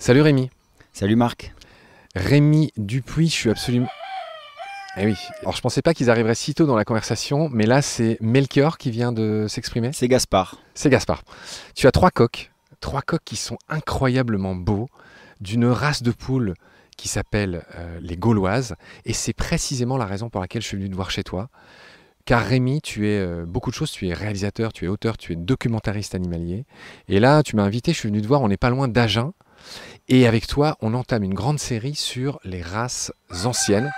Salut Rémi. Salut Marc. Rémi Dupuis, je suis absolument... Eh oui, alors je pensais pas qu'ils arriveraient si tôt dans la conversation, mais là c'est Melchior qui vient de s'exprimer. C'est Gaspard. C'est Gaspard. Tu as trois coqs qui sont incroyablement beaux, d'une race de poules qui s'appelle les Gauloises, et c'est précisément la raison pour laquelle je suis venu te voir chez toi. Car Rémi, tu es beaucoup de choses, tu es réalisateur, tu es auteur, tu es documentariste animalier. Et là, tu m'as invité, je suis venu te voir, on n'est pas loin d'Agen. Et avec toi, on entame une grande série sur les races anciennes.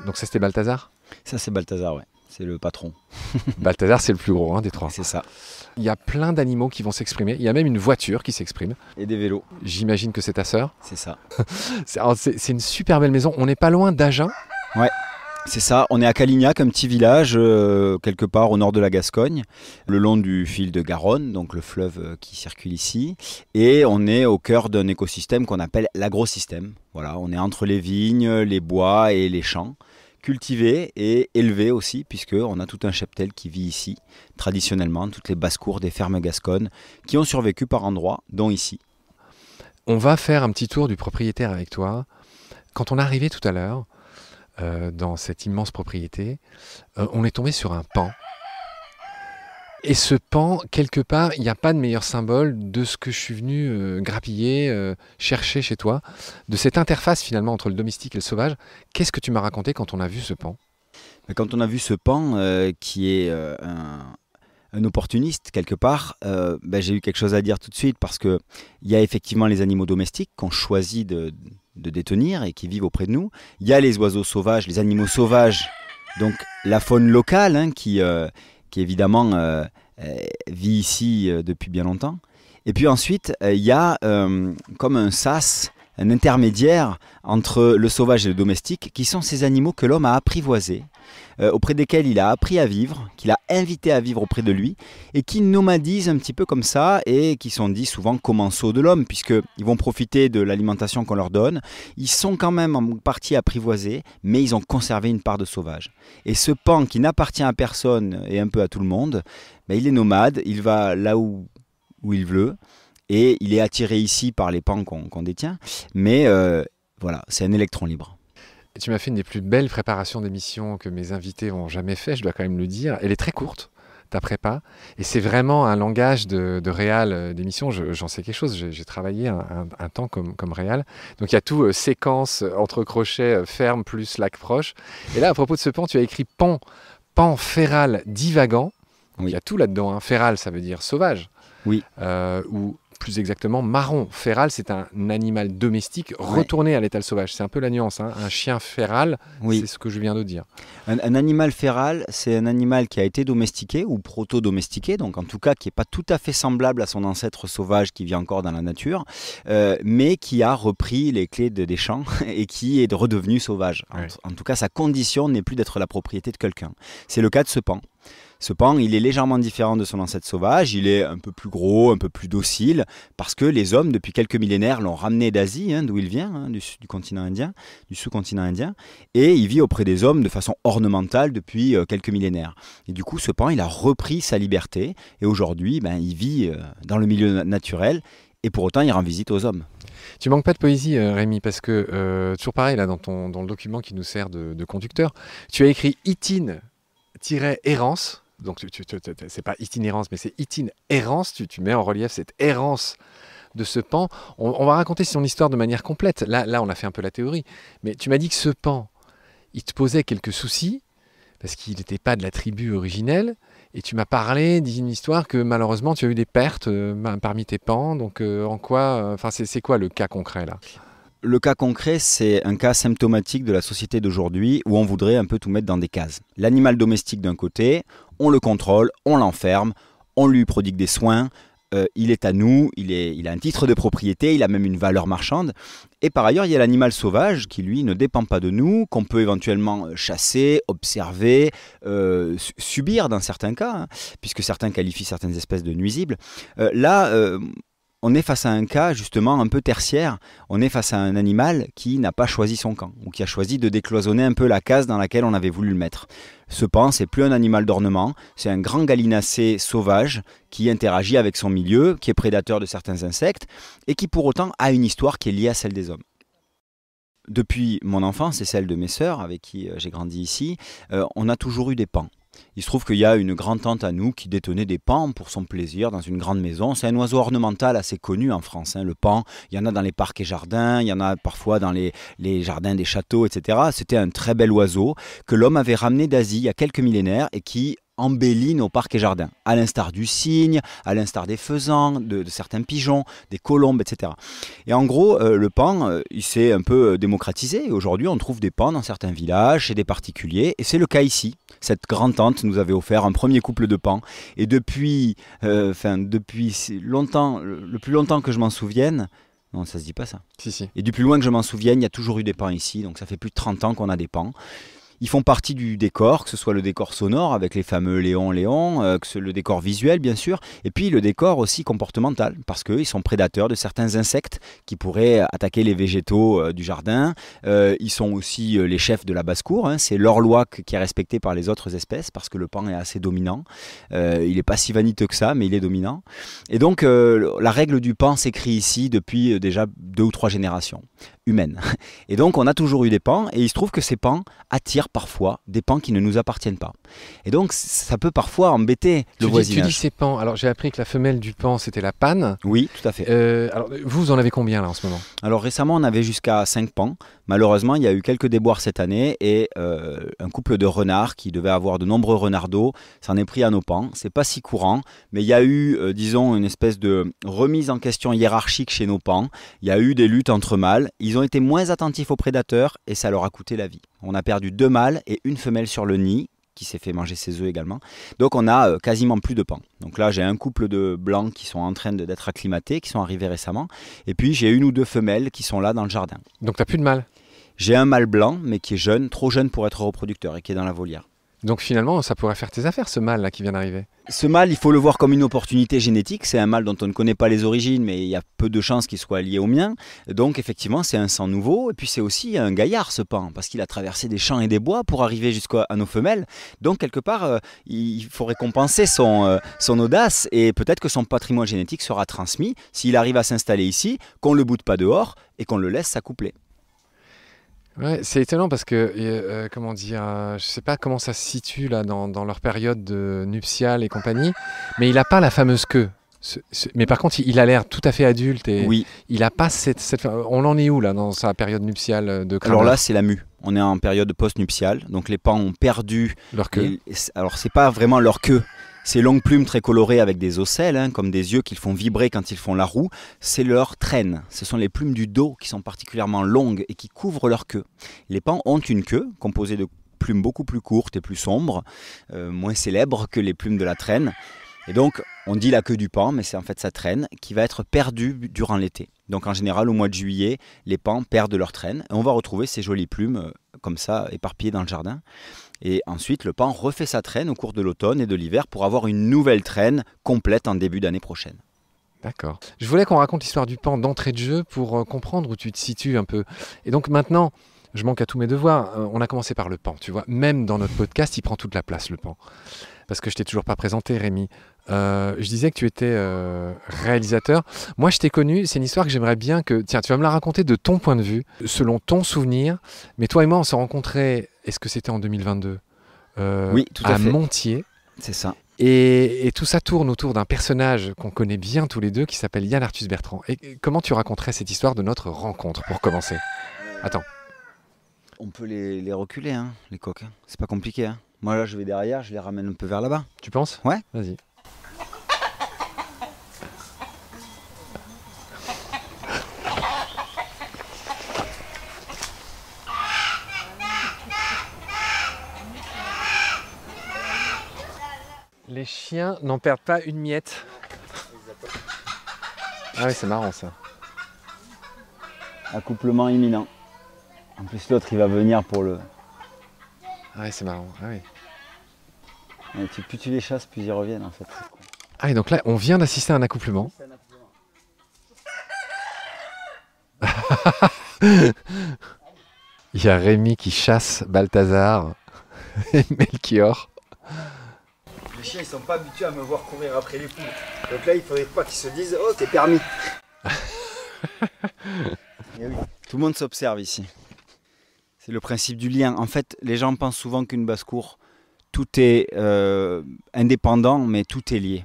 Donc ça, c'était Balthazar ? Ça, c'est Balthazar, ouais. C'est le patron. Balthazar, c'est le plus gros des trois. C'est ça. Il y a plein d'animaux qui vont s'exprimer. Il y a même une voiture qui s'exprime. Et des vélos. J'imagine que c'est ta sœur. C'est ça. C'est une super belle maison. On n'est pas loin d'Agen. Ouais. C'est ça, on est à Calignac, un petit village quelque part au nord de la Gascogne, le long du fil de Garonne, donc le fleuve qui circule ici. Et on est au cœur d'un écosystème qu'on appelle l'agrosystème. Voilà, on est entre les vignes, les bois et les champs, cultivés et élevés aussi, puisqu'on a tout un cheptel qui vit ici, traditionnellement, toutes les basses-cours des fermes gasconnes qui ont survécu par endroits, dont ici. On va faire un petit tour du propriétaire avec toi. Quand on est arrivé tout à l'heure, dans cette immense propriété, on est tombé sur un paon. Et ce paon, quelque part, il n'y a pas de meilleur symbole de ce que je suis venu grappiller, chercher chez toi, de cette interface finalement entre le domestique et le sauvage. Qu'est-ce que tu m'as raconté quand on a vu ce paon ? Quand on a vu ce paon qui est un opportuniste quelque part, j'ai eu quelque chose à dire tout de suite parce qu'il y a effectivement les animaux domestiques qu'on choisit de détenir et qui vivent auprès de nous. Il y a les oiseaux sauvages, les animaux sauvages, donc la faune locale qui évidemment vit ici depuis bien longtemps. Et puis ensuite, il y a comme un sas, un intermédiaire entre le sauvage et le domestique, qui sont ces animaux que l'homme a apprivoisés, auprès desquels il a appris à vivre, qu'il a invité à vivre auprès de lui, et qui nomadisent un petit peu comme ça, et qui sont dits souvent commensaux de l'homme, puisqu'ils vont profiter de l'alimentation qu'on leur donne. Ils sont quand même en partie apprivoisés, mais ils ont conservé une part de sauvage. Et ce paon qui n'appartient à personne et un peu à tout le monde, il est nomade, il va là où il veut, et il est attiré ici par les pans qu'on détient, mais voilà, c'est un électron libre. Tu m'as fait une des plus belles préparations d'émissions que mes invités n'ont jamais fait, je dois quand même le dire. Elle est très courte, ta prépa, et c'est vraiment un langage de réal d'émission. J'en sais quelque chose, j'ai travaillé un temps comme réal. Donc il y a tout, séquence entre crochets, ferme plus lac proche. Et là, à propos de ce pan, tu as écrit pan féral divagant. Donc, il y a tout là-dedans. Féral, ça veut dire sauvage. Oui. Ou plus exactement marron. Féral, c'est un animal domestique retourné à l'étal sauvage. C'est un peu la nuance. Un chien féral, c'est ce que je viens de dire. Un animal féral, c'est un animal qui a été domestiqué ou proto-domestiqué, donc en tout cas qui n'est pas tout à fait semblable à son ancêtre sauvage qui vit encore dans la nature, mais qui a repris les clés des champs et qui est redevenu sauvage. En tout cas, sa condition n'est plus d'être la propriété de quelqu'un. C'est le cas de ce paon. Ce paon, il est légèrement différent de son ancêtre sauvage, il est un peu plus gros, un peu plus docile, parce que les hommes, depuis quelques millénaires, l'ont ramené d'Asie, d'où il vient, du continent indien, du sous-continent indien, et il vit auprès des hommes de façon ornementale depuis quelques millénaires. Et du coup, ce paon, il a repris sa liberté, et aujourd'hui, il vit dans le milieu naturel, et pour autant, il rend visite aux hommes. Tu manques pas de poésie, Rémi, parce que, toujours pareil, là, dans le document qui nous sert de conducteur, tu as écrit itin-errance. Donc, c'est pas itinérance, mais c'est itin-errance. Tu mets en relief cette errance de ce paon. On va raconter son histoire de manière complète. Là, on a fait un peu la théorie. Mais tu m'as dit que ce paon, il te posait quelques soucis, parce qu'il n'était pas de la tribu originelle. Et tu m'as parlé d'une histoire que malheureusement, tu as eu des pertes parmi tes pans. Donc, c'est quoi le cas concret là ? Le cas concret, c'est un cas symptomatique de la société d'aujourd'hui où on voudrait un peu tout mettre dans des cases. L'animal domestique d'un côté, on le contrôle, on l'enferme, on lui prodigue des soins, il est à nous, il a un titre de propriété, il a même une valeur marchande. Et par ailleurs, il y a l'animal sauvage qui, lui, ne dépend pas de nous, qu'on peut éventuellement chasser, observer, subir dans certains cas, puisque certains qualifient certaines espèces de nuisibles. on est face à un cas justement un peu tertiaire. On est face à un animal qui n'a pas choisi son camp, ou qui a choisi de décloisonner un peu la case dans laquelle on avait voulu le mettre. Ce paon, c'est plus un animal d'ornement, c'est un grand gallinacé sauvage qui interagit avec son milieu, qui est prédateur de certains insectes, et qui pour autant a une histoire qui est liée à celle des hommes. Depuis mon enfance et celle de mes sœurs, avec qui j'ai grandi ici, on a toujours eu des paons. Il se trouve qu'il y a une grande-tante à nous qui détenait des paons pour son plaisir dans une grande maison. C'est un oiseau ornemental assez connu en France, hein, le paon. Il y en a dans les parcs et jardins, il y en a parfois dans les jardins des châteaux, etc. C'était un très bel oiseau que l'homme avait ramené d'Asie il y a quelques millénaires et qui embellit nos parcs et jardins, à l'instar du cygne, à l'instar des faisans, de certains pigeons, des colombes, etc. Et en gros, le paon, il s'est un peu démocratisé. Aujourd'hui, on trouve des paons dans certains villages, chez des particuliers, et c'est le cas ici. Cette grande-tante nous avait offert un premier couple de paons, et depuis longtemps, le plus longtemps que je m'en souvienne, non, ça se dit pas ça. Si. Et du plus loin que je m'en souvienne, il y a toujours eu des paons ici, donc ça fait plus de 30 ans qu'on a des paons. Ils font partie du décor, que ce soit le décor sonore avec les fameux léons, le décor visuel bien sûr, et puis le décor aussi comportemental, parce qu'ils sont prédateurs de certains insectes qui pourraient attaquer les végétaux du jardin. Ils sont aussi les chefs de la basse-cour, hein. C'est leur loi qui est respectée par les autres espèces, parce que le paon est assez dominant. Il n'est pas si vaniteux que ça, mais il est dominant. Et donc la règle du paon s'écrit ici depuis déjà 2 ou 3 générations humaines. Et donc on a toujours eu des paons, et il se trouve que ces paons attirent parfois des paons qui ne nous appartiennent pas. Et donc ça peut parfois embêter le voisinage. Tu dis ces paons, alors j'ai appris que la femelle du paon c'était la panne. Oui, tout à fait. Alors vous en avez combien là en ce moment? Alors récemment on avait jusqu'à 5 paons. Malheureusement il y a eu quelques déboires cette année, et un couple de renards qui devait avoir de nombreux renardeaux s'en est pris à nos paons. C'est pas si courant, mais il y a eu disons une espèce de remise en question hiérarchique chez nos paons. Il y a eu des luttes entre mâles. Ils ont été moins attentifs aux prédateurs et ça leur a coûté la vie. On a perdu 2 mâles et une femelle sur le nid qui s'est fait manger ses œufs également. Donc on a quasiment plus de paons. Donc là j'ai un couple de blancs qui sont en train d'être acclimatés, qui sont arrivés récemment. Et puis j'ai 1 ou 2 femelles qui sont là dans le jardin. Donc tu n'as plus de mâles? J'ai un mâle blanc mais qui est jeune, trop jeune pour être reproducteur et qui est dans la volière. Donc finalement ça pourrait faire tes affaires ce mâle là qui vient d'arriver? Ce mâle, il faut le voir comme une opportunité génétique. C'est un mâle dont on ne connaît pas les origines, mais il y a peu de chances qu'il soit lié au mien. Donc effectivement, c'est un sang nouveau. Et puis c'est aussi un gaillard, ce paon, parce qu'il a traversé des champs et des bois pour arriver jusqu'à nos femelles. Donc quelque part, il faut récompenser son audace, et peut-être que son patrimoine génétique sera transmis s'il arrive à s'installer ici, qu'on ne le boude pas dehors et qu'on le laisse s'accoupler. Ouais, c'est étonnant parce que, comment dire, je sais pas comment ça se situe là dans leur période nuptiale et compagnie, mais il n'a pas la fameuse queue. Mais par contre, il a l'air tout à fait adulte et oui. Il n'a pas On en est où là dans sa période nuptiale de crâneur? Alors là, c'est la mue. On est en période post-nuptiale, donc les paons ont perdu leur queue. Alors c'est pas vraiment leur queue. Ces longues plumes très colorées avec des ocelles, hein, comme des yeux qu'ils font vibrer quand ils font la roue, c'est leur traîne. Ce sont les plumes du dos qui sont particulièrement longues et qui couvrent leur queue. Les paons ont une queue composée de plumes beaucoup plus courtes et plus sombres, moins célèbres que les plumes de la traîne. Et donc, on dit la queue du paon, mais c'est en fait sa traîne qui va être perdue durant l'été. Donc en général, au mois de juillet, les paons perdent leur traîne et on va retrouver ces jolies plumes comme ça, éparpillées dans le jardin. Et ensuite, le paon refait sa traîne au cours de l'automne et de l'hiver pour avoir une nouvelle traîne complète en début d'année prochaine. D'accord. Je voulais qu'on raconte l'histoire du paon d'entrée de jeu pour comprendre où tu te situes un peu. Et donc maintenant, je manque à tous mes devoirs. On a commencé par le paon, tu vois. Même dans notre podcast, il prend toute la place, le paon. Parce que je t'ai toujours pas présenté, Rémi. Je disais que tu étais réalisateur. Moi, je t'ai connu, c'est une histoire que j'aimerais bien que... Tiens, tu vas me la raconter de ton point de vue, selon ton souvenir. Mais toi et moi, on s'est rencontrés, est-ce que c'était en 2022 Oui, tout à fait. À Montier. C'est ça. Et tout ça tourne autour d'un personnage qu'on connaît bien tous les deux, qui s'appelle Yann Arthus Bertrand. Et comment tu raconterais cette histoire de notre rencontre, pour commencer? Attends. On peut les reculer, hein, les coques. C'est pas compliqué. Hein. Moi, là, je vais derrière, je les ramène un peu vers là-bas. Tu penses? Ouais. Vas-y. Les chiens n'en perdent pas une miette. Ah oui, c'est marrant ça. Accouplement imminent. En plus, l'autre, il va venir pour le... Ah oui, c'est marrant. Ah oui. Plus tu les chasses, plus ils reviennent en fait. Ah et donc là, on vient d'assister à un accouplement. Il y a Rémi qui chasse Balthazar et Melchior. Les chiens, ils sont pas habitués à me voir courir après les poules. Donc là, il faudrait pas qu'ils se disent « Oh, t'es permis !» Et oui. Tout le monde s'observe ici. C'est le principe du lien. En fait, les gens pensent souvent qu'une basse-cour, tout est indépendant, mais tout est lié.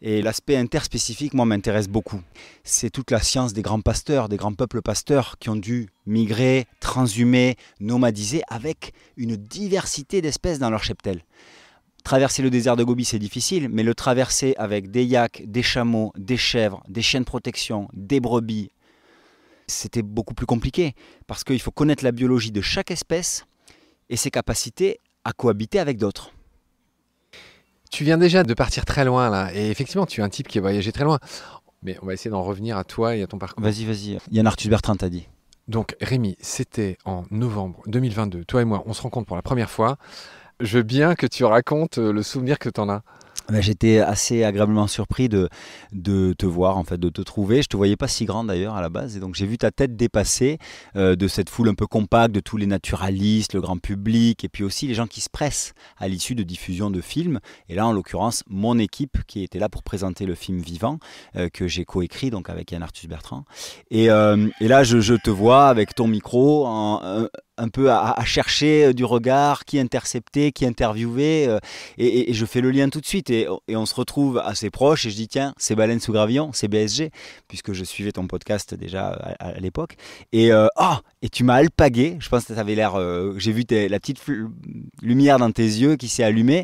Et l'aspect interspécifique, moi, m'intéresse beaucoup. C'est toute la science des grands pasteurs, des grands peuples pasteurs qui ont dû migrer, transhumer, nomadiser avec une diversité d'espèces dans leur cheptel. Traverser le désert de Gobi, c'est difficile, mais le traverser avec des yaks, des chameaux, des chèvres, des chiens de protection, des brebis, c'était beaucoup plus compliqué. Parce qu'il faut connaître la biologie de chaque espèce et ses capacités à cohabiter avec d'autres. Tu viens déjà de partir très loin là, et effectivement tu es un type qui a voyagé très loin. Mais on va essayer d'en revenir à toi et à ton parcours. Vas-y. Yann Arthus Bertrand t'a dit. Donc Rémi, c'était en novembre 2022, toi et moi, on se rencontre pour la première fois. Je veux bien que tu racontes le souvenir que tu en as. J'étais assez agréablement surpris de te voir, en fait, de te trouver. Je te voyais pas si grand d'ailleurs à la base, et donc j'ai vu ta tête dépasser de cette foule un peu compacte, de tous les naturalistes, le grand public, et puis aussi les gens qui se pressent à l'issue de diffusion de films. Et là, en l'occurrence, mon équipe qui était là pour présenter le film Vivant, que j'ai coécrit donc avec Yann Arthus Bertrand. Et là, je te vois avec ton micro un peu à chercher du regard, qui intercepter, qui interviewer, et je fais le lien tout de suite, et on se retrouve assez proches, et je dis tiens, c'est Baleine sous Gravillon, c'est BSG, puisque je suivais ton podcast déjà à l'époque, et tu m'as alpagué, je pense que ça avait l'air, j'ai vu la petite lumière dans tes yeux qui s'est allumée,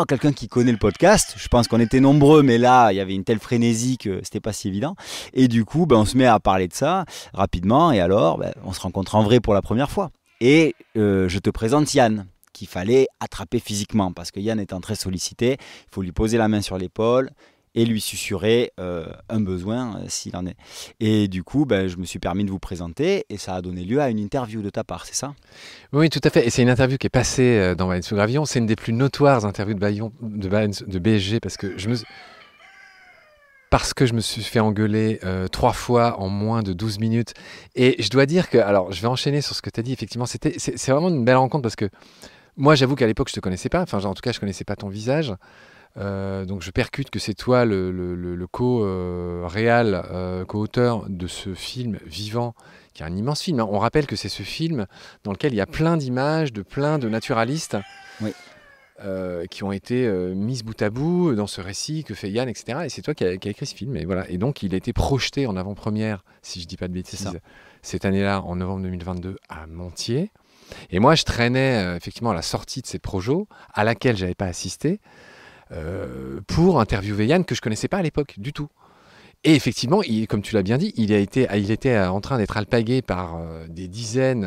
quelqu'un qui connaît le podcast, je pense qu'on était nombreux, mais là, il y avait une telle frénésie que c'était pas si évident, et du coup, on se met à parler de ça rapidement, et alors, on se rencontre en vrai pour la première fois. Et je te présente Yann, qu'il fallait attraper physiquement, parce que Yann étant très sollicité, il faut lui poser la main sur l'épaule et lui susurrer un besoin s'il en est. Et du coup, je me suis permis de vous présenter, et ça a donné lieu à une interview de ta part, c'est ça? Oui, tout à fait. Et c'est une interview qui est passée dans Baleine sous Gravillon. C'est une des plus notoires interviews de BSG, parce que je me suis fait engueuler 3 fois en moins de 12 minutes. Et je dois dire que, alors je vais enchaîner sur ce que tu as dit, effectivement, c'est vraiment une belle rencontre, parce que moi j'avoue qu'à l'époque je te connaissais pas, en tout cas je connaissais pas ton visage. Donc je percute que c'est toi le co-réal, co-auteur de ce film Vivant, qui est un immense film. On rappelle que c'est ce film dans lequel il y a plein d'images de plein de naturalistes. Oui. Qui ont été mises bout à bout dans ce récit que fait Yann, etc. Et c'est toi qui a écrit ce film. Et voilà. Et donc, il a été projeté en avant-première, si je ne dis pas de bêtises, cette année-là, en novembre 2022, à Montier. Et moi, je traînais effectivement à la sortie de ces projets, à laquelle je n'avais pas assisté, pour interviewer Yann, que je ne connaissais pas à l'époque du tout. Et effectivement, comme tu l'as bien dit, il était en train d'être alpagué par des dizaines,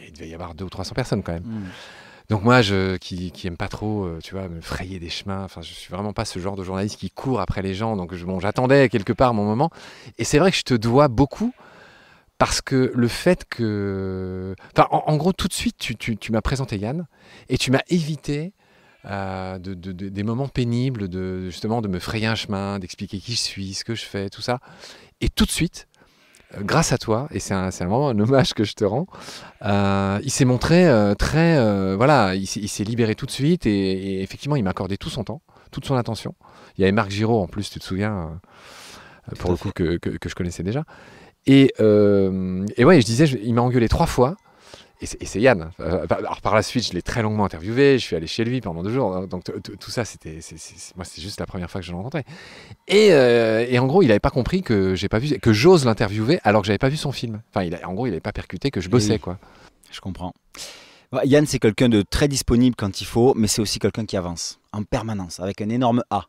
il devait y avoir 200 ou 300 personnes quand même. Donc moi, qui aime pas trop, me frayer des chemins, je suis vraiment pas ce genre de journaliste qui court après les gens, donc j'attendais quelque part mon moment. Et c'est vrai que je te dois beaucoup, parce que le fait que... en gros, tout de suite, tu m'as présenté Yann, et tu m'as évité des moments pénibles, justement de me frayer un chemin, d'expliquer qui je suis, ce que je fais, tout ça. Et tout de suite, grâce à toi, et c'est vraiment un hommage que je te rends, il s'est montré il s'est libéré tout de suite, et effectivement il m'a accordé tout son temps, toute son attention. Il y avait Marc Giraud en plus, tu te souviens, pour le coup, que je connaissais déjà. Et ouais, je disais, il m'a engueulé 3 fois. Et c'est Yann. Alors par la suite, je l'ai très longuement interviewé, je suis allé chez lui pendant 2 jours. Donc tout ça, moi, c'est juste la première fois que je l'ai rencontré. Et en gros, il n'avait pas compris que j'ose l'interviewer alors que j'avais pas vu son film. En gros, il n'avait pas percuté que je bossais, quoi. Je comprends. Yann, c'est quelqu'un de très disponible quand il faut, mais c'est aussi quelqu'un qui avance en permanence, avec un énorme A.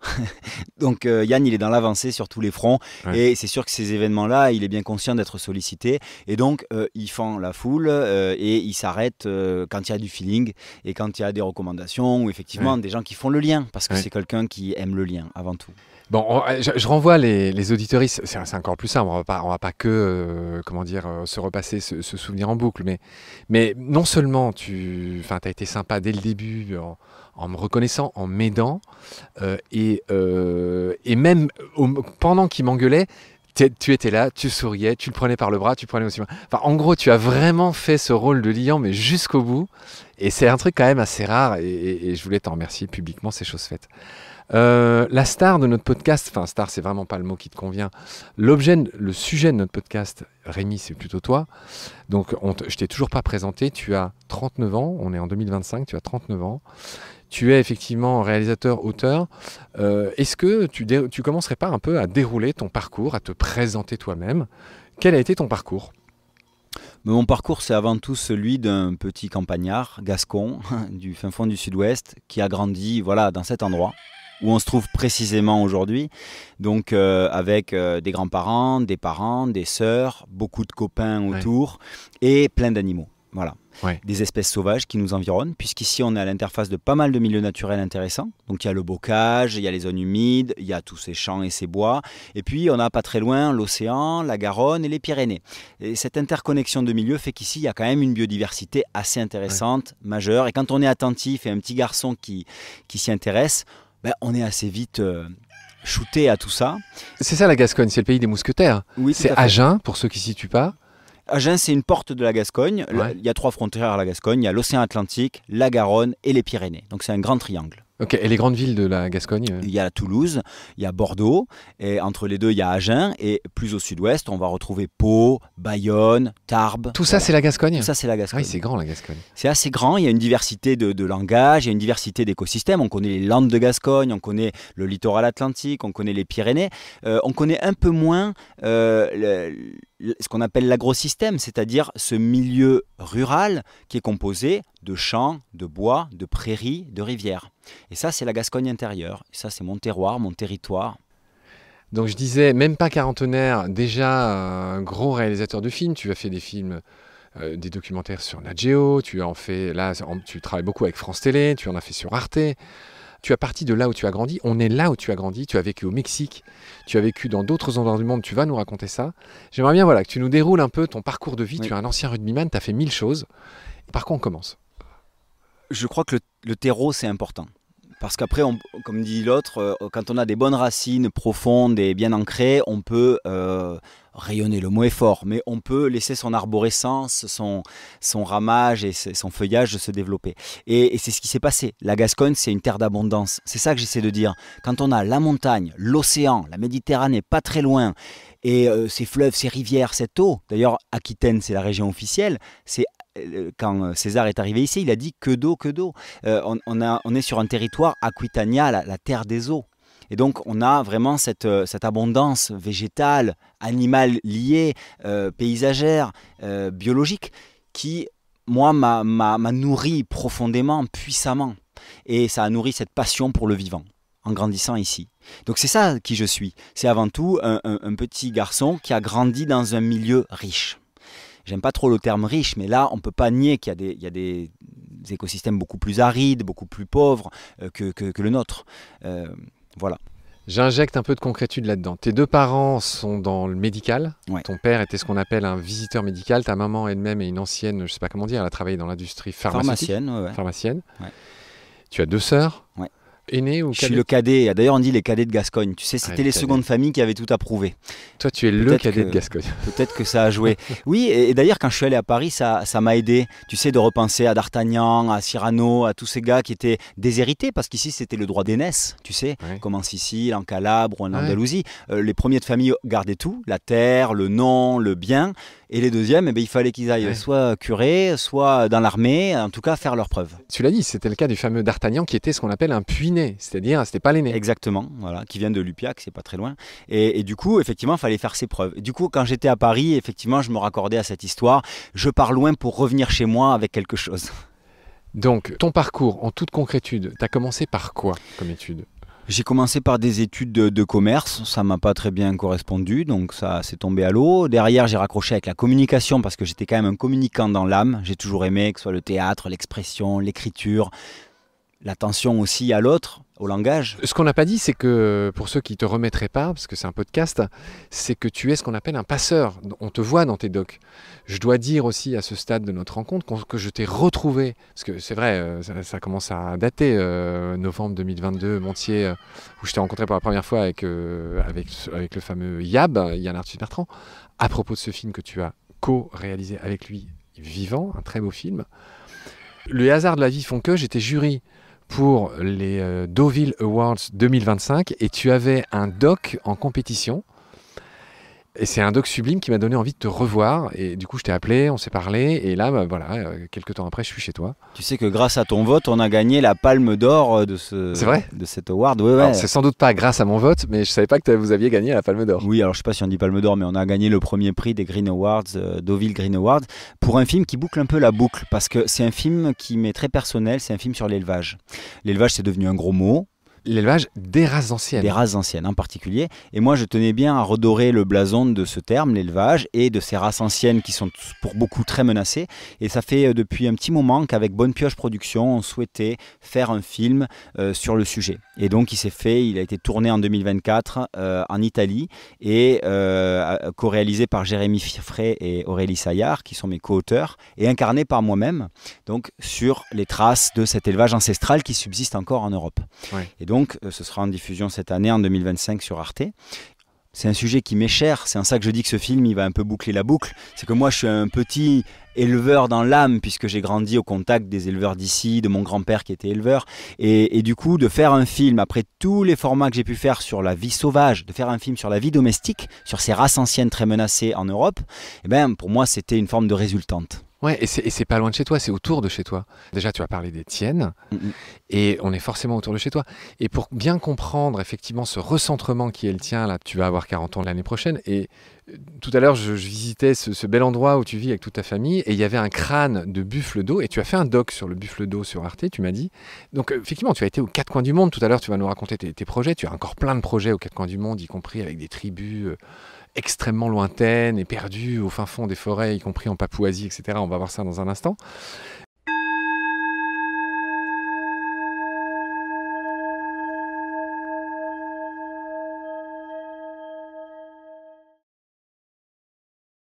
Donc Yann, il est dans l'avancée sur tous les fronts, ouais. Et c'est sûr que ces événements-là, il est bien conscient d'être sollicité, et donc il fend la foule, et il s'arrête quand il y a du feeling, et quand il y a des recommandations, ou effectivement des gens qui font le lien, parce que c'est quelqu'un qui aime le lien, avant tout. Bon, je renvoie les auditoristes, c'est encore plus simple, on va pas que se repasser ce souvenir en boucle, mais non seulement tu as été sympa dès le début en me reconnaissant, en m'aidant, et même pendant qu'il m'engueulait, Tu étais là, tu souriais, tu le prenais par le bras, tu prenais aussi. Enfin, en gros, tu as vraiment fait ce rôle de lion, mais jusqu'au bout. Et c'est un truc quand même assez rare. Et je voulais t'en remercier publiquement, c'est chose faite. La star de notre podcast, enfin star, c'est vraiment pas le mot qui te convient. Le sujet de notre podcast, Rémi, c'est plutôt toi. Donc, je t'ai toujours pas présenté. Tu as 39 ans. On est en 2025. Tu as 39 ans. Tu es effectivement réalisateur, auteur. Est-ce que tu commencerais pas un peu à dérouler ton parcours, à te présenter toi-même? Quel a été ton parcours? Mon parcours, c'est avant tout celui d'un petit campagnard gascon du fin fond du sud-ouest qui a grandi voilà, dans cet endroit où on se trouve précisément aujourd'hui. Donc avec des grands-parents, des parents, des sœurs, beaucoup de copains autour et plein d'animaux. Voilà. Ouais. Des espèces sauvages qui nous environnent, puisqu'ici on est à l'interface de pas mal de milieux naturels intéressants. Donc il y a le bocage, il y a les zones humides, il y a tous ces champs et ces bois. Et puis on a pas très loin l'océan, la Garonne et les Pyrénées. Et cette interconnexion de milieux fait qu'ici il y a quand même une biodiversité assez intéressante, majeure. Et quand on est attentif et un petit garçon qui s'y intéresse, ben, on est assez vite shooté à tout ça. C'est ça la Gascogne, c'est le pays des mousquetaires. Oui, c'est Agen, pour ceux qui ne s'y situent pas. Agen, c'est une porte de la Gascogne. Ouais. Il y a 3 frontières à la Gascogne. Il y a l'océan Atlantique, la Garonne et les Pyrénées. Donc c'est un grand triangle. Ok, et les grandes villes de la Gascogne? Il y a Toulouse, il y a Bordeaux, et entre les deux, il y a Agen. Et plus au sud-ouest, on va retrouver Pau, Bayonne, Tarbes. Tout ça, c'est la Gascogne? Tout ça, c'est la Gascogne. Oui, c'est grand la Gascogne. C'est assez grand, il y a une diversité de langages, il y a une diversité d'écosystèmes. On connaît les Landes de Gascogne, on connaît le littoral atlantique, on connaît les Pyrénées. On connaît un peu moins ce qu'on appelle l'agrosystème, c'est-à-dire ce milieu rural qui est composé de champs, de bois, de prairies, de rivières. Et ça, c'est la Gascogne intérieure. Et ça, c'est mon terroir, mon territoire. Donc je disais, même pas quarantenaire, déjà un gros réalisateur de films. Tu as fait des films, des documentaires sur Nat Geo, tu en fais, là, tu travailles beaucoup avec France Télé, tu en as fait sur Arte. Tu as parti de là où tu as grandi, on est là où tu as grandi, tu as vécu au Mexique, tu as vécu dans d'autres endroits du monde, tu vas nous raconter ça. J'aimerais bien que tu nous déroules un peu ton parcours de vie. Oui. Tu es un ancien rugbyman, tu as fait 1000 choses. Par quoi on commence? Je crois que le terreau, c'est important. Parce qu'après, comme dit l'autre, quand on a des bonnes racines profondes et bien ancrées, on peut rayonner, le mot est fort, mais on peut laisser son arborescence, son ramage et son feuillage se développer. Et c'est ce qui s'est passé. La Gascogne, c'est une terre d'abondance. C'est ça que j'essaie de dire. Quand on a la montagne, l'océan, la Méditerranée, pas très loin, et ces fleuves, ces rivières, cette eau, d'ailleurs, Aquitaine, c'est la région officielle, c'est quand César est arrivé ici, il a dit que d'eau, que d'eau. On est sur un territoire aquitania, la terre des eaux. Et donc on a vraiment cette abondance végétale, animale liée, paysagère, biologique, qui, moi, m'a nourri profondément, puissamment. Et ça a nourri cette passion pour le vivant en grandissant ici. Donc c'est ça qui je suis. C'est avant tout un petit garçon qui a grandi dans un milieu riche. J'aime pas trop le terme riche, mais là, on ne peut pas nier qu'il y a des écosystèmes beaucoup plus arides, beaucoup plus pauvres que le nôtre. Voilà. J'injecte un peu de concrétude là-dedans. Tes deux parents sont dans le médical. Ouais. Ton père était ce qu'on appelle un visiteur médical. Ta maman elle-même est une ancienne, je ne sais pas comment dire, elle a travaillé dans l'industrie pharmaceutique. Pharmacienne. Ouais. Tu as 2 sœurs. Ouais. Aîné ou cadet? Je suis le cadet. D'ailleurs, on dit les cadets de Gascogne. Tu sais, c'était les secondes familles qui avaient tout approuvé. Toi, tu es le cadet de Gascogne. Peut-être que ça a joué. Oui, et d'ailleurs, quand je suis allé à Paris, ça m'a aidé. Tu sais, de repenser à D'Artagnan, à Cyrano, à tous ces gars qui étaient déshérités, parce qu'ici, c'était le droit d'aînesse, tu sais, comme en Sicile, en Calabre ou en Andalousie. Les premiers de famille gardaient tout, la terre, le nom, le bien. Et les deuxièmes, il fallait qu'ils aillent soit curés, soit dans l'armée, en tout cas faire leurs preuves. Tu l'as dit, c'était le cas du fameux D'Artagnan qui était ce qu'on appelle un puiné, c'est-à-dire c'était pas l'aîné. Exactement, voilà, qui vient de Lupiac, c'est pas très loin. Et du coup, effectivement, il fallait faire ses preuves. Du coup, quand j'étais à Paris, effectivement, je me raccordais à cette histoire. Je pars loin pour revenir chez moi avec quelque chose. Donc, ton parcours, en toute concrétude, tu as commencé par quoi comme étude ? J'ai commencé par des études de commerce, ça m'a pas très bien correspondu, donc ça s'est tombé à l'eau. Derrière, j'ai raccroché avec la communication parce que j'étais quand même un communicant dans l'âme. J'ai toujours aimé que ce soit le théâtre, l'expression, l'écriture. l'attention aussi à l'autre, au langage. Ce qu'on n'a pas dit, c'est que pour ceux qui ne te remettraient pas, parce que c'est un podcast, c'est que tu es ce qu'on appelle un passeur. On te voit dans tes docs. Je dois dire aussi à ce stade de notre rencontre que je t'ai retrouvé, parce que c'est vrai, ça commence à dater, novembre 2022, Montier, où je t'ai rencontré pour la première fois avec le fameux Yab, Yann Arthus Bertrand, à propos de ce film que tu as co-réalisé avec lui, Vivant, un très beau film. Le hasard de la vie font que j'étais jury pour les Deauville Awards 2025 et tu avais un doc en compétition. Et c'est un doc sublime qui m'a donné envie de te revoir. Et du coup, je t'ai appelé, on s'est parlé. Et là, bah, voilà, quelques temps après, je suis chez toi. Tu sais que grâce à ton vote, on a gagné la Palme d'Or de C'est vrai cet award. Ouais, ouais. Alors, c'est sans doute pas grâce à mon vote, mais je savais pas que vous aviez gagné la Palme d'Or. Oui, alors je sais pas si on dit Palme d'Or, mais on a gagné le premier prix des Green Awards, Deauville Green Awards, pour un film qui boucle un peu la boucle. Parce que c'est un film qui m'est très personnel, c'est un film sur l'élevage. L'élevage, c'est devenu un gros mot. L'élevage des races anciennes. Des races anciennes en particulier. Et moi, je tenais bien à redorer le blason de ce terme, l'élevage, et de ces races anciennes qui sont pour beaucoup très menacées. Et ça fait depuis un petit moment qu'avec Bonne Pioche Productions, on souhaitait faire un film sur le sujet. Et donc, il a été tourné en 2024 en Italie et co-réalisé par Jérémy Frey et Aurélie Saillard, qui sont mes co-auteurs, et incarné par moi-même, donc sur les traces de cet élevage ancestral qui subsiste encore en Europe. Ouais. Et donc, ce sera en diffusion cette année, en 2025, sur Arte. C'est un sujet qui m'est cher, c'est en ça que je dis que ce film, il va un peu boucler la boucle. C'est que moi, je suis un petit éleveur dans l'âme, puisque j'ai grandi au contact des éleveurs d'ici, de mon grand-père qui était éleveur. Et du coup, de faire un film, après tous les formats que j'ai pu faire sur la vie sauvage, de faire un film sur la vie domestique, sur ces races anciennes très menacées en Europe, eh ben, pour moi, c'était une forme de résultante. Ouais, et c'est pas loin de chez toi, c'est autour de chez toi. Déjà, tu as parlé des tiennes, et on est forcément autour de chez toi. Et pour bien comprendre effectivement ce recentrement qui est le tien, là, tu vas avoir 40 ans l'année prochaine, et tout à l'heure, je visitais ce bel endroit où tu vis avec toute ta famille, et il y avait un crâne de buffle d'eau, et tu as fait un doc sur le buffle d'eau sur Arte, tu m'as dit. Donc effectivement, tu as été aux quatre coins du monde. Tout à l'heure, tu vas nous raconter tes projets. Tu as encore plein de projets aux quatre coins du monde, y compris avec des tribus extrêmement lointaines et perdues au fin fond des forêts, y compris en Papouasie, etc. On va voir ça dans un instant.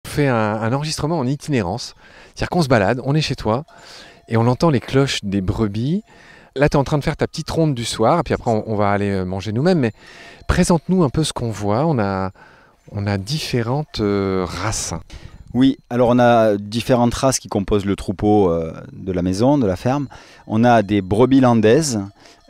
On fait un enregistrement en itinérance, c'est-à-dire qu'on se balade, on est chez toi, et on entend les cloches des brebis. Là, tu es en train de faire ta petite ronde du soir, et puis après, on va aller manger nous-mêmes, mais présente-nous un peu ce qu'on voit. On a différentes races. Oui, alors on a différentes races qui composent le troupeau de la maison, de la ferme. On a des brebis landaises,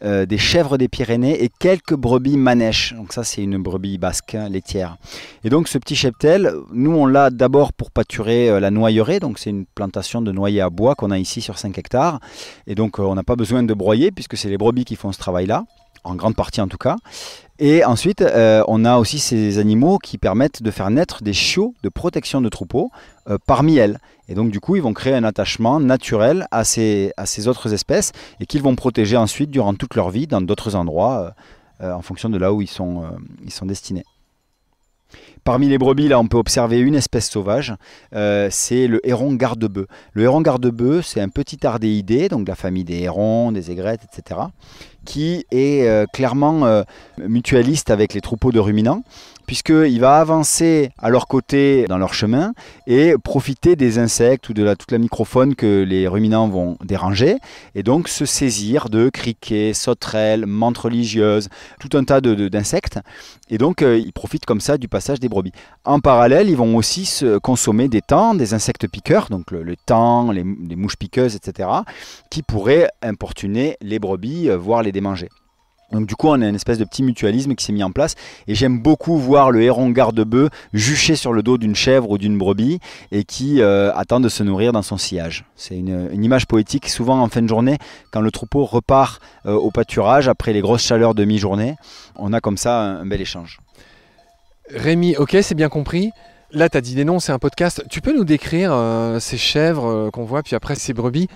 des chèvres des Pyrénées et quelques brebis manèches. Donc ça, c'est une brebis basque laitière. Et donc ce petit cheptel, nous on l'a d'abord pour pâturer la noyeraie. Donc c'est une plantation de noyers à bois qu'on a ici sur 5 hectares. Et donc on n'a pas besoin de broyer puisque c'est les brebis qui font ce travail-là, en grande partie en tout cas. Et ensuite, on a aussi ces animaux qui permettent de faire naître des chiots de protection de troupeaux parmi elles. Et donc du coup, ils vont créer un attachement naturel à ces autres espèces et qu'ils vont protéger ensuite durant toute leur vie dans d'autres endroits en fonction de là où ils sont destinés. Parmi les brebis, là, on peut observer une espèce sauvage, c'est le héron garde-bœuf. Le héron garde-bœuf, c'est un petit ardéidé, donc de la famille des hérons, des aigrettes, etc., qui est clairement mutualiste avec les troupeaux de ruminants, puisqu'il va avancer à leur côté dans leur chemin et profiter des insectes ou de toute la microfaune que les ruminants vont déranger, et donc se saisir de criquets, sauterelles, menthes religieuses, tout un tas d'insectes, et donc ils profitent comme ça du passage des brebis. En parallèle, ils vont aussi consommer des taons, des insectes piqueurs, donc le taon, les mouches piqueuses, etc., qui pourraient importuner les brebis, voire les démanger. Donc du coup, on a une espèce de petit mutualisme qui s'est mis en place, et j'aime beaucoup voir le héron garde-bœuf juché sur le dos d'une chèvre ou d'une brebis et qui attend de se nourrir dans son sillage. C'est une image poétique, souvent en fin de journée, quand le troupeau repart au pâturage après les grosses chaleurs de mi-journée. On a comme ça un bel échange. Rémi, ok, c'est bien compris. Là, tu as dit des noms, c'est un podcast. Tu peux nous décrire ces chèvres qu'on voit, puis après ces brebis?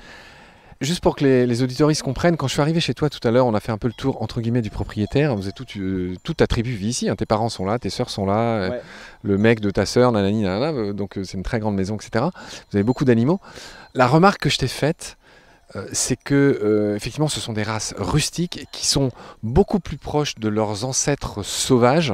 Juste pour que les auditoristes comprennent, quand je suis arrivé chez toi tout à l'heure, on a fait un peu le tour entre guillemets du propriétaire. Vous êtes toute ta tribu vit ici, hein. Tes parents sont là, tes sœurs sont là, ouais. Le mec de ta sœur, nanani, nanana, donc c'est une très grande maison, etc. Vous avez beaucoup d'animaux. La remarque que je t'ai faite, c'est que effectivement ce sont des races rustiques qui sont beaucoup plus proches de leurs ancêtres sauvages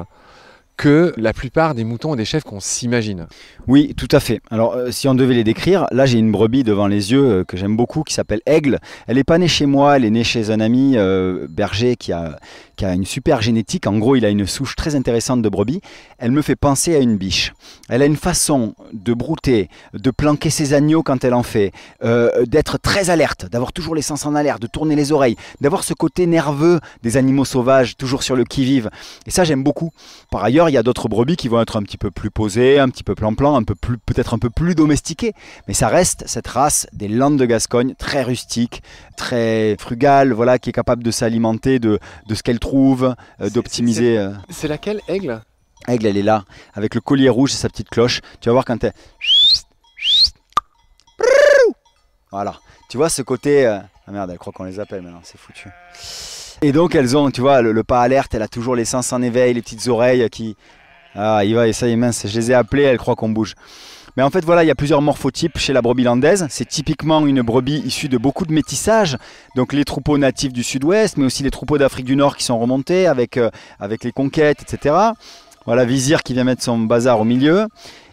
que la plupart des moutons et des chèvres qu'on s'imagine. Oui, tout à fait. Alors, si on devait les décrire, là j'ai une brebis devant les yeux que j'aime beaucoup qui s'appelle Aigle. Elle n'est pas née chez moi, elle est née chez un ami berger qui a une super génétique. En gros, il a une souche très intéressante de brebis. Elle me fait penser à une biche. Elle a une façon de brouter, de planquer ses agneaux quand elle en fait, d'être très alerte, d'avoir toujours les sens en alerte, de tourner les oreilles, d'avoir ce côté nerveux des animaux sauvages, toujours sur le qui-vive. Et ça, j'aime beaucoup. Par ailleurs, il y a d'autres brebis qui vont être un petit peu plus posées, un petit peu plan-plan, peut-être un peu plus domestiquées. Mais ça reste cette race des Landes de Gascogne, très rustique, très frugale, voilà, qui est capable de s'alimenter de ce qu'elle trouve, d'optimiser. C'est laquelle, Aigle? Aigle, elle est là, avec le collier rouge et sa petite cloche. Tu vas voir quand elle... Voilà. Tu vois ce côté... Ah merde, elle croit qu'on les appelle maintenant, c'est foutu. Et donc elles ont, tu vois, le pas alerte, elle a toujours les sens en éveil, les petites oreilles qui... Ah, il va, et ça y est, mince, je les ai appelées, elle croit qu'on bouge. Mais en fait, voilà, il y a plusieurs morphotypes chez la brebis landaise. C'est typiquement une brebis issue de beaucoup de métissage. Donc les troupeaux natifs du sud-ouest, mais aussi les troupeaux d'Afrique du Nord qui sont remontés avec les conquêtes, etc. Voilà, Vizir qui vient mettre son bazar au milieu.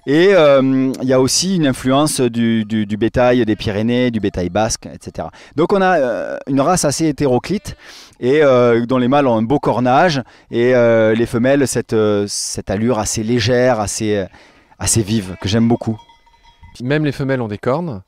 Et il y a aussi une influence du bétail des Pyrénées, du bétail basque, etc. Donc on a une race assez hétéroclite et dont les mâles ont un beau cornage et les femelles cette allure assez légère, assez vive, que j'aime beaucoup. Même les femelles ont des cornes.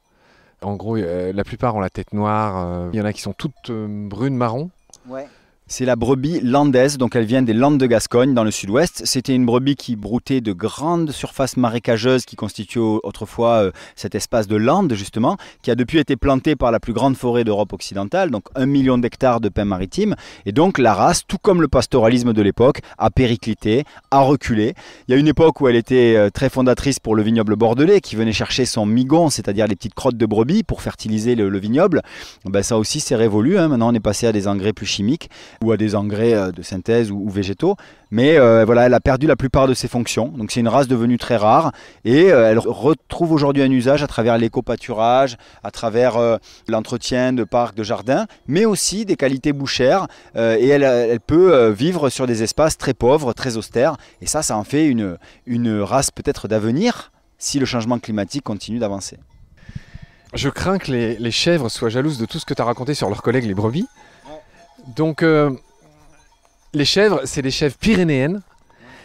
En gros, la plupart ont la tête noire. Il y en a qui sont toutes brunes marron. Ouais. C'est la brebis landaise, donc elle vient des Landes de Gascogne dans le sud-ouest. C'était une brebis qui broutait de grandes surfaces marécageuses qui constituaient autrefois cet espace de Landes justement, qui a depuis été planté par la plus grande forêt d'Europe occidentale, donc 1 million d'hectares de pins maritimes. Et donc la race, tout comme le pastoralisme de l'époque, a périclité, a reculé. Il y a une époque où elle était très fondatrice pour le vignoble bordelais, qui venait chercher son migon, c'est-à-dire les petites crottes de brebis pour fertiliser le vignoble. Ben, ça aussi c'est révolu, hein. Maintenant on est passé à des engrais plus chimiques ou à des engrais de synthèse ou végétaux. Mais voilà, elle a perdu la plupart de ses fonctions. Donc c'est une race devenue très rare et elle retrouve aujourd'hui un usage à travers l'éco-pâturage, à travers l'entretien de parcs, de jardins, mais aussi des qualités bouchères. Et elle peut vivre sur des espaces très pauvres, très austères. Et ça en fait une race peut-être d'avenir si le changement climatique continue d'avancer. Je crains que les chèvres soient jalouses de tout ce que tu as raconté sur leurs collègues les brebis. Donc les chèvres, c'est des chèvres pyrénéennes.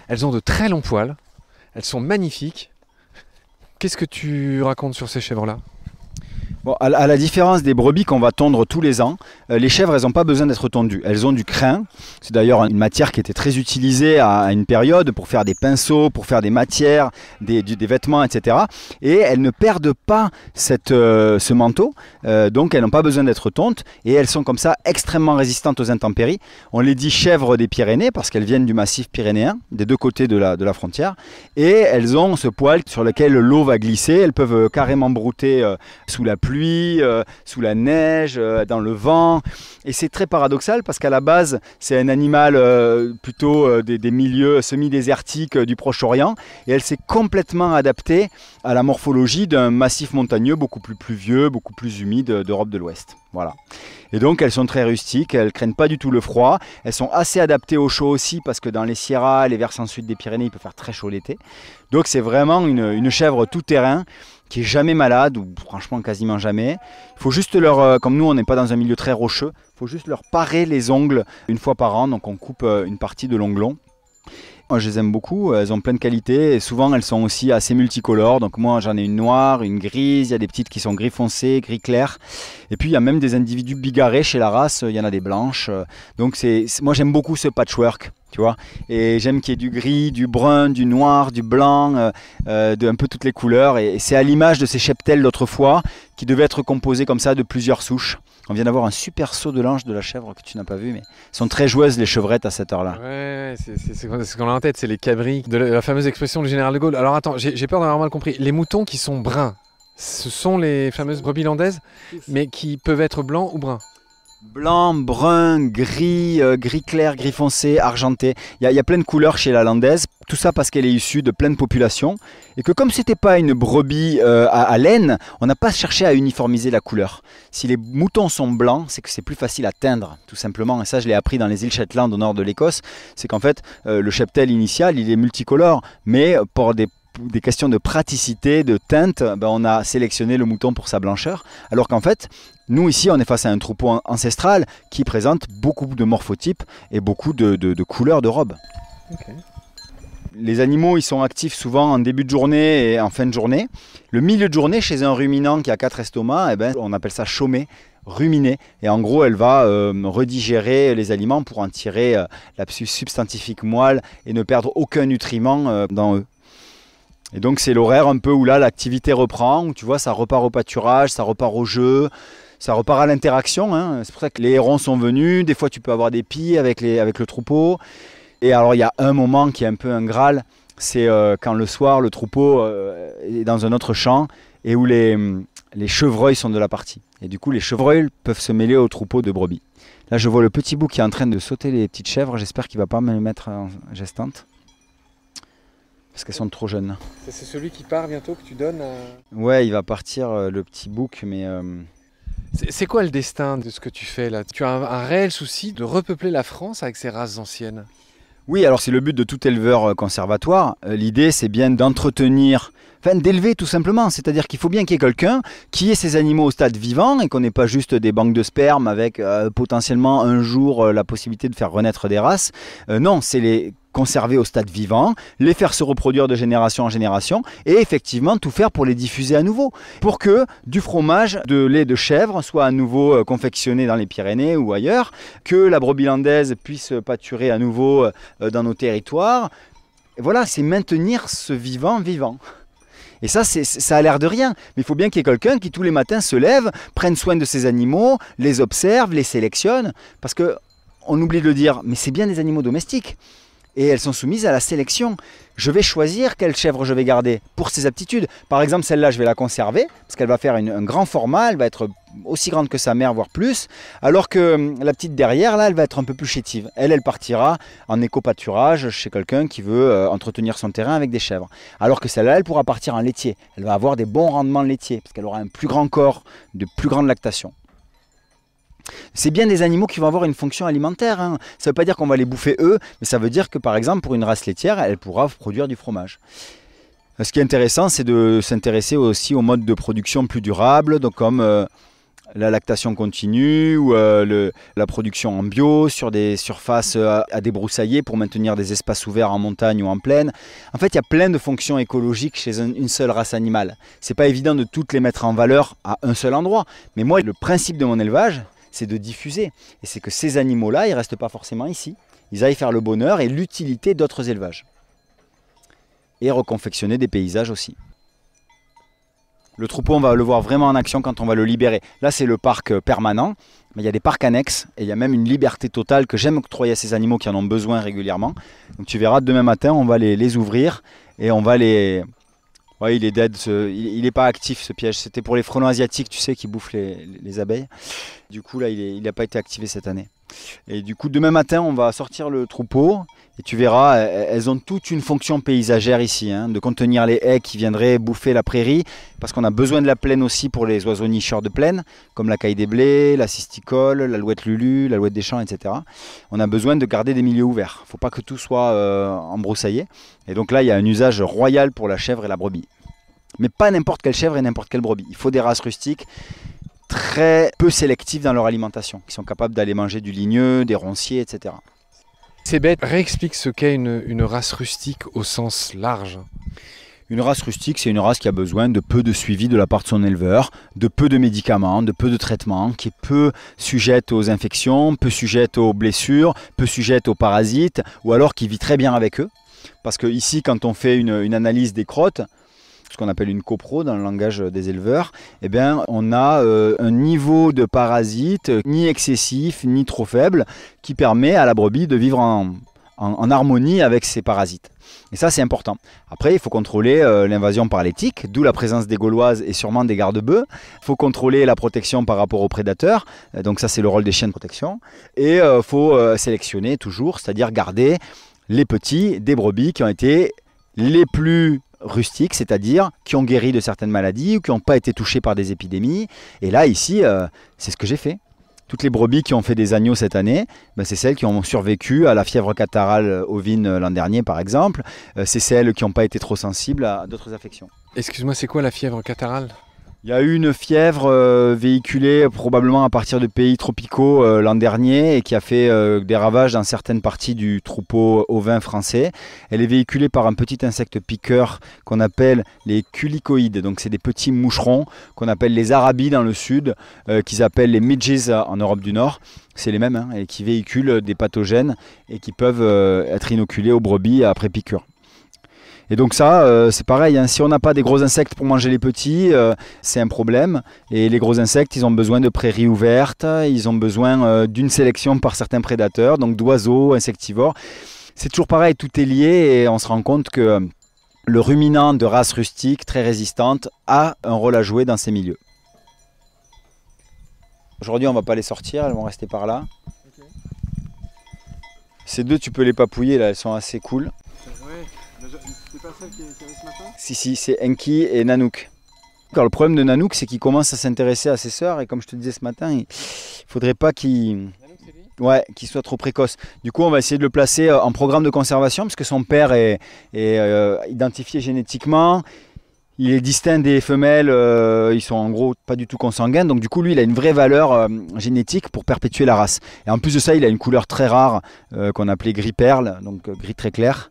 Elles ont de très longs poils. Elles sont magnifiques. Qu'est-ce que tu racontes sur ces chèvres-là ? Bon, à la différence des brebis qu'on va tondre tous les ans, les chèvres, elles n'ont pas besoin d'être tondues. Elles ont du crin. C'est d'ailleurs une matière qui était très utilisée à une période pour faire des pinceaux, pour faire des matières, des vêtements, etc. Et elles ne perdent pas ce manteau, donc elles n'ont pas besoin d'être tontes. Et elles sont comme ça extrêmement résistantes aux intempéries. On les dit chèvres des Pyrénées parce qu'elles viennent du massif pyrénéen, des deux côtés de la frontière. Et elles ont ce poil sur lequel l'eau va glisser. Elles peuvent carrément brouter sous la pluie, sous la neige, dans le vent. Et c'est très paradoxal parce qu'à la base, c'est un animal plutôt des milieux semi-désertiques du Proche-Orient. Et elle s'est complètement adaptée à la morphologie d'un massif montagneux beaucoup plus pluvieux, beaucoup plus humide d'Europe de l'Ouest. Voilà. Et donc elles sont très rustiques, elles ne craignent pas du tout le froid. Elles sont assez adaptées au chaud aussi parce que dans les Sierras, les versants sud des Pyrénées, il peut faire très chaud l'été. Donc c'est vraiment une chèvre tout-terrain qui est jamais malade, ou franchement quasiment jamais. Il faut juste comme nous on n'est pas dans un milieu très rocheux, il faut juste leur parer les ongles une fois par an, donc on coupe une partie de l'onglon. Moi je les aime beaucoup, elles ont plein de qualités et souvent elles sont aussi assez multicolores. Donc moi j'en ai une noire, une grise, il y a des petites qui sont gris foncé, gris clair. Et puis il y a même des individus bigarrés chez la race, il y en a des blanches. Donc moi j'aime beaucoup ce patchwork, tu vois. Et j'aime qu'il y ait du gris, du brun, du noir, du blanc, de un peu toutes les couleurs. Et c'est à l'image de ces cheptels d'autrefois qui devaient être composés comme ça de plusieurs souches. On vient d'avoir un super saut de l'ange de la chèvre que tu n'as pas vu, mais elles sont très joueuses les chevrettes à cette heure-là. Ouais, c'est ce qu'on a en tête, c'est les cabris, de la fameuse expression du général de Gaulle. Alors attends, j'ai peur d'avoir mal compris. Les moutons qui sont bruns, ce sont les fameuses brebis landaises, mais qui peuvent être blancs ou bruns. Blanc, brun, gris, gris clair, gris foncé, argenté. Il y a plein de couleurs chez la landaise. Tout ça parce qu'elle est issue de plein de populations. Et que comme c'était pas une brebis à laine, on n'a pas cherché à uniformiser la couleur. Si les moutons sont blancs, c'est que c'est plus facile à teindre, tout simplement. Et ça, je l'ai appris dans les îles Shetland au nord de l'Écosse. C'est qu'en fait, le cheptel initial, il est multicolore. Mais pour des questions de praticité, de teinte, ben on a sélectionné le mouton pour sa blancheur. Alors qu'en fait, nous ici, on est face à un troupeau ancestral qui présente beaucoup de morphotypes et beaucoup de couleurs de robes. Okay. Les animaux, ils sont actifs souvent en début de journée et en fin de journée. Le milieu de journée, chez un ruminant qui a 4 estomacs, eh ben, on appelle ça chômer, ruminer. Et en gros, elle va redigérer les aliments pour en tirer la substantifique moelle et ne perdre aucun nutriment dans eux. Et donc c'est l'horaire un peu où là l'activité reprend, où tu vois ça repart au pâturage, ça repart au jeu, ça repart à l'interaction. Hein. C'est pour ça que les hérons sont venus, des fois tu peux avoir des pies avec le troupeau. Et alors il y a un moment qui est un peu un Graal, c'est quand le soir le troupeau est dans un autre champ et où les chevreuils sont de la partie. Et du coup les chevreuils peuvent se mêler au troupeau de brebis. Là je vois le petit bout qui est en train de sauter les petites chèvres, j'espère qu'il ne va pas me mettre en gestante. Parce qu'elles sont trop jeunes. C'est celui qui part bientôt que tu donnes Ouais, il va partir le petit bouc, mais... C'est quoi le destin de ce que tu fais là? Tu as un réel souci de repeupler la France avec ces races anciennes? Oui, alors c'est le but de tout éleveur conservatoire. L'idée, c'est bien d'entretenir, enfin d'élever tout simplement. C'est-à-dire qu'il faut bien qu'il y ait quelqu'un qui ait ces animaux au stade vivant et qu'on n'ait pas juste des banques de sperme avec potentiellement un jour la possibilité de faire renaître des races. Non, c'est les conserver au stade vivant, les faire se reproduire de génération en génération et effectivement tout faire pour les diffuser à nouveau. Pour que du fromage, de lait de chèvre soit à nouveau confectionné dans les Pyrénées ou ailleurs, que la brebis landaise puisse pâturer à nouveau dans nos territoires. Et voilà, c'est maintenir ce vivant vivant. Et ça, ça a l'air de rien, mais il faut bien qu'il y ait quelqu'un qui tous les matins se lève, prenne soin de ces animaux, les observe, les sélectionne, parce qu'on oublie de le dire, mais c'est bien des animaux domestiques. Et elles sont soumises à la sélection. Je vais choisir quelle chèvre je vais garder pour ses aptitudes. Par exemple, celle-là, je vais la conserver parce qu'elle va faire un grand format, elle va être aussi grande que sa mère, voire plus. Alors que la petite derrière, là, elle va être un peu plus chétive. Elle partira en éco-pâturage chez quelqu'un qui veut entretenir son terrain avec des chèvres. Alors que celle-là, elle pourra partir en laitier. Elle va avoir des bons rendements laitiers parce qu'elle aura un plus grand corps, de plus grande lactation. C'est bien des animaux qui vont avoir une fonction alimentaire. Hein. Ça ne veut pas dire qu'on va les bouffer eux, mais ça veut dire que par exemple pour une race laitière, elle pourra produire du fromage. Ce qui est intéressant, c'est de s'intéresser aussi aux modes de production plus durables, donc comme la lactation continue ou la production en bio sur des surfaces à débroussailler pour maintenir des espaces ouverts en montagne ou en plaine. En fait, il y a plein de fonctions écologiques chez une seule race animale. C'est pas évident de toutes les mettre en valeur à un seul endroit. Mais moi, le principe de mon élevage, c'est de diffuser. Et c'est que ces animaux-là, ils ne restent pas forcément ici. Ils aillent faire le bonheur et l'utilité d'autres élevages. Et reconfectionner des paysages aussi. Le troupeau, on va le voir vraiment en action quand on va le libérer. Là, c'est le parc permanent, mais il y a des parcs annexes et il y a même une liberté totale que j'aime octroyer à ces animaux qui en ont besoin régulièrement. Donc tu verras, demain matin, on va les ouvrir et on va les... Ouais, il est dead, il n'est pas actif ce piège. C'était pour les frelons asiatiques, tu sais, qui bouffent les abeilles. Du coup, là, il n'a pas été activé cette année. Et du coup, demain matin, on va sortir le troupeau. Et tu verras, elles ont toute une fonction paysagère ici, hein, de contenir les haies qui viendraient bouffer la prairie. Parce qu'on a besoin de la plaine aussi pour les oiseaux nicheurs de plaine, comme la caille des blés, la cisticole, l'alouette lulu, l'alouette des champs, etc. On a besoin de garder des milieux ouverts. Il ne faut pas que tout soit embroussaillé. Et donc là, il y a un usage royal pour la chèvre et la brebis. Mais pas n'importe quelle chèvre et n'importe quelle brebis. Il faut des races rustiques très peu sélectives dans leur alimentation, qui sont capables d'aller manger du ligneux, des ronciers, etc. C'est bête, réexplique ce qu'est une race rustique au sens large. Une race rustique, c'est une race qui a besoin de peu de suivi de la part de son éleveur, de peu de médicaments, de peu de traitements, qui est peu sujette aux infections, peu sujette aux blessures, peu sujette aux parasites, ou alors qui vit très bien avec eux. Parce que ici, quand on fait une analyse des crottes, ce qu'on appelle une copro dans le langage des éleveurs, eh bien, on a un niveau de parasites ni excessif ni trop faible qui permet à la brebis de vivre en harmonie avec ces parasites. Et ça, c'est important. Après, il faut contrôler l'invasion par les tiques, d'où la présence des Gauloises et sûrement des garde-bœufs. Il faut contrôler la protection par rapport aux prédateurs. Donc ça, c'est le rôle des chiens de protection. Et il faut sélectionner toujours, c'est-à-dire garder les petits des brebis qui ont été les plus rustiques, c'est-à-dire qui ont guéri de certaines maladies ou qui n'ont pas été touchés par des épidémies. Et là, ici, c'est ce que j'ai fait. Toutes les brebis qui ont fait des agneaux cette année, ben c'est celles qui ont survécu à la fièvre catarrhale ovine l'an dernier, par exemple. C'est celles qui n'ont pas été trop sensibles à d'autres affections. Excuse-moi, c'est quoi la fièvre catarrhale? Il y a eu une fièvre véhiculée probablement à partir de pays tropicaux l'an dernier et qui a fait des ravages dans certaines parties du troupeau ovin français. Elle est véhiculée par un petit insecte piqueur qu'on appelle les culicoïdes. Donc c'est des petits moucherons qu'on appelle les arabies dans le sud, qu'ils appellent les midges en Europe du Nord. C'est les mêmes hein, et qui véhiculent des pathogènes et qui peuvent être inoculés aux brebis après piqûre. Et donc ça, c'est pareil, hein, si on n'a pas des gros insectes pour manger les petits, c'est un problème. Et les gros insectes, ils ont besoin de prairies ouvertes, ils ont besoin d'une sélection par certains prédateurs, donc d'oiseaux, insectivores. C'est toujours pareil, tout est lié et on se rend compte que le ruminant de race rustique, très résistante, a un rôle à jouer dans ces milieux. Aujourd'hui, on ne va pas les sortir, elles vont rester par là. Okay. Ces deux, tu peux les papouiller, là, elles sont assez cool. Ouais. C'est pas celle qui avait ce matin? Si, c'est Enki et Nanook. Alors, le problème de Nanook, c'est qu'il commence à s'intéresser à ses sœurs et comme je te disais ce matin, il faudrait pas qu'il soit trop précoce. Du coup, on va essayer de le placer en programme de conservation parce que son père est identifié génétiquement. Il est distinct des femelles, ils sont en gros pas du tout consanguins, donc du coup lui il a une vraie valeur génétique pour perpétuer la race. Et en plus de ça, il a une couleur très rare qu'on appelait gris perle, donc gris très clair,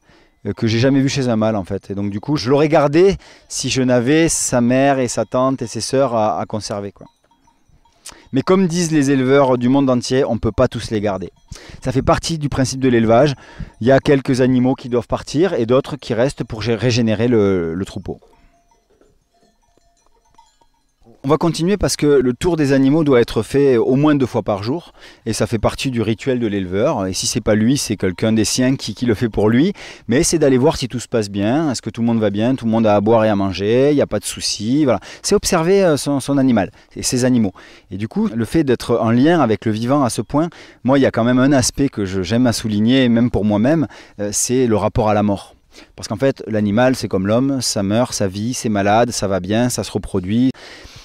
que j'ai jamais vu chez un mâle en fait. Et donc du coup je l'aurais gardé si je n'avais sa mère et sa tante et ses sœurs à conserver, quoi. Mais comme disent les éleveurs du monde entier, on ne peut pas tous les garder. Ça fait partie du principe de l'élevage. Il y a quelques animaux qui doivent partir et d'autres qui restent pour régénérer le troupeau. On va continuer parce que le tour des animaux doit être fait au moins 2 fois par jour et ça fait partie du rituel de l'éleveur. Et si c'est pas lui, c'est quelqu'un des siens qui le fait pour lui. Mais c'est d'aller voir si tout se passe bien, est-ce que tout le monde va bien, tout le monde a à boire et à manger, il n'y a pas de soucis. Voilà. C'est observer son animal et ses animaux. Et du coup, le fait d'être en lien avec le vivant à ce point, moi il y a quand même un aspect que j'aime à souligner, même pour moi-même, c'est le rapport à la mort. Parce qu'en fait, l'animal c'est comme l'homme, ça meurt, ça vit, c'est malade, ça va bien, ça se reproduit.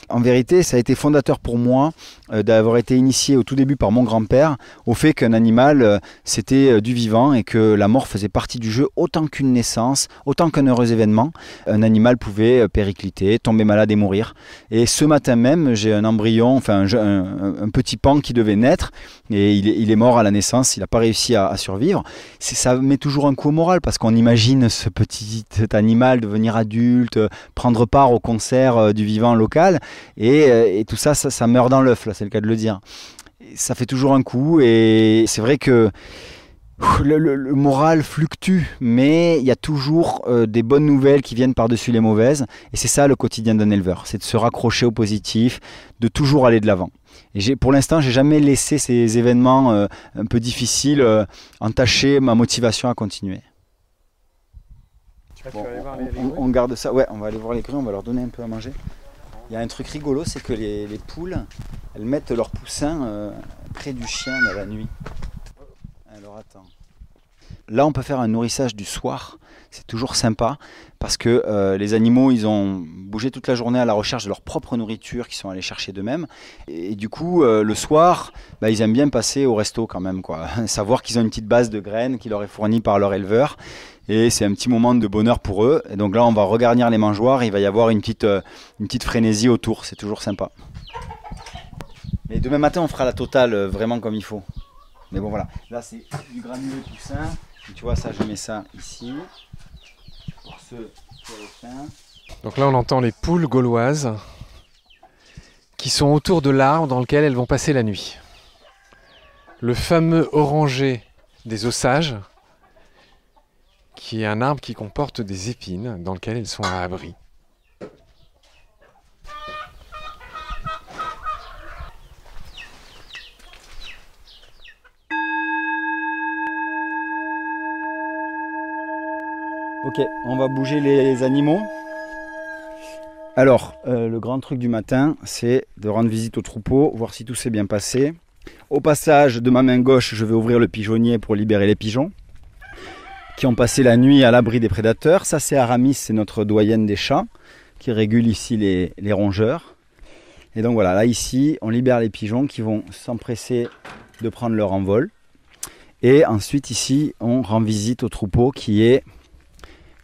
En vérité, ça a été fondateur pour moi d'avoir été initié au tout début par mon grand-père au fait qu'un animal c'était du vivant et que la mort faisait partie du jeu autant qu'une naissance, autant qu'un heureux événement. Un animal pouvait péricliter, tomber malade et mourir. Et ce matin même, j'ai un embryon, enfin un petit pan qui devait naître et il est mort à la naissance, il n'a pas réussi à survivre. Ça met toujours un coup au moral parce qu'on imagine cet animal devenir adulte, prendre part au concert du vivant local. Et tout ça, ça meurt dans l'œuf, là, c'est le cas de le dire. Ça fait toujours un coup et c'est vrai que le moral fluctue, mais il y a toujours des bonnes nouvelles qui viennent par-dessus les mauvaises. Et c'est ça le quotidien d'un éleveur, c'est de se raccrocher au positif, de toujours aller de l'avant. Et pour l'instant, j'ai jamais laissé ces événements un peu difficiles entacher ma motivation à continuer. Bon, on garde ça, ouais, on va aller voir les grues, on va leur donner un peu à manger. Il y a un truc rigolo, c'est que les poules, elles mettent leurs poussins près du chien la nuit. Alors attends. Là, on peut faire un nourrissage du soir. C'est toujours sympa parce que les animaux, ils ont bougé toute la journée à la recherche de leur propre nourriture qu'ils sont allés chercher d'eux-mêmes. Et du coup, le soir, ils aiment bien passer au resto quand même, quoi. Savoir qu'ils ont une petite base de graines qui leur est fournie par leur éleveur. Et c'est un petit moment de bonheur pour eux. Et donc là, on va regarnir les mangeoires. Il va y avoir une petite frénésie autour. C'est toujours sympa. Mais demain matin, on fera la totale vraiment comme il faut. Mais bon, voilà. Là, c'est du granulé poussin. Tu vois, ça, je mets ça ici. Pour ceux qui ont faim. Donc là, on entend les poules gauloises qui sont autour de l'arbre dans lequel elles vont passer la nuit. Le fameux oranger des Osages, qui est un arbre qui comporte des épines dans lequel elles sont à abri. Ok, on va bouger les animaux. Alors, le grand truc du matin, c'est de rendre visite au troupeau, voir si tout s'est bien passé. Au passage de ma main gauche, je vais ouvrir le pigeonnier pour libérer les pigeons qui ont passé la nuit à l'abri des prédateurs. Ça, c'est Aramis, c'est notre doyenne des chats qui régule ici les rongeurs. Et donc voilà, là ici, on libère les pigeons qui vont s'empresser de prendre leur envol. Et ensuite ici, on rend visite au troupeau qui est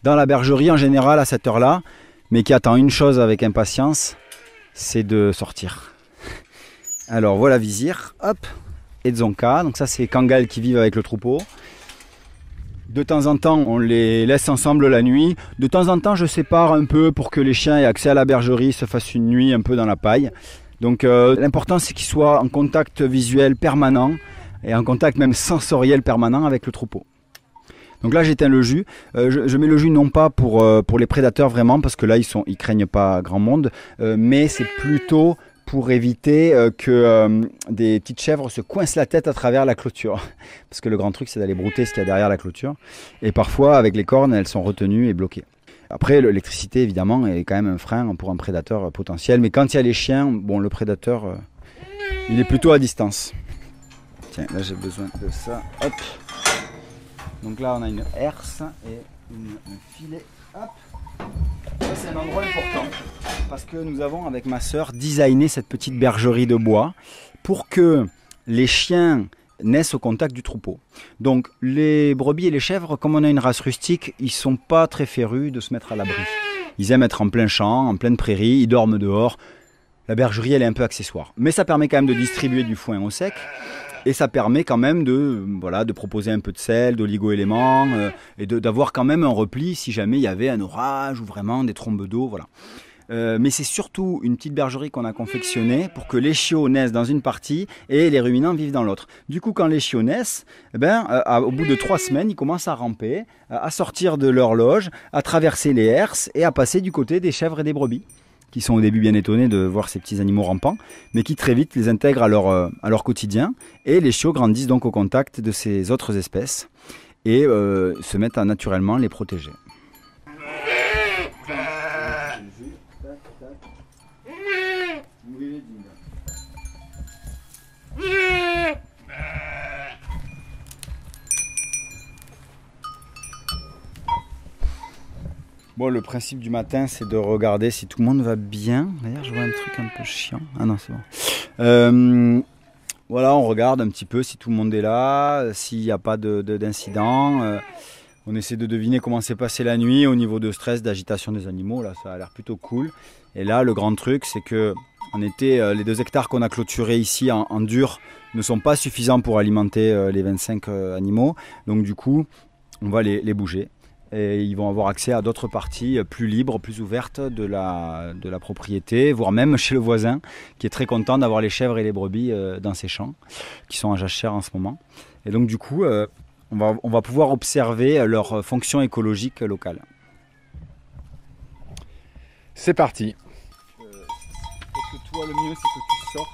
dans la bergerie en général à cette heure-là, mais qui attend une chose avec impatience, c'est de sortir. Alors voilà Vizir, hop, et Zonka, donc ça c'est Kangal qui vivent avec le troupeau. De temps en temps, on les laisse ensemble la nuit. De temps en temps, je sépare un peu pour que les chiens aient accès à la bergerie, se fassent une nuit un peu dans la paille. Donc l'important, c'est qu'ils soient en contact visuel permanent et en contact même sensoriel permanent avec le troupeau. Donc là, j'éteins le jus. Je mets le jus non pas pour les prédateurs vraiment, parce que là, ils craignent pas grand monde, mais c'est plutôt pour éviter que des petites chèvres se coincent la tête à travers la clôture. Parce que le grand truc, c'est d'aller brouter ce qu'il y a derrière la clôture. Et parfois, avec les cornes, elles sont retenues et bloquées. Après, l'électricité, évidemment, est quand même un frein pour un prédateur potentiel. Mais quand il y a les chiens, bon, le prédateur, il est plutôt à distance. Tiens, là, j'ai besoin de ça. Hop. Donc là, on a une herse et un filet. Hop. Ça, c'est un endroit important parce que nous avons, avec ma sœur, designé cette petite bergerie de bois pour que les chiens naissent au contact du troupeau. Donc, les brebis et les chèvres, comme on a une race rustique, ils ne sont pas très férus de se mettre à l'abri. Ils aiment être en plein champ, en pleine prairie, ils dorment dehors. La bergerie, elle est un peu accessoire. Mais ça permet quand même de distribuer du foin au sec. Et ça permet quand même de proposer un peu de sel, d'oligo-éléments et d'avoir quand même un repli si jamais il y avait un orage ou vraiment des trombes d'eau. Voilà. Mais c'est surtout une petite bergerie qu'on a confectionnée pour que les chiots naissent dans une partie et les ruminants vivent dans l'autre. Du coup, quand les chiots naissent, au bout de 3 semaines, ils commencent à ramper, à sortir de leur loge, à traverser les herses et à passer du côté des chèvres et des brebis, qui sont au début bien étonnés de voir ces petits animaux rampants, mais qui très vite les intègrent à leur quotidien. Et les chiots grandissent donc au contact de ces autres espèces et se mettent à naturellement les protéger. Bon, le principe du matin, c'est de regarder si tout le monde va bien. D'ailleurs, je vois un truc un peu chiant. Ah non, c'est bon. Voilà, on regarde un petit peu si tout le monde est là, s'il n'y a pas d'incident. On essaie de deviner comment s'est passée la nuit au niveau de stress, d'agitation des animaux. Là, ça a l'air plutôt cool. Et là, le grand truc, c'est que en été, les 2 hectares qu'on a clôturés ici en dur ne sont pas suffisants pour alimenter les 25 animaux. Donc du coup, on va les bouger. Et ils vont avoir accès à d'autres parties plus libres, plus ouvertes de la propriété, voire même chez le voisin, qui est très content d'avoir les chèvres et les brebis dans ses champs, qui sont en jachère en ce moment. Et donc du coup, on va pouvoir observer leur fonction écologique locale. C'est parti. Peut-être que toi, le mieux, c'est que tu sortes.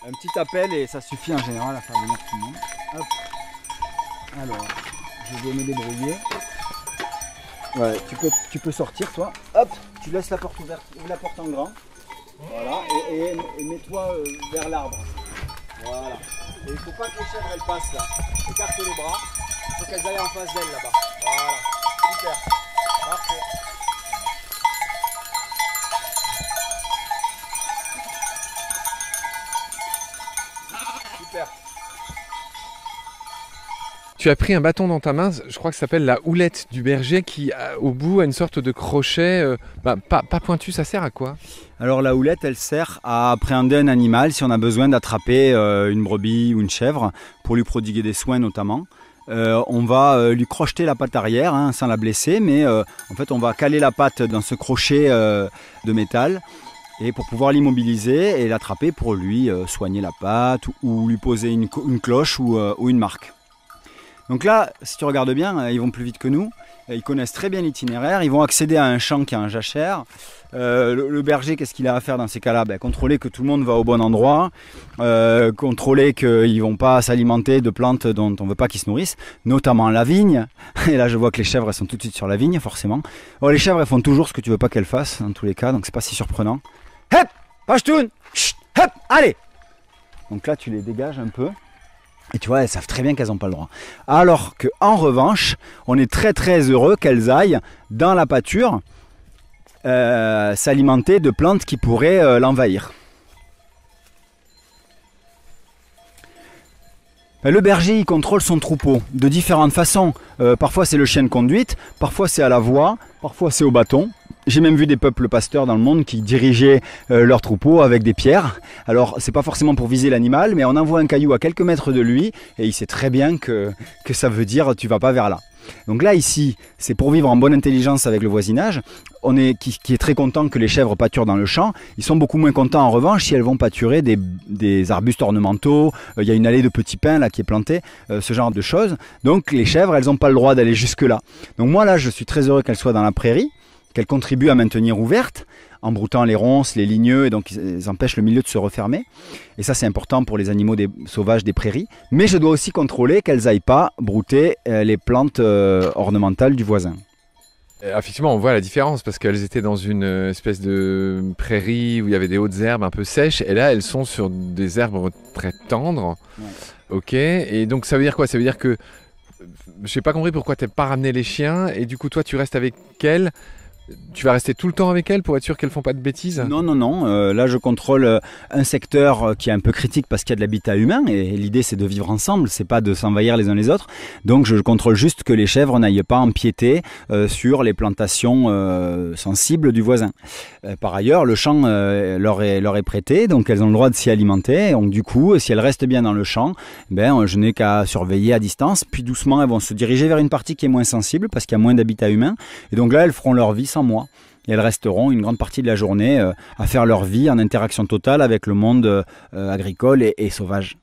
Un petit appel et ça suffit en général à faire venir tout le monde. Hop. Alors, je vais me débrouiller. Ouais, tu peux sortir toi. Hop, tu laisses la porte ouverte, ouvre la porte en grand. Voilà, et mets-toi vers l'arbre. Voilà. Et il ne faut pas que les chèvres elles passent là. Écarte les bras. Il faut qu'elles aillent en face d'elles là-bas. Voilà. Super. Parfait. Super. Tu as pris un bâton dans ta main, je crois que ça s'appelle la houlette du berger qui, au bout, a une sorte de crochet, pas pointu, ça sert à quoi? Alors la houlette, elle sert à appréhender un animal si on a besoin d'attraper une brebis ou une chèvre pour lui prodiguer des soins notamment. On va lui crocheter la patte arrière sans la blesser, mais en fait on va caler la patte dans ce crochet de métal et pour pouvoir l'immobiliser et l'attraper pour lui soigner la patte ou lui poser une cloche ou une marque. Donc là, si tu regardes bien, ils vont plus vite que nous. Ils connaissent très bien l'itinéraire. Ils vont accéder à un champ qui a un jachère. Le berger, qu'est-ce qu'il a à faire dans ces cas-là? Contrôler que tout le monde va au bon endroit. Contrôler qu'ils ne vont pas s'alimenter de plantes dont on ne veut pas qu'ils se nourrissent. Notamment la vigne. Et là, je vois que les chèvres, elles sont tout de suite sur la vigne, forcément. Alors, les chèvres, elles font toujours ce que tu ne veux pas qu'elles fassent, dans tous les cas. Donc, c'est pas si surprenant. Hep! Pashtoun! Chut! Hep! Allez! Donc là, tu les dégages un peu. Et tu vois, elles savent très bien qu'elles n'ont pas le droit. Alors qu'en revanche, on est très très heureux qu'elles aillent dans la pâture s'alimenter de plantes qui pourraient l'envahir. Le berger, il contrôle son troupeau de différentes façons. Parfois c'est le chien de conduite, parfois c'est à la voix, parfois c'est au bâton. J'ai même vu des peuples pasteurs dans le monde qui dirigeaient leur troupeau avec des pierres. Alors c'est pas forcément pour viser l'animal, mais on envoie un caillou à quelques mètres de lui et il sait très bien que ça veut dire tu vas pas vers là. Donc là ici, c'est pour vivre en bonne intelligence avec le voisinage. Qui est très content que les chèvres pâturent dans le champ. Ils sont beaucoup moins contents en revanche si elles vont pâturer des arbustes ornementaux. Il y a une allée de petits pins là qui est plantée, ce genre de choses. Donc les chèvres, elles n'ont pas le droit d'aller jusque là. Donc moi là, je suis très heureux qu'elles soient dans la prairie, qu'elles contribuent à maintenir ouverte en broutant les ronces, les ligneux, et donc ils empêchent le milieu de se refermer. Et ça c'est important pour les animaux sauvages des prairies. Mais je dois aussi contrôler qu'elles n'aillent pas brouter les plantes ornementales du voisin. Effectivement, on voit la différence parce qu'elles étaient dans une espèce de prairie où il y avait des hautes herbes un peu sèches et là elles sont sur des herbes très tendres. Ouais. Ok, et donc ça veut dire quoi? Ça veut dire que je n'ai pas compris pourquoi tu n'as pas ramené les chiens et du coup toi tu restes avec elles. Tu vas rester tout le temps avec elles pour être sûr qu'elles ne font pas de bêtises? Non, non, non. Là, je contrôle un secteur qui est un peu critique parce qu'il y a de l'habitat humain et l'idée, c'est de vivre ensemble, c'est pas de s'envahir les uns les autres. Donc, je contrôle juste que les chèvres n'aillent pas empiéter sur les plantations sensibles du voisin. Par ailleurs, le champ leur est prêté, donc elles ont le droit de s'y alimenter. Donc, du coup, si elles restent bien dans le champ, je n'ai qu'à surveiller à distance. Puis, doucement, elles vont se diriger vers une partie qui est moins sensible parce qu'il y a moins d'habitat humain. Et donc là, elles feront leur vie sans moi. Et elles resteront une grande partie de la journée à faire leur vie en interaction totale avec le monde agricole et sauvage.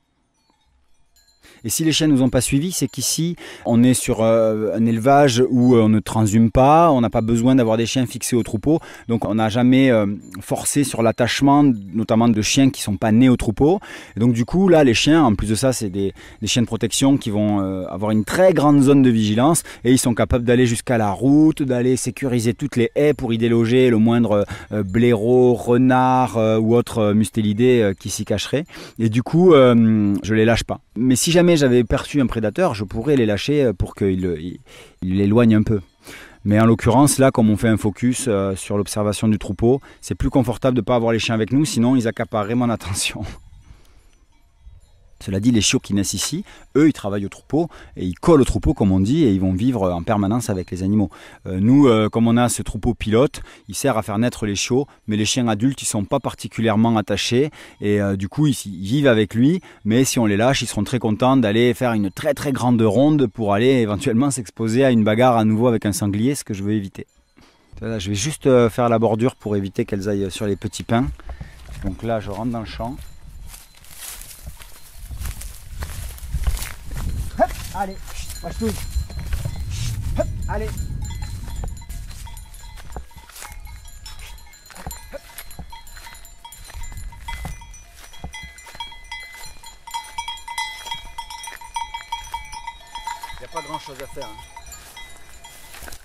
Et si les chiens ne nous ont pas suivis, c'est qu'ici, on est sur un élevage où on ne transhume pas, on n'a pas besoin d'avoir des chiens fixés au troupeau. Donc on n'a jamais forcé sur l'attachement, notamment de chiens qui ne sont pas nés au troupeau. Et donc du coup, là, les chiens, en plus de ça, c'est des chiens de protection qui vont avoir une très grande zone de vigilance. Et ils sont capables d'aller jusqu'à la route, d'aller sécuriser toutes les haies pour y déloger le moindre blaireau, renard ou autre mustélidé qui s'y cacherait. Et du coup, je les lâche pas. Mais si jamais j'avais perçu un prédateur, je pourrais les lâcher pour qu'il l'éloigne un peu. Mais en l'occurrence, là, comme on fait un focus sur l'observation du troupeau, c'est plus confortable de ne pas avoir les chiens avec nous, sinon ils accapareraient mon attention. Cela dit, les chiots qui naissent ici, eux, ils travaillent au troupeau et ils collent au troupeau, comme on dit, et ils vont vivre en permanence avec les animaux. Nous, comme on a ce troupeau pilote, il sert à faire naître les chiots, mais les chiens adultes, ils ne sont pas particulièrement attachés et du coup, ils vivent avec lui, mais si on les lâche, ils seront très contents d'aller faire une très très grande ronde pour aller éventuellement s'exposer à une bagarre à nouveau avec un sanglier, ce que je veux éviter. Là, je vais juste faire la bordure pour éviter qu'elles aillent sur les petits pins. Donc là, je rentre dans le champ. Hop, allez, Pashtoun. Hop, allez. Il n'y a pas grand chose à faire.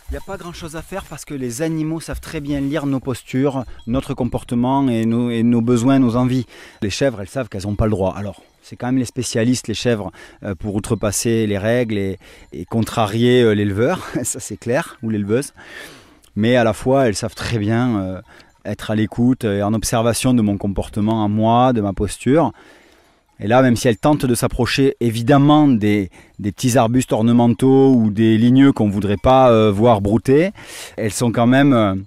Il n'y a pas grand chose à faire parce que les animaux savent très bien lire nos postures, notre comportement et nos besoins, nos envies. Les chèvres, elles savent qu'elles n'ont pas le droit. Alors, c'est quand même les spécialistes, les chèvres, pour outrepasser les règles et contrarier l'éleveur, ça c'est clair, ou l'éleveuse. Mais à la fois, elles savent très bien être à l'écoute et en observation de mon comportement à moi, de ma posture. Et là, même si elles tentent de s'approcher évidemment des petits arbustes ornementaux ou des ligneux qu'on ne voudrait pas voir brouter, elles sont quand même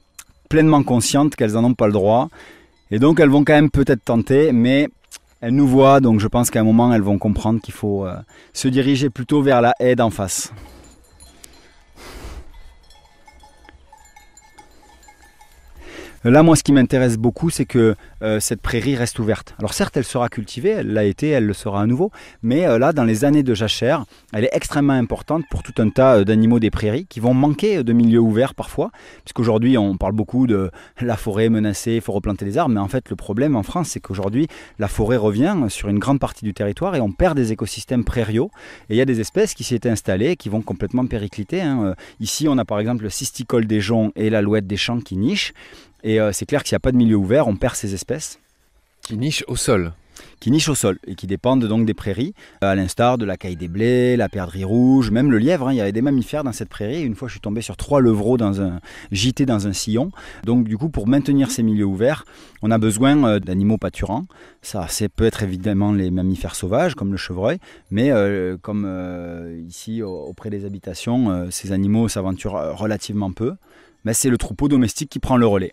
pleinement conscientes qu'elles n'en ont pas le droit. Et donc elles vont quand même peut-être tenter, mais elles nous voient, donc je pense qu'à un moment elles vont comprendre qu'il faut se diriger plutôt vers la haie d'en face. Là, moi, ce qui m'intéresse beaucoup, c'est que cette prairie reste ouverte. Alors certes, elle sera cultivée, elle l'a été, elle le sera à nouveau, mais là, dans les années de jachère, elle est extrêmement importante pour tout un tas d'animaux des prairies qui vont manquer de milieux ouverts parfois, puisqu'aujourd'hui, on parle beaucoup de la forêt menacée, il faut replanter les arbres, mais en fait, le problème en France, c'est qu'aujourd'hui, la forêt revient sur une grande partie du territoire et on perd des écosystèmes prairiaux, et il y a des espèces qui s'y étaient installées et qui vont complètement péricliter. Ici, on a par exemple le cisticole des joncs et l'alouette des champs qui nichent. Et c'est clair que s'il n'y a pas de milieu ouvert, on perd ces espèces. Qui nichent au sol. Qui nichent au sol et qui dépendent donc des prairies, à l'instar de la caille des blés, la perdrix rouge, même le lièvre. Il y avait des mammifères dans cette prairie. Une fois, je suis tombé sur 3 levreaux gîtés dans un sillon. Donc du coup, pour maintenir ces milieux ouverts, on a besoin d'animaux pâturants. Ça peut être évidemment les mammifères sauvages, comme le chevreuil, mais comme ici, auprès des habitations, ces animaux s'aventurent relativement peu. Mais c'est le troupeau domestique qui prend le relais.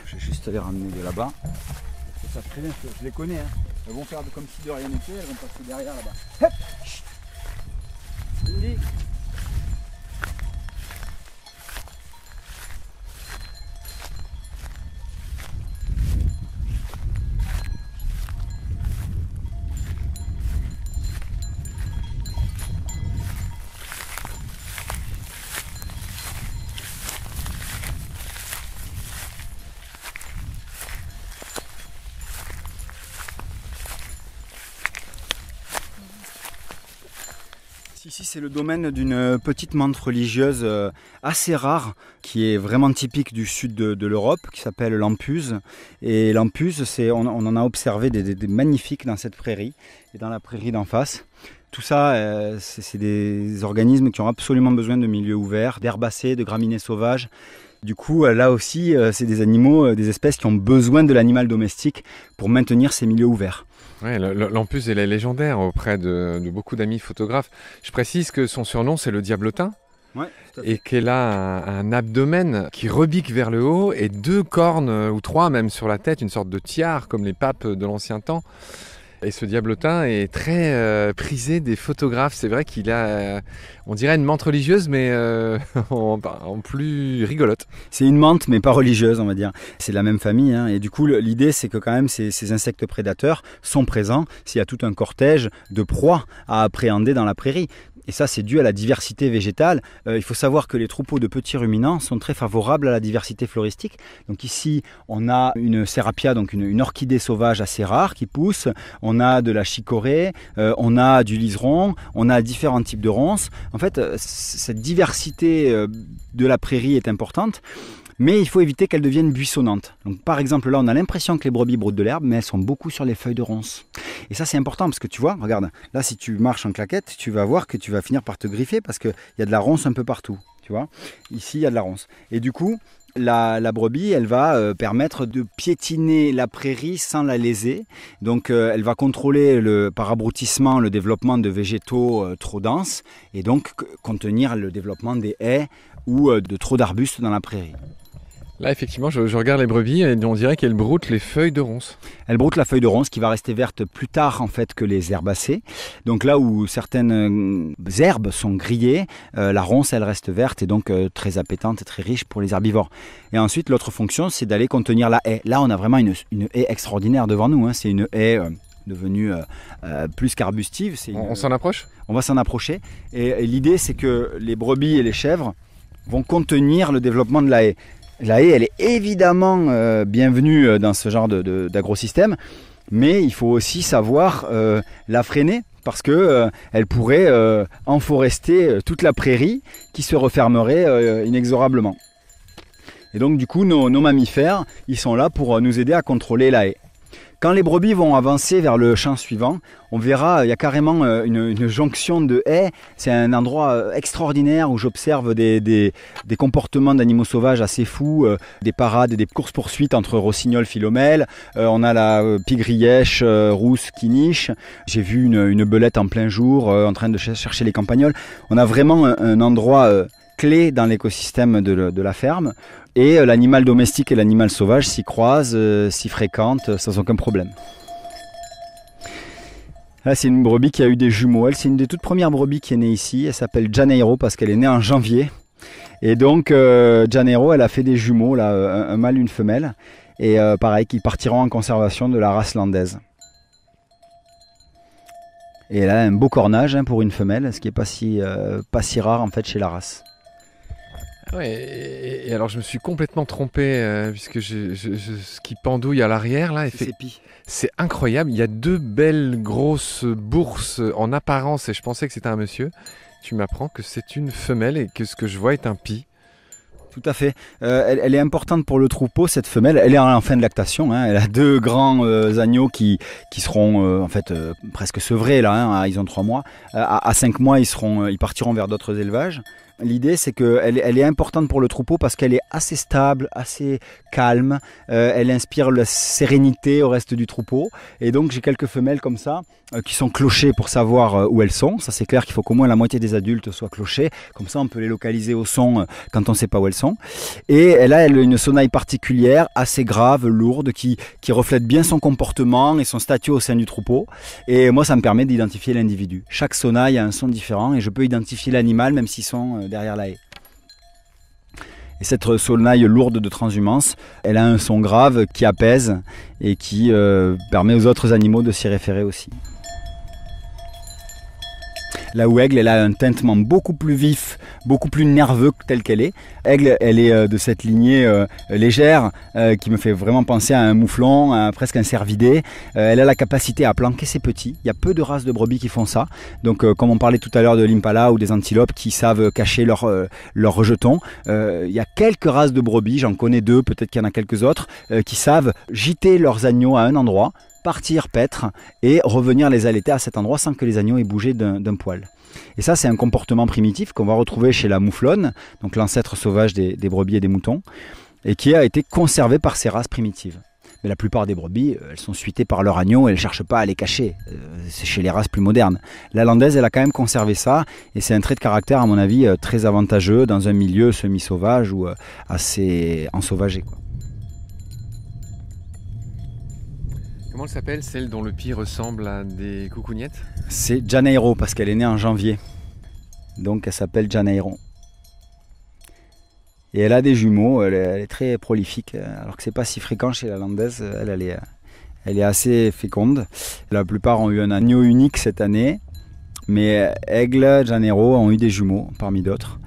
Je vais juste les ramener de là-bas. Ça très bien, je les connais. Elles vont faire comme si de rien n'était, elles vont passer derrière là-bas. Hop, chut. Cindy. Ici, c'est le domaine d'une petite menthe religieuse assez rare, qui est vraiment typique du sud de l'Europe, qui s'appelle l'ampuse. Et l'ampuse, on en a observé des magnifiques dans cette prairie et dans la prairie d'en face. Tout ça, c'est des organismes qui ont absolument besoin de milieux ouverts, d'herbacées, de graminées sauvages. Du coup, là aussi, c'est des animaux, des espèces qui ont besoin de l'animal domestique pour maintenir ces milieux ouverts. Ouais, l'ampuse, elle est légendaire auprès de beaucoup d'amis photographes. Je précise que son surnom, c'est le diablotin. Ouais, et qu'elle a un abdomen qui rebique vers le haut et 2 cornes, ou 3 même sur la tête, une sorte de tiare comme les papes de l'ancien temps. Et ce diablotin est très prisé des photographes. C'est vrai qu'il a, on dirait une menthe religieuse, mais en plus rigolote. C'est une menthe, mais pas religieuse, on va dire. C'est de la même famille. Et du coup, l'idée, c'est que quand même, ces insectes prédateurs sont présents s'il y a tout un cortège de proies à appréhender dans la prairie. Et ça, c'est dû à la diversité végétale. Il faut savoir que les troupeaux de petits ruminants sont très favorables à la diversité floristique. Donc ici, on a une sérapia, donc une orchidée sauvage assez rare qui pousse. On a de la chicorée, on a du liseron, on a différents types de ronces. En fait, cette diversité de la prairie est importante. Mais il faut éviter qu'elles deviennent buissonnantes. Donc, par exemple, là, on a l'impression que les brebis broutent de l'herbe, mais elles sont beaucoup sur les feuilles de ronces. Et ça, c'est important parce que tu vois, regarde, là, si tu marches en claquette, tu vas voir que tu vas finir par te griffer parce qu'il y a de la ronce un peu partout. Tu vois, ici, il y a de la ronce. Et du coup, la brebis, elle va permettre de piétiner la prairie sans la léser. Donc, elle va contrôler par abrutissement le développement de végétaux trop denses et donc contenir le développement des haies ou de trop d'arbustes dans la prairie. Là, effectivement, je regarde les brebis et on dirait qu'elles broutent les feuilles de ronces. Elles broutent la feuille de ronce qui va rester verte plus tard en fait que les herbacées. Donc là où certaines herbes sont grillées, la ronce elle reste verte et donc très appétante et très riche pour les herbivores. Et ensuite l'autre fonction c'est d'aller contenir la haie. Là on a vraiment une haie extraordinaire devant nous. C'est une haie devenue plus qu'arbustive. On s'en approche ? On va s'en approcher. Et l'idée c'est que les brebis et les chèvres vont contenir le développement de la haie. La haie, elle est évidemment bienvenue dans ce genre d'agrosystème, mais il faut aussi savoir la freiner parce qu'elle pourrait enforester toute la prairie qui se refermerait inexorablement. Et donc du coup, nos mammifères, ils sont là pour nous aider à contrôler la haie. Quand les brebis vont avancer vers le champ suivant, on verra, il y a carrément une jonction de haies. C'est un endroit extraordinaire où j'observe des comportements d'animaux sauvages assez fous, des parades et des courses-poursuites entre rossignols, philomèles. On a la pigrièche rousse qui niche. J'ai vu une belette en plein jour en train de chercher les campagnols. On a vraiment un endroit clé dans l'écosystème de la ferme. Et l'animal domestique et l'animal sauvage s'y croisent, s'y fréquentent sans aucun problème. Là, c'est une brebis qui a eu des jumeaux. Elle, c'est une des toutes premières brebis qui est née ici. Elle s'appelle Janeiro parce qu'elle est née en janvier. Et donc Janeiro, elle a fait des jumeaux, là, un mâle, une femelle. Et pareil, qui partiront en conservation de la race landaise. Et elle a un beau cornage pour une femelle, ce qui n'est pas si rare en fait chez la race. Ouais, et alors je me suis complètement trompé puisque ce qui pendouille à l'arrière là, c'est incroyable. Il y a 2 belles grosses bourses en apparence et je pensais que c'était un monsieur. Tu m'apprends que c'est une femelle et que ce que je vois est un pie. Tout à fait. Elle est importante pour le troupeau, cette femelle. Elle est en fin de lactation. Elle a 2 grands agneaux qui seront en fait presque sevrés là. Ils ont 3 mois. À 5 mois, ils partiront vers d'autres élevages. L'idée, c'est qu'elle est importante pour le troupeau parce qu'elle est assez stable, assez calme. Elle inspire la sérénité au reste du troupeau. Et donc, j'ai quelques femelles comme ça qui sont clochées pour savoir où elles sont. Ça, c'est clair qu'il faut qu'au moins la moitié des adultes soient clochés. Comme ça, on peut les localiser au son quand on ne sait pas où elles sont. Et elle a une sonnaille particulière, assez grave, lourde, qui reflète bien son comportement et son statut au sein du troupeau. Et moi, ça me permet d'identifier l'individu. Chaque sonnaille a un son différent et je peux identifier l'animal même s'ils sont derrière la haie. Et cette sonnaille lourde de transhumance, elle a un son grave qui apaise et qui permet aux autres animaux de s'y référer aussi. Là où Aigle, elle a un tintement beaucoup plus vif, beaucoup plus nerveux que telle qu'elle est. Aigle, elle est de cette lignée légère qui me fait vraiment penser à un mouflon, à presque un cervidé. Elle a la capacité à planquer ses petits. Il y a peu de races de brebis qui font ça. Donc comme on parlait tout à l'heure de l'impala ou des antilopes qui savent cacher leurs rejetons, il y a quelques races de brebis, j'en connais 2, peut-être qu'il y en a quelques autres, qui savent gîter leurs agneaux à un endroit, partir paître et revenir les allaiter à cet endroit sans que les agneaux aient bougé d'un poil. Et ça, c'est un comportement primitif qu'on va retrouver chez la mouflonne, donc l'ancêtre sauvage des brebis et des moutons, et qui a été conservé par ces races primitives. Mais la plupart des brebis, elles sont suitées par leurs agneaux et elles ne cherchent pas à les cacher. C'est chez les races plus modernes. La landaise, elle a quand même conservé ça, et c'est un trait de caractère, à mon avis, très avantageux dans un milieu semi-sauvage ou assez ensauvagé, quoi. Comment elle s'appelle, celle dont le pie ressemble à des coucougnettes? C'est Janeiro, parce qu'elle est née en janvier. Donc elle s'appelle Janeiro. Et elle a des jumeaux, elle est très prolifique, alors que c'est pas si fréquent chez la landaise, elle est assez féconde. La plupart ont eu un agneau unique cette année, mais Aigle, Janeiro ont eu des jumeaux, parmi d'autres.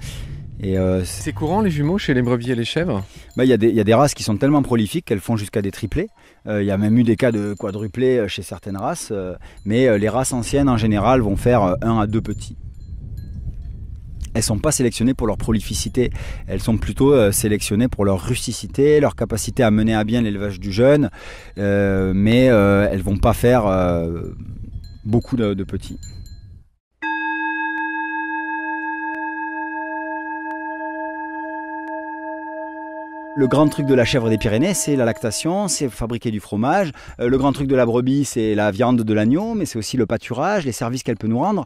C'est courant les jumeaux chez les brebis et les chèvres? Il y a des races qui sont tellement prolifiques qu'elles font jusqu'à des triplés. Il y a même eu des cas de quadruplés chez certaines races, mais les races anciennes en général vont faire 1 à 2 petits. Elles ne sont pas sélectionnées pour leur prolificité, elles sont plutôt sélectionnées pour leur rusticité, leur capacité à mener à bien l'élevage du jeune, mais elles ne vont pas faire beaucoup de petits. Le grand truc de la chèvre des Pyrénées, c'est la lactation, c'est fabriquer du fromage. Le grand truc de la brebis, c'est la viande de l'agneau, mais c'est aussi le pâturage, les services qu'elle peut nous rendre.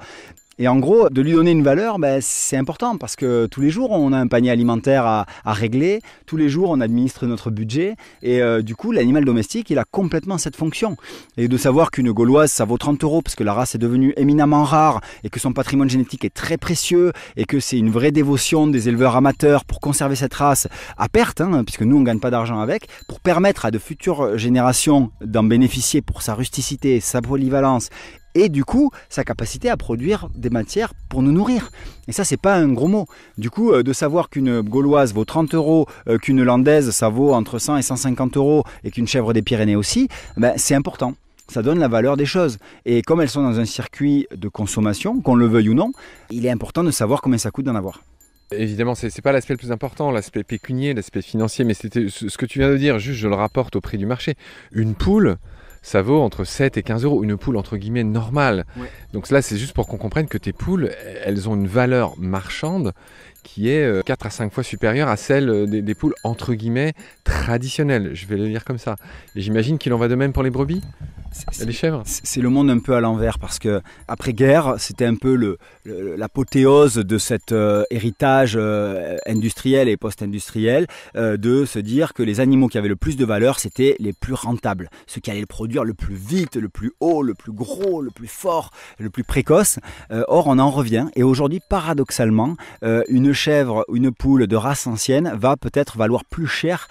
Et en gros, de lui donner une valeur, c'est important parce que tous les jours, on a un panier alimentaire à régler. Tous les jours, on administre notre budget. Et du coup, l'animal domestique, il a complètement cette fonction. Et de savoir qu'une gauloise, ça vaut 30 € parce que la race est devenue éminemment rare et que son patrimoine génétique est très précieux et que c'est une vraie dévotion des éleveurs amateurs pour conserver cette race à perte, puisque nous, on ne gagne pas d'argent avec, pour permettre à de futures générations d'en bénéficier pour sa rusticité, sa polyvalence et du coup sa capacité à produire des matières pour nous nourrir. Et ça, c'est pas un gros mot. Du coup, de savoir qu'une gauloise vaut 30 €, qu'une landaise ça vaut entre 100 et 150 € et qu'une chèvre des Pyrénées aussi, c'est important. Ça donne la valeur des choses. Et comme elles sont dans un circuit de consommation, qu'on le veuille ou non, il est important de savoir combien ça coûte d'en avoir. Évidemment, c'est pas l'aspect le plus important, l'aspect pécunier, l'aspect financier, mais c'était ce que tu viens de dire, juste je le rapporte au prix du marché. Une poule, ça vaut entre 7 et 15 €, une poule entre guillemets normale. Ouais. Donc là, c'est juste pour qu'on comprenne que tes poules, elles ont une valeur marchande qui est 4 à 5 fois supérieure à celle des poules entre guillemets traditionnelles. Je vais le dire comme ça. Et j'imagine qu'il en va de même pour les brebis, les chèvres. C'est le monde un peu à l'envers parce que après guerre, c'était un peu l'apothéose de cet héritage industriel et post-industriel de se dire que les animaux qui avaient le plus de valeur, c'était les plus rentables, ceux qui allaient le produire le plus vite, le plus haut, le plus gros, le plus fort, le plus précoce. Or, on en revient et aujourd'hui, paradoxalement, une chèvre ou une poule de race ancienne va peut-être valoir plus cher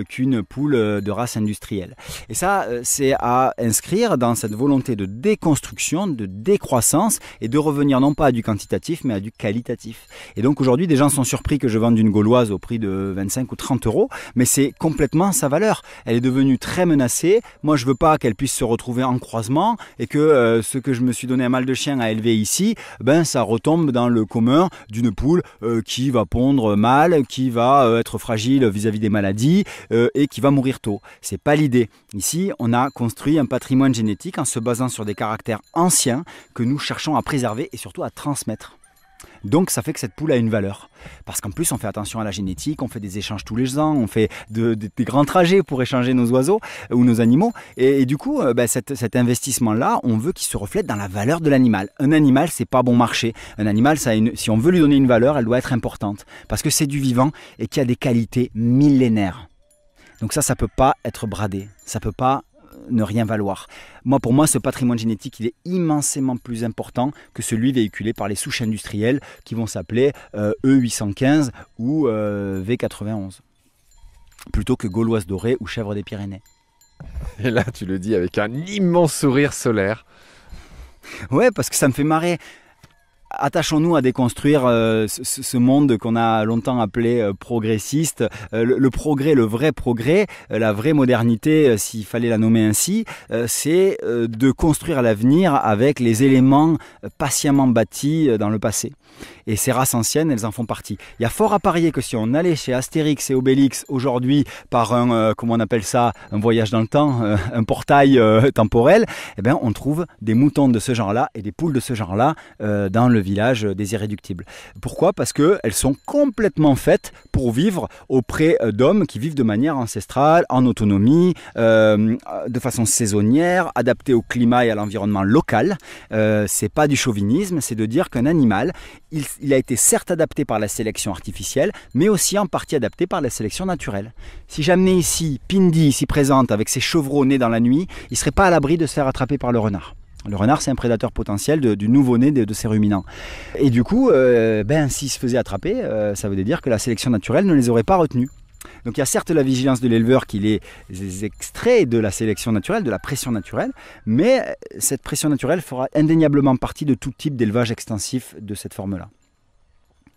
qu'une poule de race industrielle. Et ça, c'est à inscrire dans cette volonté de déconstruction, de décroissance et de revenir non pas à du quantitatif mais à du qualitatif. Et donc aujourd'hui, des gens sont surpris que je vende une gauloise au prix de 25 ou 30 euros, mais c'est complètement sa valeur. Elle est devenue très menacée. Moi, je veux pas qu'elle puisse se retrouver en croisement et que ce que je me suis donné un mal de chien à élever ici, ben ça retombe dans le commun d'une poule qui va pondre mal, qui va être fragile vis-à-vis des maladies et qui va mourir tôt. C'est pas l'idée. Ici, on a construit un patrimoine génétique en se basant sur des caractères anciens que nous cherchons à préserver et surtout à transmettre. Donc ça fait que cette poule a une valeur. Parce qu'en plus on fait attention à la génétique, on fait des échanges tous les ans, on fait des grands trajets pour échanger nos oiseaux ou nos animaux. Et du coup, cet investissement-là, on veut qu'il se reflète dans la valeur de l'animal. Un animal, c'est pas bon marché. Un animal, si on veut lui donner une valeur, elle doit être importante. Parce que c'est du vivant et qu'il y a des qualités millénaires. Donc ça peut pas être bradé. Ça peut pas ne rien valoir. Pour moi, ce patrimoine génétique, il est immensément plus important que celui véhiculé par les souches industrielles qui vont s'appeler E815 ou V91, plutôt que gauloise dorée ou chèvre des Pyrénées. Et là, tu le dis avec un immense sourire solaire. Ouais, parce que ça me fait marrer. Attachons-nous à déconstruire ce monde qu'on a longtemps appelé progressiste. Le progrès, le vrai progrès, la vraie modernité, s'il fallait la nommer ainsi, c'est de construire l'avenir avec les éléments patiemment bâtis dans le passé. Et ces races anciennes, elles en font partie. Il y a fort à parier que si on allait chez Astérix et Obélix aujourd'hui par un, comment on appelle ça, un voyage dans le temps, un portail temporel, eh bien, on trouve des moutons de ce genre-là et des poules de ce genre-là dans le village des Irréductibles. Pourquoi ? Parce qu'elles sont complètement faites pour vivre auprès d'hommes qui vivent de manière ancestrale, en autonomie, de façon saisonnière, adaptée au climat et à l'environnement local. C'est pas du chauvinisme, c'est de dire qu'un animal, il a été certes adapté par la sélection artificielle, mais aussi en partie adapté par la sélection naturelle. Si j'amenais ici Pindy, ici présente, avec ses chevreaux nés dans la nuit, il ne serait pas à l'abri de se faire attraper par le renard. Le renard, c'est un prédateur potentiel du nouveau-né de ces ruminants. Et du coup, s'il se faisait attraper, ça veut dire que la sélection naturelle ne les aurait pas retenus. Donc il y a certes la vigilance de l'éleveur qui les extrait de la sélection naturelle, de la pression naturelle, mais cette pression naturelle fera indéniablement partie de tout type d'élevage extensif de cette forme-là.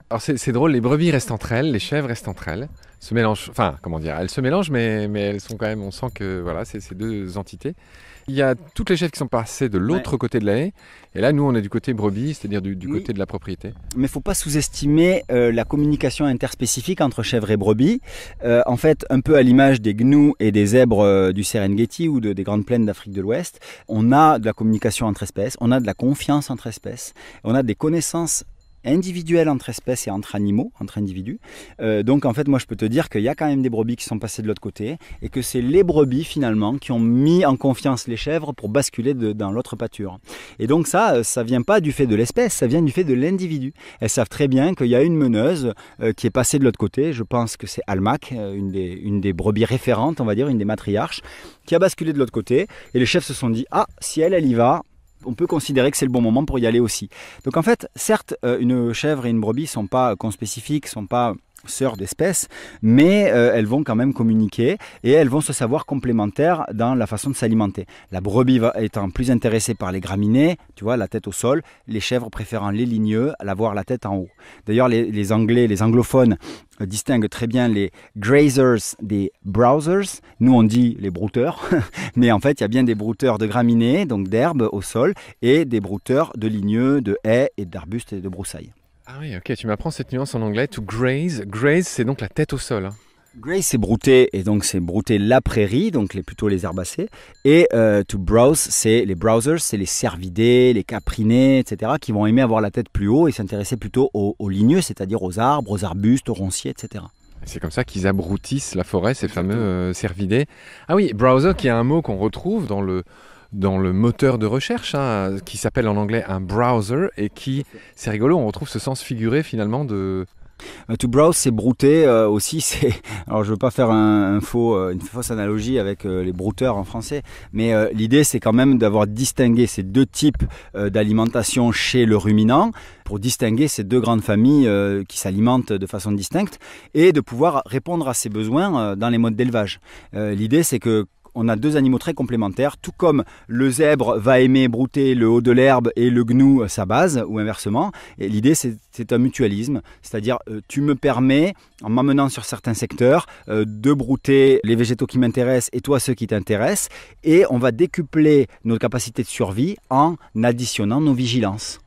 Alors c'est drôle, les brebis restent entre elles, les chèvres restent entre elles, se mélangent, enfin comment dire, elles se mélangent mais elles sont quand même, on sent que voilà, c'est ces deux entités. Il y a toutes les chèvres qui sont passées de l'autre côté de la haie, et là nous on est du côté brebis, c'est-à-dire du côté de la propriété. Mais il ne faut pas sous-estimer la communication interspécifique entre chèvres et brebis. En fait, un peu à l'image des gnous et des zèbres du Serengeti ou des grandes plaines d'Afrique de l'Ouest, on a de la communication entre espèces, on a de la confiance entre espèces, on a des connaissances individuelles entre espèces et entre animaux, entre individus. Donc en fait, moi je peux te dire qu'il y a quand même des brebis qui sont passées de l'autre côté et que c'est les brebis finalement qui ont mis en confiance les chèvres pour basculer dans l'autre pâture. Et donc ça vient pas du fait de l'espèce, ça vient du fait de l'individu. Elles savent très bien qu'il y a une meneuse qui est passée de l'autre côté, je pense que c'est Almac, une des brebis référentes, on va dire, une des matriarches, qui a basculé de l'autre côté et les chefs se sont dit « Ah, si elle y va », on peut considérer que c'est le bon moment pour y aller aussi. Donc en fait, certes, une chèvre et une brebis ne sont pas conspécifiques, ne sont pas sœurs d'espèces, mais elles vont quand même communiquer et elles vont se savoir complémentaires dans la façon de s'alimenter. La brebis étant plus intéressée par les graminées, tu vois, la tête au sol, les chèvres préférant les ligneux, avoir la tête en haut. D'ailleurs, les Anglais, les anglophones distinguent très bien les grazers des browsers. Nous, on dit les brouteurs, mais en fait, il y a bien des brouteurs de graminées, donc d'herbes au sol, et des brouteurs de ligneux, de haies et d'arbustes et de broussailles. Ah oui, ok, tu m'apprends cette nuance en anglais. To graze. Graze, c'est donc la tête au sol. Hein. Graze, c'est brouter, et donc c'est brouter la prairie, donc plutôt les herbacées. Et to browse, c'est les browsers, c'est les cervidés, les caprinés, etc., qui vont aimer avoir la tête plus haut et s'intéresser plutôt aux ligneux, c'est-à-dire aux arbres, aux arbustes, aux ronciers, etc. C'est comme ça qu'ils abroutissent la forêt, ces fameux cervidés. Ah oui, browser, qui est un mot qu'on retrouve dans le moteur de recherche, hein, qui s'appelle en anglais un browser, et qui, c'est rigolo, on retrouve ce sens figuré finalement de... To browse, c'est brouter aussi. Alors, je veux pas faire une fausse analogie avec les brouteurs en français, mais l'idée, c'est quand même d'avoir distingué ces deux types d'alimentation chez le ruminant, pour distinguer ces deux grandes familles qui s'alimentent de façon distincte, et de pouvoir répondre à ces besoins dans les modes d'élevage. L'idée, c'est que on a deux animaux très complémentaires, tout comme le zèbre va aimer brouter le haut de l'herbe et le gnou sa base, ou inversement. Et l'idée, c'est un mutualisme, c'est-à-dire tu me permets, en m'amenant sur certains secteurs, de brouter les végétaux qui m'intéressent et toi ceux qui t'intéressent, et on va décupler nos capacités de survie en additionnant nos vigilances.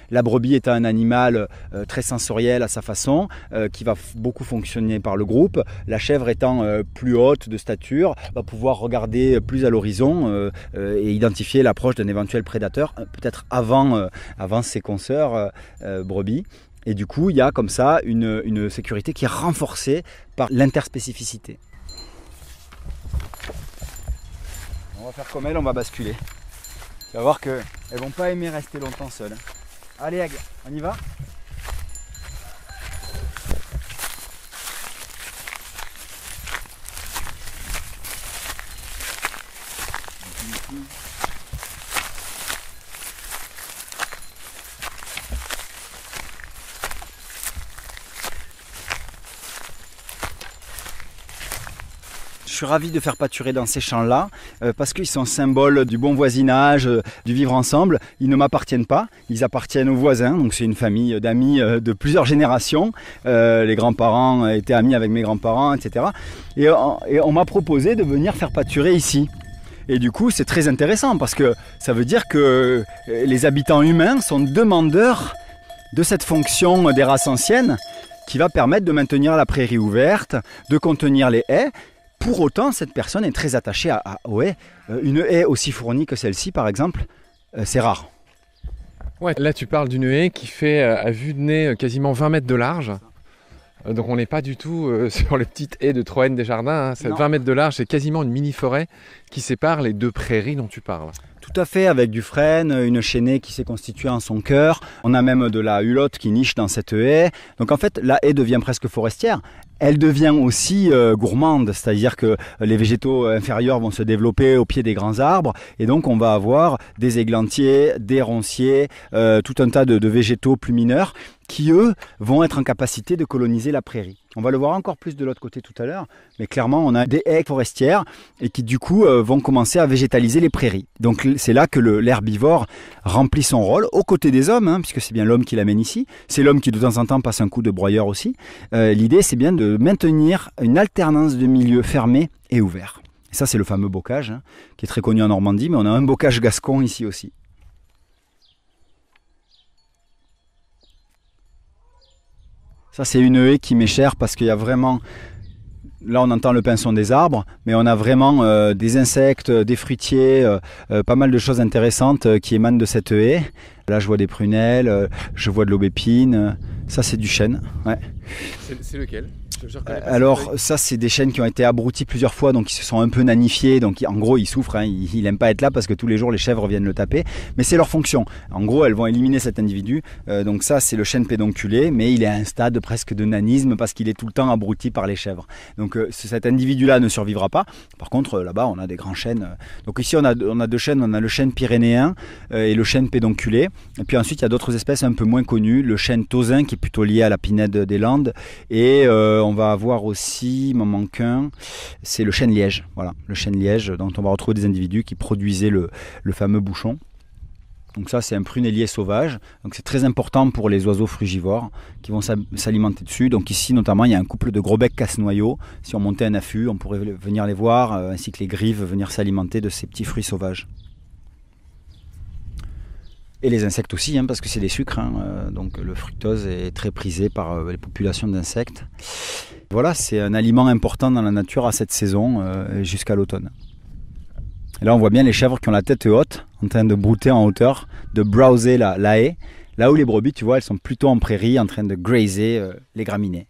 La brebis est un animal très sensoriel à sa façon, qui va beaucoup fonctionner par le groupe. La chèvre étant plus haute de stature, va pouvoir regarder plus à l'horizon et identifier l'approche d'un éventuel prédateur, peut-être avant ses consoeurs brebis. Et du coup, il y a comme ça une sécurité qui est renforcée par l'interspécificité. On va faire comme elles, on va basculer. Tu vas voir qu'elles ne vont pas aimer rester longtemps seules. Allez, Ag, on y va? Je suis ravi de faire pâturer dans ces champs-là parce qu'ils sont symboles du bon voisinage, du vivre ensemble. Ils ne m'appartiennent pas, ils appartiennent aux voisins. Donc c'est une famille d'amis de plusieurs générations. Les grands-parents étaient amis avec mes grands-parents, etc. Et on m'a proposé de venir faire pâturer ici. Et du coup, c'est très intéressant parce que ça veut dire que les habitants humains sont demandeurs de cette fonction des races anciennes qui va permettre de maintenir la prairie ouverte, de contenir les haies. Pour autant, cette personne est très attachée aux haies. Une haie aussi fournie que celle-ci, par exemple, c'est rare. Ouais, là, tu parles d'une haie qui fait, à vue de nez, quasiment 20 mètres de large. Donc, on n'est pas du tout sur les petites haies de Troène des Jardins. Hein. C'est 20 mètres de large, c'est quasiment une mini-forêt qui sépare les deux prairies dont tu parles. Tout à fait, avec du frêne, une chênaie qui s'est constituée en son cœur. On a même de la hulotte qui niche dans cette haie. Donc en fait, la haie devient presque forestière. Elle devient aussi gourmande, c'est-à-dire que les végétaux inférieurs vont se développer au pied des grands arbres et donc on va avoir des églantiers, des ronciers, tout un tas de végétaux plus mineurs qui eux vont être en capacité de coloniser la prairie. On va le voir encore plus de l'autre côté tout à l'heure, mais clairement on a des haies forestières et qui du coup vont commencer à végétaliser les prairies. Donc c'est là que l'herbivore remplit son rôle aux côtés des hommes, hein, puisque c'est bien l'homme qui l'amène ici. C'est l'homme qui de temps en temps passe un coup de broyeur aussi. L'idée c'est bien de maintenir une alternance de milieux fermés et ouverts. Et ça c'est le fameux bocage, hein, qui est très connu en Normandie, mais on a un bocage gascon ici aussi. Ça c'est une haie qui m'est chère parce qu'il y a vraiment, là on entend le pinson des arbres, mais on a vraiment des insectes, des fruitiers, pas mal de choses intéressantes qui émanent de cette haie. Là je vois des prunelles, je vois de l'aubépine, ça c'est du chêne. Ouais. C'est lequel ? Alors ça c'est des chênes qui ont été abrutis plusieurs fois, donc ils se sont un peu nanifiés, donc en gros il souffre, hein, il n'aime pas être là parce que tous les jours les chèvres viennent le taper, mais c'est leur fonction. En gros elles vont éliminer cet individu, donc ça c'est le chêne pédonculé, mais il est à un stade presque de nanisme parce qu'il est tout le temps abruti par les chèvres. Donc cet individu là ne survivra pas. Par contre là-bas on a des grands chênes, donc ici on a deux chênes, on a le chêne pyrénéen et le chêne pédonculé, et puis ensuite il y a d'autres espèces un peu moins connues, le chêne tausin qui est plutôt lié à la pinède des Landes, et on va avoir aussi, il m'en manque un, c'est le chêne liège. Voilà, le chêne liège dont on va retrouver des individus qui produisaient le fameux bouchon. Donc ça c'est un prunellier sauvage, donc c'est très important pour les oiseaux frugivores qui vont s'alimenter dessus. Donc ici notamment il y a un couple de gros becs casse-noyaux. Si on montait un affût, on pourrait venir les voir, ainsi que les grives venir s'alimenter de ces petits fruits sauvages. Et les insectes aussi, hein, parce que c'est des sucres, hein, donc le fructose est très prisé par les populations d'insectes. Voilà, c'est un aliment important dans la nature à cette saison, jusqu'à l'automne. Et là on voit bien les chèvres qui ont la tête haute, en train de brouter en hauteur, de browser la haie, là où les brebis, tu vois, elles sont plutôt en prairie, en train de grazer les graminées.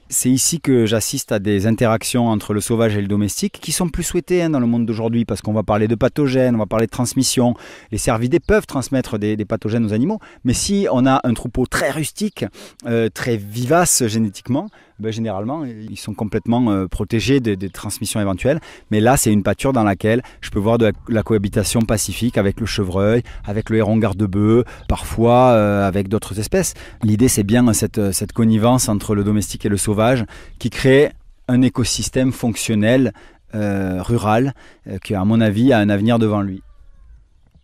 C'est ici que j'assiste à des interactions entre le sauvage et le domestique qui sont plus souhaitées dans le monde d'aujourd'hui parce qu'on va parler de pathogènes, on va parler de transmission. Les cervidés peuvent transmettre des pathogènes aux animaux, mais si on a un troupeau très rustique, très vivace génétiquement, généralement ils sont complètement protégés des transmissions éventuelles. Mais là, c'est une pâture dans laquelle je peux voir de la cohabitation pacifique avec le chevreuil, avec le héron garde-bœuf, parfois avec d'autres espèces. L'idée, c'est bien cette connivence entre le domestique et le sauvage qui crée un écosystème fonctionnel rural qui, à mon avis, a un avenir devant lui.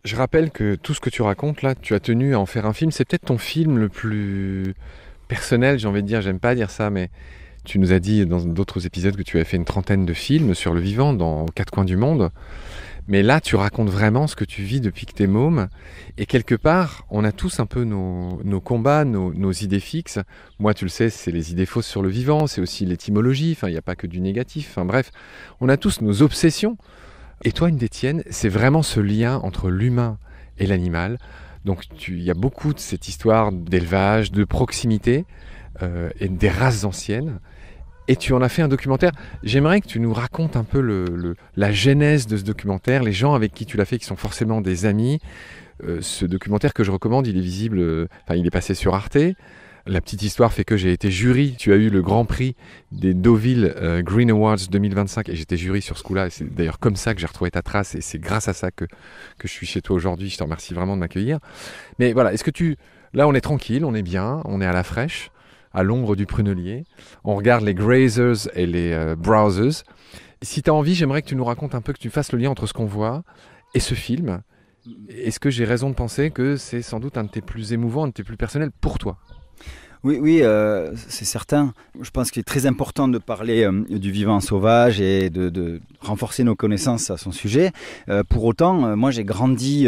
Je rappelle que tout ce que tu racontes là, tu as tenu à en faire un film. C'est peut-être ton film le plus personnel, j'ai envie de dire. J'aime pas dire ça, mais tu nous as dit dans d'autres épisodes que tu avais fait une 30aine de films sur le vivant dans aux 4 coins du monde. Mais là, tu racontes vraiment ce que tu vis depuis que t'es môme. Et quelque part, on a tous un peu nos combats, nos idées fixes. Moi, tu le sais, c'est les idées fausses sur le vivant, c'est aussi l'étymologie. Enfin, il n'y a pas que du négatif. Enfin bref, on a tous nos obsessions. Et toi, une des tiennes, c'est vraiment ce lien entre l'humain et l'animal. Donc, il y a beaucoup de cette histoire d'élevage, de proximité et des races anciennes. Et tu en as fait un documentaire. J'aimerais que tu nous racontes un peu la genèse de ce documentaire, les gens avec qui tu l'as fait, qui sont forcément des amis. Ce documentaire que je recommande, il est visible, il est passé sur Arte. La petite histoire fait que j'ai été jury. Tu as eu le grand prix des Deauville Green Awards 2025 et j'étais jury sur ce coup-là. Et c'est d'ailleurs comme ça que j'ai retrouvé ta trace et c'est grâce à ça que je suis chez toi aujourd'hui. Je te remercie vraiment de m'accueillir. Mais voilà, là on est tranquille, on est bien, on est à la fraîche, à l'ombre du prunelier. On regarde les grazers et les browsers. Si tu as envie, j'aimerais que tu nous racontes un peu, que tu fasses le lien entre ce qu'on voit et ce film. Est-ce que j'ai raison de penser que c'est sans doute un de tes plus émouvants, un de tes plus personnels pour toi ? Oui, c'est certain. Je pense qu'il est très important de parler du vivant sauvage et de renforcer nos connaissances à son sujet. Pour autant, moi j'ai grandi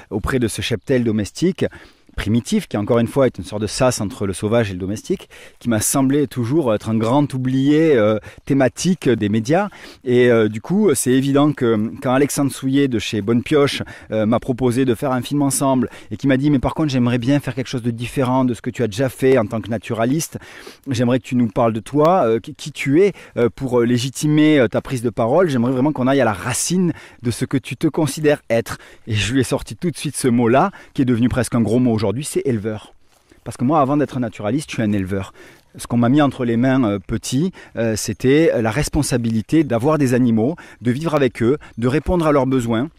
auprès de ce cheptel domestique primitif, qui encore une fois est une sorte de sas entre le sauvage et le domestique, qui m'a semblé toujours être un grand oublié thématique des médias. Et du coup, c'est évident que quand Alexandre Souillet de chez Bonne Pioche m'a proposé de faire un film ensemble et qui m'a dit « mais par contre j'aimerais bien faire quelque chose de différent de ce que tu as déjà fait en tant que naturaliste, j'aimerais que tu nous parles de toi, qui tu es, pour légitimer ta prise de parole, j'aimerais vraiment qu'on aille à la racine de ce que tu te considères être ». Et je lui ai sorti tout de suite ce mot-là, qui est devenu presque un gros mot aujourd'hui, c'est éleveur. Parce que moi, avant d'être naturaliste, je suis un éleveur. Ce qu'on m'a mis entre les mains petit, c'était la responsabilité d'avoir des animaux, de vivre avec eux, de répondre à leurs besoins,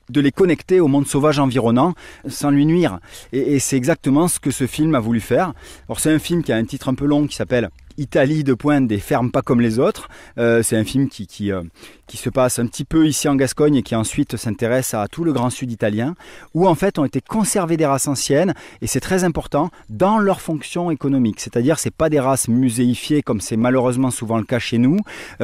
de les connecter au monde sauvage environnant sans lui nuire. Et c'est exactement ce que ce film a voulu faire. Alors c'est un film qui a un titre un peu long qui s'appelle Italie des fermes pas comme les autres. C'est un film qui se passe un petit peu ici en Gascogne et qui ensuite s'intéresse à tout le grand sud italien, où en fait ont été conservées des races anciennes, et c'est très important, dans leur fonction économique. C'est-à-dire c'est pas des races muséifiées comme c'est malheureusement souvent le cas chez nous,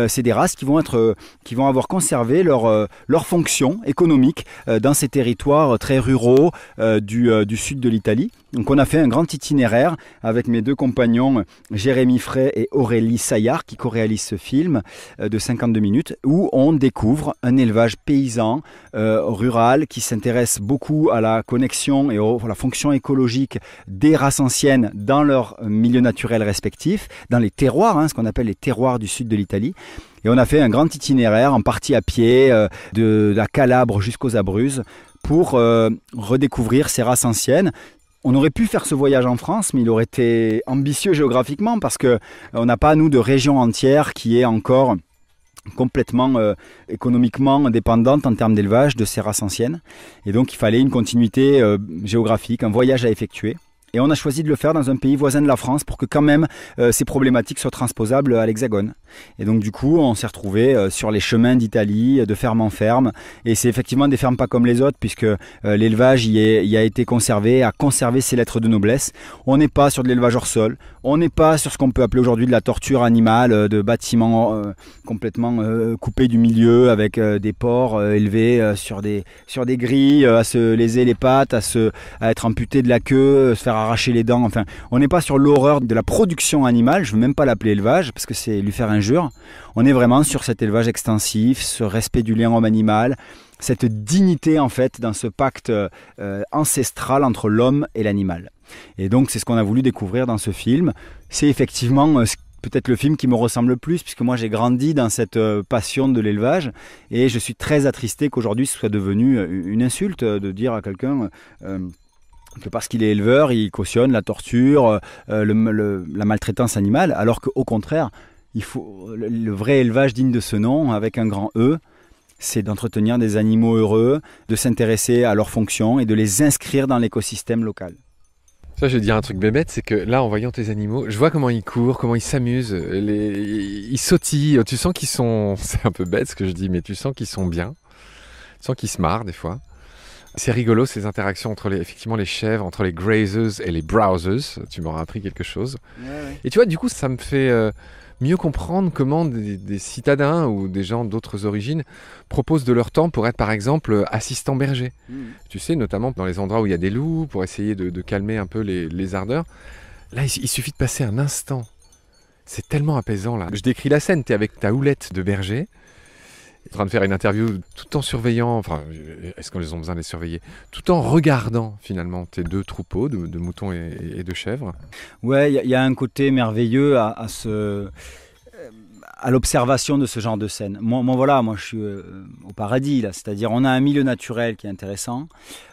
c'est des races qui vont avoir conservé leur fonction économique dans ces territoires très ruraux du sud de l'Italie. Donc on a fait un grand itinéraire avec mes deux compagnons Jérémy Frey et Aurélie Saillard qui co-réalisent ce film de 52 minutes où on découvre un élevage paysan rural qui s'intéresse beaucoup à la connexion et à la fonction écologique des races anciennes dans leur milieu naturel respectif, dans les terroirs, ce qu'on appelle les terroirs du sud de l'Italie. Et on a fait un grand itinéraire en partie à pied de la Calabre jusqu'aux Abruzzes pour redécouvrir ces races anciennes. On aurait pu faire ce voyage en France, mais il aurait été ambitieux géographiquement parce qu'on n'a pas, nous, de région entière qui est encore complètement économiquement dépendante en termes d'élevage de ces races anciennes. Et donc, il fallait une continuité géographique, un voyage à effectuer. Et on a choisi de le faire dans un pays voisin de la France pour que quand même ces problématiques soient transposables à l'Hexagone. Et donc du coup, on s'est retrouvé sur les chemins d'Italie, de ferme en ferme. Et c'est effectivement des fermes pas comme les autres, puisque l'élevage y a été conservé, a conservé ses lettres de noblesse. On n'est pas sur de l'élevage hors sol. On n'est pas sur ce qu'on peut appeler aujourd'hui de la torture animale, de bâtiments complètement coupés du milieu, avec des porcs élevés sur des grilles, à se léser les pattes, à être amputés de la queue, se faire arracher les dents. Enfin, on n'est pas sur l'horreur de la production animale, je ne veux même pas l'appeler élevage, parce que c'est lui faire injure. On est vraiment sur cet élevage extensif, ce respect du lien homme-animal, cette dignité en fait dans ce pacte ancestral entre l'homme et l'animal. Et donc c'est ce qu'on a voulu découvrir dans ce film. C'est effectivement peut-être le film qui me ressemble le plus, puisque moi j'ai grandi dans cette passion de l'élevage, et je suis très attristé qu'aujourd'hui ce soit devenu une insulte de dire à quelqu'un que parce qu'il est éleveur, il cautionne la torture, la maltraitance animale, alors qu'au contraire, il faut le vrai élevage digne de ce nom, avec un grand E, c'est d'entretenir des animaux heureux, de s'intéresser à leurs fonctions et de les inscrire dans l'écosystème local. Ça, je vais te dire un truc bébête, c'est que là, en voyant tes animaux, je vois comment ils courent, comment ils s'amusent, ils sautillent. Tu sens qu'ils sont... C'est un peu bête ce que je dis, mais tu sens qu'ils sont bien. Tu sens qu'ils se marrent des fois. C'est rigolo ces interactions entre effectivement les chèvres, entre les grazers et les browsers. Tu m'auras appris quelque chose. Ouais. Et tu vois, du coup, ça me fait mieux comprendre comment des citadins ou des gens d'autres origines proposent de leur temps pour être, par exemple, assistants bergers. Tu sais, notamment dans les endroits où il y a des loups, pour essayer de calmer un peu les ardeurs. Là, il suffit de passer un instant. C'est tellement apaisant, là. Je décris la scène, tu es avec ta houlette de berger, en train de faire une interview tout en surveillant, enfin, est-ce qu'ils ont besoin de les surveiller, tout en regardant finalement tes deux troupeaux de moutons et de chèvres. Ouais, il y a un côté merveilleux à l'observation de ce genre de scène. Moi je suis au paradis, là, c'est-à-dire on a un milieu naturel qui est intéressant,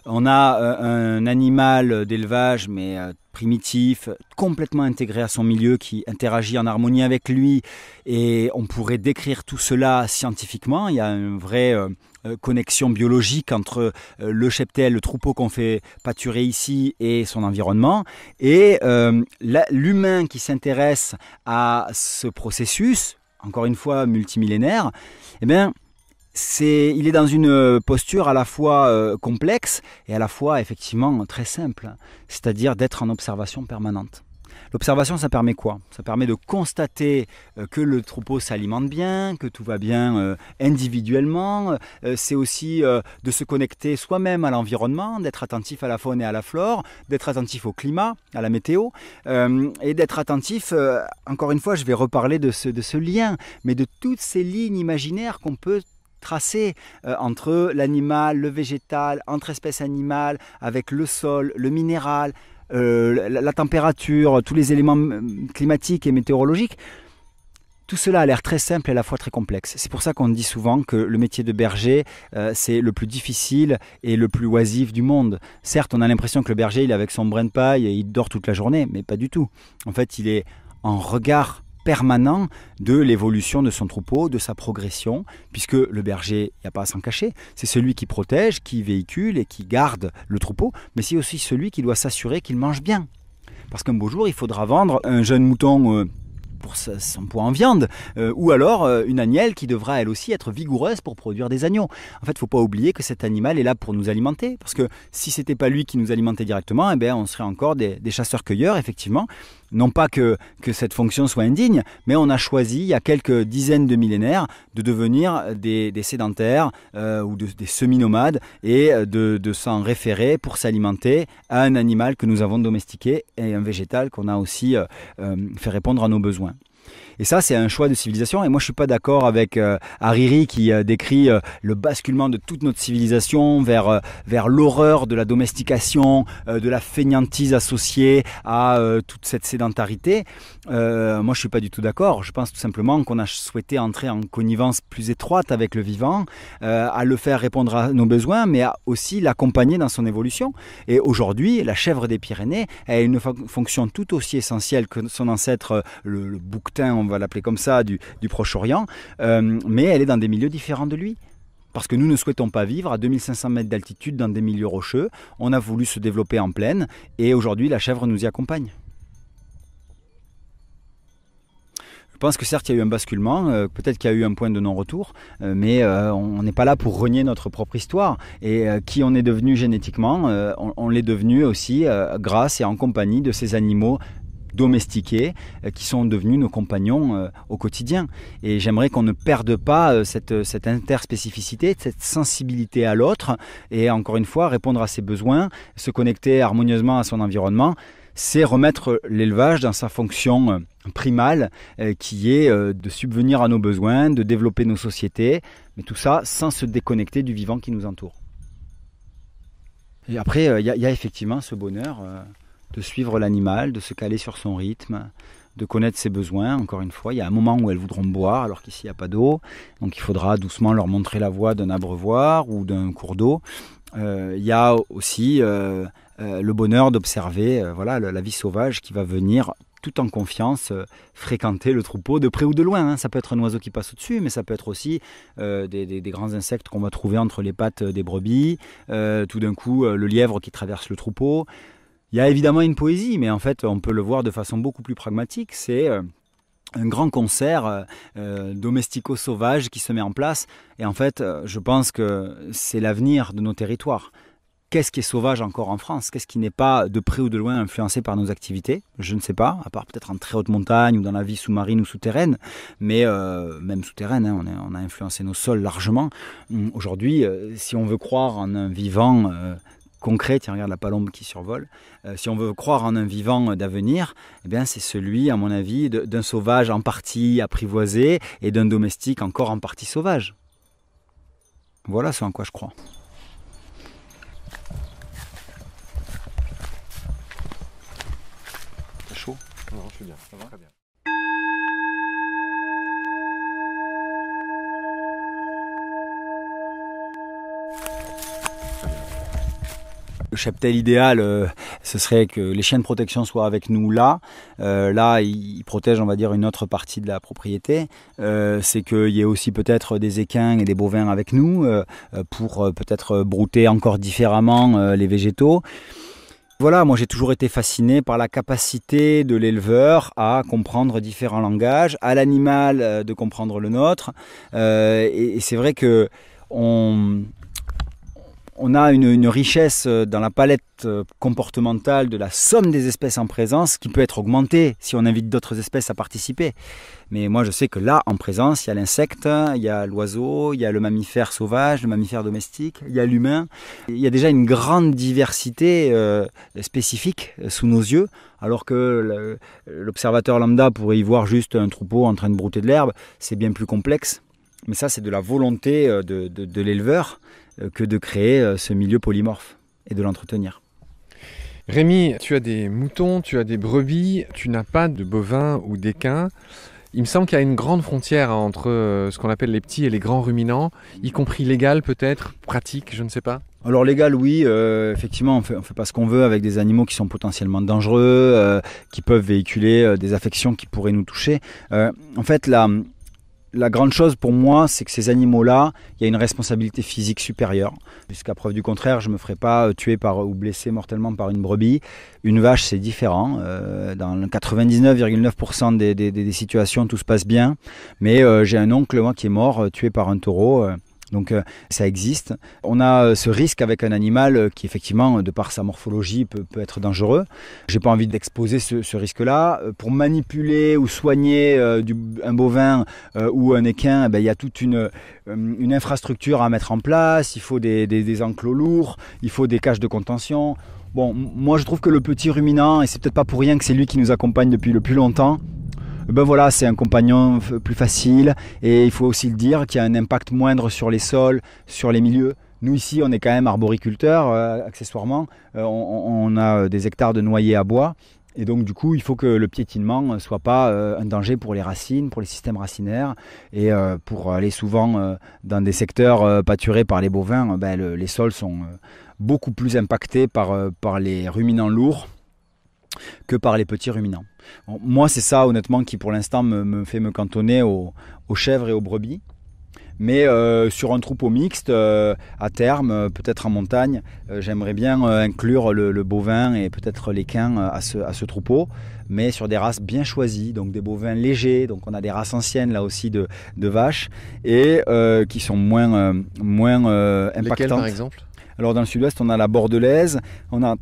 on a un animal d'élevage, mais primitif, complètement intégré à son milieu, qui interagit en harmonie avec lui, et on pourrait décrire tout cela scientifiquement. Il y a une vraie connexion biologique entre le cheptel, le troupeau qu'on fait pâturer ici et son environnement, et l'humain qui s'intéresse à ce processus, encore une fois multimillénaire, eh bien, il est dans une posture à la fois complexe et à la fois effectivement très simple, c'est-à-dire d'être en observation permanente. L'observation, ça permet quoi? Ça permet de constater que le troupeau s'alimente bien, que tout va bien individuellement. C'est aussi de se connecter soi-même à l'environnement, d'être attentif à la faune et à la flore, d'être attentif au climat, à la météo, et d'être attentif, encore une fois, je vais reparler de ce lien, mais de toutes ces lignes imaginaires qu'on peut tracer entre l'animal, le végétal, entre espèces animales, avec le sol, le minéral, la température, tous les éléments climatiques et météorologiques. Tout cela a l'air très simple et à la fois très complexe. C'est pour ça qu'on dit souvent que le métier de berger, c'est le plus difficile et le plus oisif du monde. Certes, on a l'impression que le berger, il est avec son brin de paille et il dort toute la journée, mais pas du tout. En fait, il est en regard permanent de l'évolution de son troupeau, de sa progression, puisque le berger, il n'y a pas à s'en cacher, c'est celui qui protège, qui véhicule et qui garde le troupeau, mais c'est aussi celui qui doit s'assurer qu'il mange bien. Parce qu'un beau jour, il faudra vendre un jeune mouton pour son poids en viande, ou alors une agnelle qui devra elle aussi être vigoureuse pour produire des agneaux. En fait, il ne faut pas oublier que cet animal est là pour nous alimenter, parce que si ce n'était pas lui qui nous alimentait directement, eh bien, on serait encore des chasseurs-cueilleurs, effectivement. Non pas que cette fonction soit indigne, mais on a choisi, il y a quelques dizaines de millénaires, de devenir des sédentaires ou des semi-nomades et de s'en référer pour s'alimenter à un animal que nous avons domestiqué et un végétal qu'on a aussi fait répondre à nos besoins. Et ça, c'est un choix de civilisation. Et moi, je ne suis pas d'accord avec Hariri qui décrit le basculement de toute notre civilisation vers l'horreur de la domestication, de la fainéantise associée à toute cette sédentarité. Moi, je ne suis pas du tout d'accord. Je pense tout simplement qu'on a souhaité entrer en connivence plus étroite avec le vivant, à le faire répondre à nos besoins, mais à aussi l'accompagner dans son évolution. Et aujourd'hui, la chèvre des Pyrénées a une fonction tout aussi essentielle que son ancêtre, le bouquetin, on va l'appeler comme ça, du Proche-Orient, mais elle est dans des milieux différents de lui. Parce que nous ne souhaitons pas vivre à 2500 mètres d'altitude dans des milieux rocheux. On a voulu se développer en plaine et aujourd'hui la chèvre nous y accompagne. Je pense que certes il y a eu un basculement, peut-être qu'il y a eu un point de non-retour, mais on n'est pas là pour renier notre propre histoire. Et qui on est devenu génétiquement, on l'est devenu aussi grâce et en compagnie de ces animaux domestiqués qui sont devenus nos compagnons au quotidien. Et j'aimerais qu'on ne perde pas cette interspécificité, cette sensibilité à l'autre et encore une fois répondre à ses besoins, se connecter harmonieusement à son environnement. C'est remettre l'élevage dans sa fonction primale qui est de subvenir à nos besoins, de développer nos sociétés, mais tout ça sans se déconnecter du vivant qui nous entoure. Et après, il y a effectivement ce bonheur de suivre l'animal, de se caler sur son rythme, de connaître ses besoins. Encore une fois, il y a un moment où elles voudront boire alors qu'ici il n'y a pas d'eau. Donc il faudra doucement leur montrer la voie d'un abreuvoir ou d'un cours d'eau. Il y a aussi le bonheur d'observer voilà, la vie sauvage qui va venir tout en confiance fréquenter le troupeau de près ou de loin. Hein. Ça peut être un oiseau qui passe au-dessus, mais ça peut être aussi des grands insectes qu'on va trouver entre les pattes des brebis, tout d'un coup le lièvre qui traverse le troupeau. Il y a évidemment une poésie, mais en fait on peut le voir de façon beaucoup plus pragmatique. C'est un grand concert domestico-sauvage qui se met en place. Et en fait, je pense que c'est l'avenir de nos territoires. Qu'est-ce qui est sauvage encore en France? Qu'est-ce qui n'est pas de près ou de loin influencé par nos activités? Je ne sais pas, à part peut-être en très haute montagne ou dans la vie sous-marine ou souterraine, mais même souterraine, hein, on a influencé nos sols largement. Aujourd'hui, si on veut croire en un vivant concret, tiens regarde la palombe qui survole, si on veut croire en un vivant d'avenir, eh bien c'est celui, à mon avis, d'un sauvage en partie apprivoisé et d'un domestique encore en partie sauvage. Voilà ce en quoi je crois. Chaud? Non, je suis bien, ça va très bien. Le cheptel idéal, ce serait que les chiens de protection soient avec nous là. Là, ils protègent, on va dire, une autre partie de la propriété. C'est qu'il y ait aussi peut-être des équins et des bovins avec nous pour peut-être brouter encore différemment les végétaux. Voilà, moi j'ai toujours été fasciné par la capacité de l'éleveur à comprendre différents langages, à l'animal de comprendre le nôtre. Et c'est vrai que on a une richesse dans la palette comportementale de la somme des espèces en présence qui peut être augmentée si on invite d'autres espèces à participer. Mais moi je sais que là, en présence, il y a l'insecte, il y a l'oiseau, il y a le mammifère sauvage, le mammifère domestique, il y a l'humain. Il y a déjà une grande diversité spécifique sous nos yeux, alors que l'observateur lambda pourrait y voir juste un troupeau en train de brouter de l'herbe. C'est bien plus complexe. Mais ça, c'est de la volonté de l'éleveur que de créer ce milieu polymorphe et de l'entretenir. Rémi, tu as des moutons, tu as des brebis, tu n'as pas de bovins ou d'équins. Il me semble qu'il y a une grande frontière entre ce qu'on appelle les petits et les grands ruminants, y compris légal peut-être, pratique, je ne sais pas. Alors légal, oui, effectivement, on fait pas ce qu'on veut avec des animaux qui sont potentiellement dangereux, qui peuvent véhiculer des affections qui pourraient nous toucher. En fait, la grande chose pour moi, c'est que ces animaux-là, il y a une responsabilité physique supérieure. Jusqu'à preuve du contraire, je ne me ferai pas tuer ou blesser mortellement par une brebis. Une vache, c'est différent. Dans 99,9% des situations, tout se passe bien. Mais j'ai un oncle, moi, qui est mort, tué par un taureau. Donc ça existe. On a ce risque avec un animal qui effectivement, de par sa morphologie, peut être dangereux. J'ai pas envie d'exposer ce risque-là. Pour manipuler ou soigner un bovin ou un équin, il y a toute une infrastructure à mettre en place. Il faut des enclos lourds, il faut des cages de contention. Bon, moi je trouve que le petit ruminant, et c'est peut-être pas pour rien que c'est lui qui nous accompagne depuis le plus longtemps, ben voilà, c'est un compagnon plus facile, et il faut aussi le dire qu'il y a un impact moindre sur les sols, sur les milieux. Nous ici, on est quand même arboriculteurs, accessoirement, on a des hectares de noyers à bois, et donc du coup, il faut que le piétinement ne soit pas un danger pour les racines, pour les systèmes racinaires, et pour aller souvent dans des secteurs pâturés par les bovins, les sols sont beaucoup plus impactés par les ruminants lourds que par les petits ruminants. Bon, moi, c'est ça, honnêtement, qui pour l'instant me fait me cantonner aux chèvres et aux brebis. Mais sur un troupeau mixte, à terme, peut-être en montagne, j'aimerais bien inclure le bovin et peut-être l'équin à ce troupeau, mais sur des races bien choisies, donc des bovins légers, donc on a des races anciennes là aussi de vaches, et qui sont moins impactantes. Lesquelles par exemple? Alors dans le sud-ouest, on a la bordelaise, on a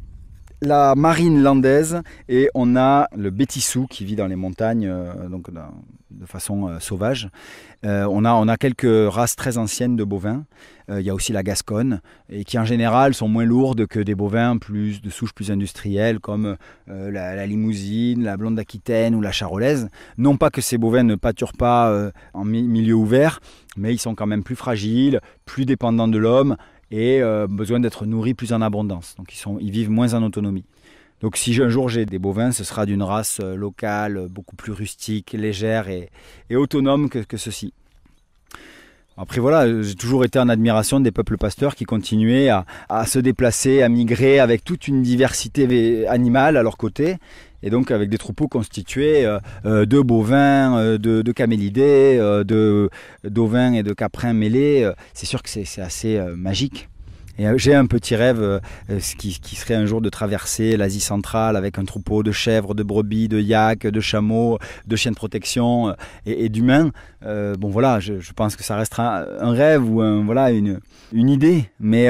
la marine landaise et on a le bétissou qui vit dans les montagnes de façon sauvage. On a quelques races très anciennes de bovins. Il y a aussi la gasconne et qui en général sont moins lourdes que des bovins de souches plus industrielles comme la limousine, la blonde d'Aquitaine ou la charolaise. Non pas que ces bovins ne pâturent pas en milieu ouvert, mais ils sont quand même plus fragiles, plus dépendants de l'homme et besoin d'être nourris plus en abondance. Donc ils vivent moins en autonomie. Donc si un jour j'ai des bovins, ce sera d'une race locale, beaucoup plus rustique, légère et autonome que ceci. Après voilà, j'ai toujours été en admiration des peuples pasteurs qui continuaient à se déplacer, à migrer avec toute une diversité animale à leur côté. Et donc avec des troupeaux constitués de bovins, de camélidés, d'ovins et de caprins mêlés. C'est sûr que c'est assez magique. Et j'ai un petit rêve qui serait un jour de traverser l'Asie centrale avec un troupeau de chèvres, de brebis, de yaks, de chameaux, de chiens de protection et d'humains. Bon voilà, je pense que ça restera un rêve ou une idée. Mais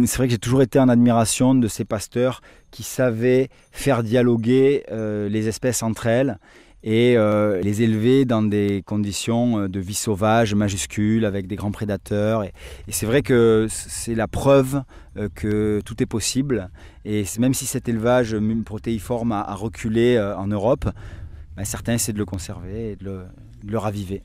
c'est vrai que j'ai toujours été en admiration de ces pasteurs qui savaient faire dialoguer les espèces entre elles et les élever dans des conditions de vie sauvage majuscules avec des grands prédateurs. Et c'est vrai que c'est la preuve que tout est possible. Et même si cet élevage protéiforme a reculé en Europe, ben, certains essaient de le conserver et de le raviver.